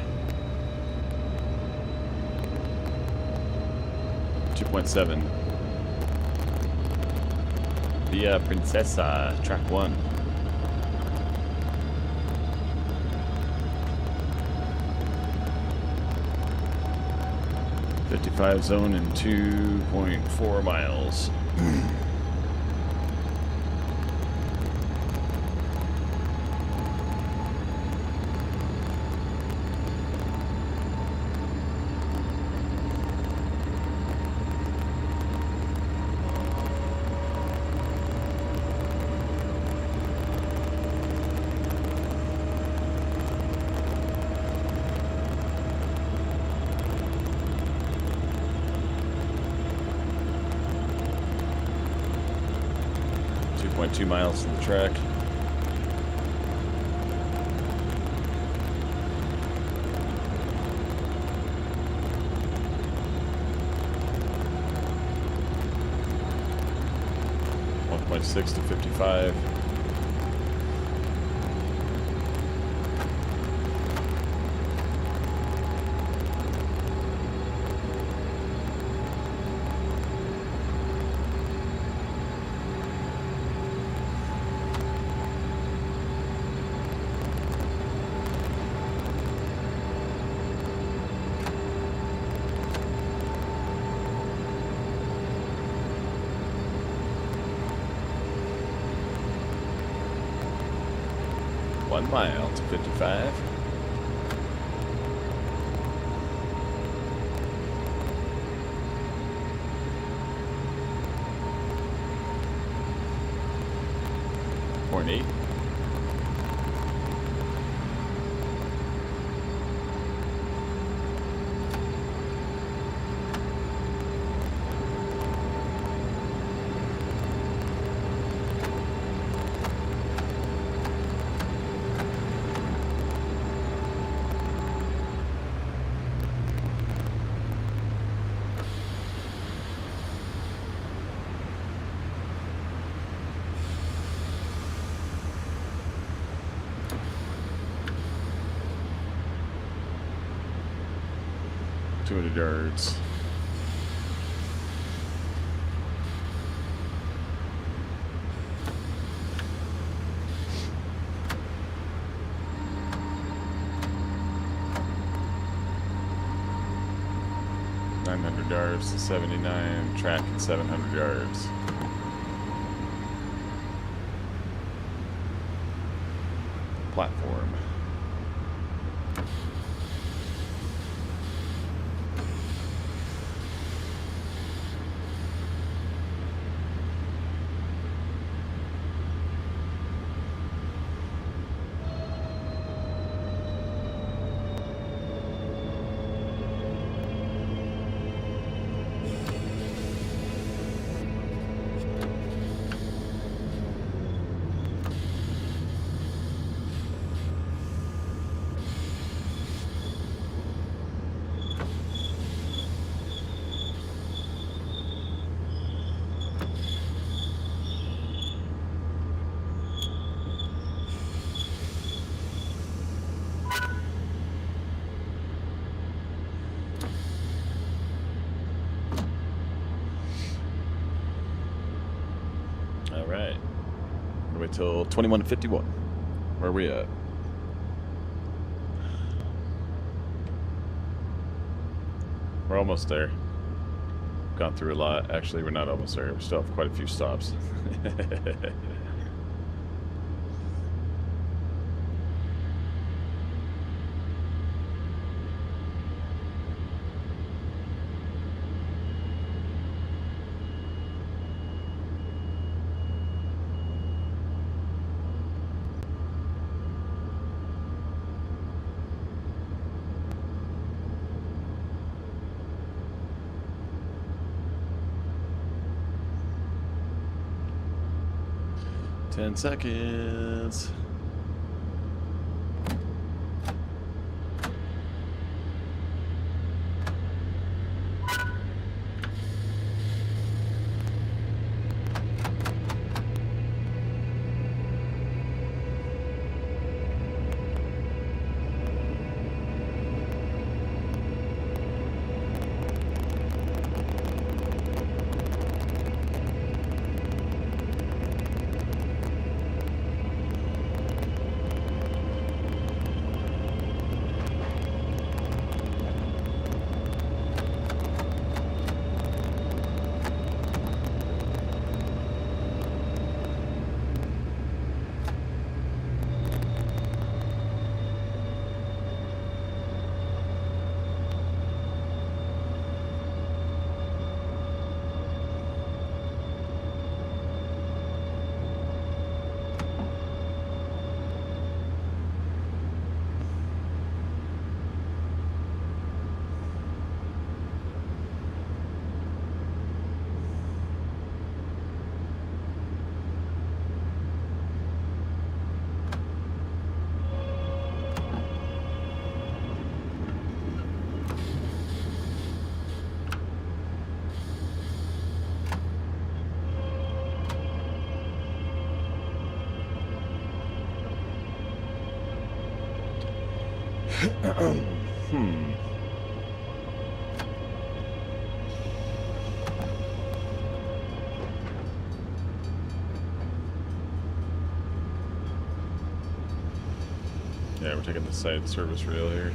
2.7. Via Princesa, track 1. .55 zone in 2.4 miles. .2 miles to the track. .6 to 55. .1 mile to 55. .8. Yards. Yards to 79, track at 700 yards. Platform. Wait till 21:51. Where are we at? We're almost there. Gone through a lot. Actually, we're not almost there. We still have quite a few stops. 10 seconds. Yeah, we're taking the side service rail here.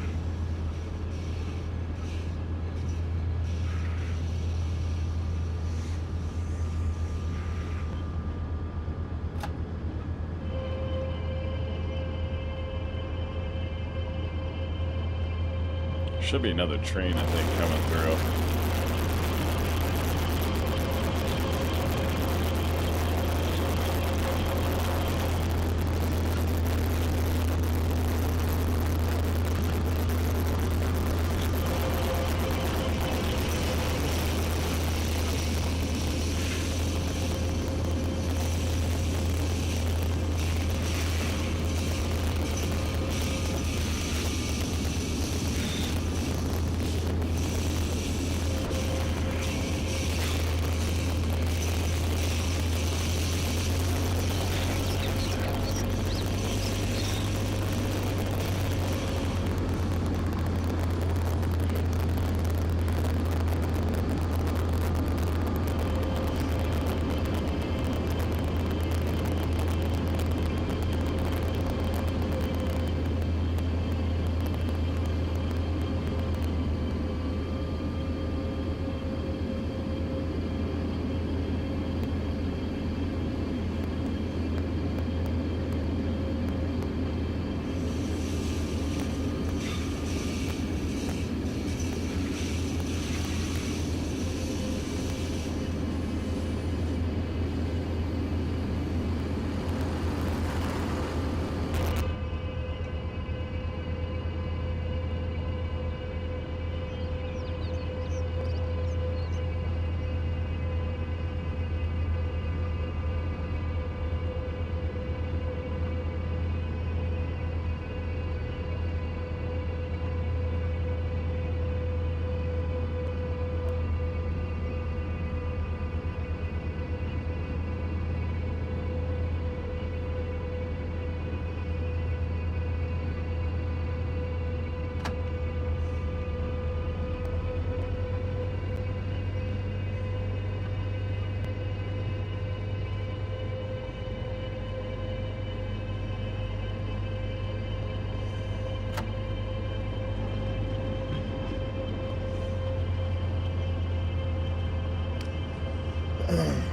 Should be another train, I think, coming through.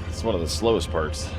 It's one of the slowest parts.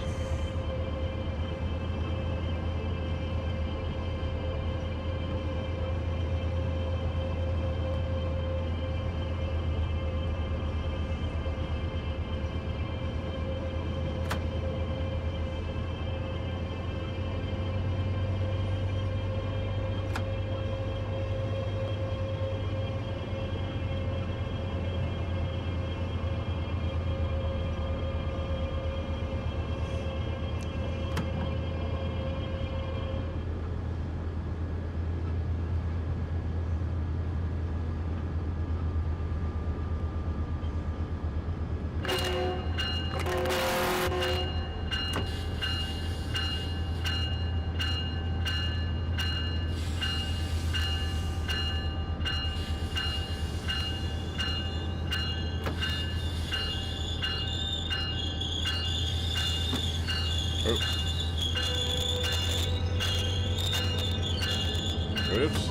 Oops.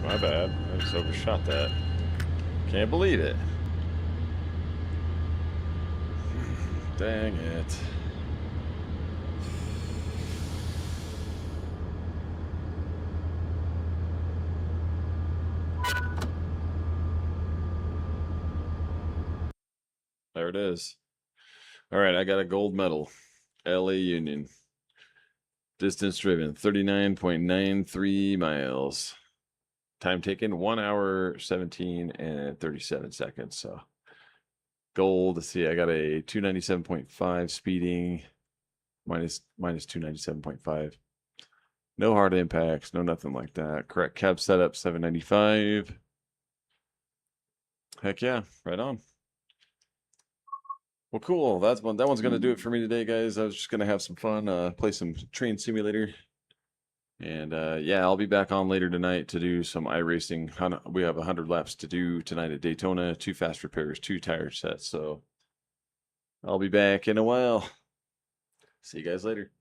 My bad. I just overshot that. Can't believe it. Dang it. There it is. All right, I got a gold medal. LA Union. Distance driven 39.93 miles. Time taken 1 hour 17 and 37 seconds. So gold. Let's see, I got a 297.5 speeding, minus 297.5. No hard impacts, no nothing like that. Correct cab setup 795. Heck yeah, right on. Well, cool. That one's gonna do it for me today, guys. I was just gonna have some fun, play some train simulator. And yeah, I'll be back on later tonight to do some iRacing. We have 100 laps to do tonight at Daytona, 2 fast repairs, 2 tire sets. So I'll be back in a while. See you guys later.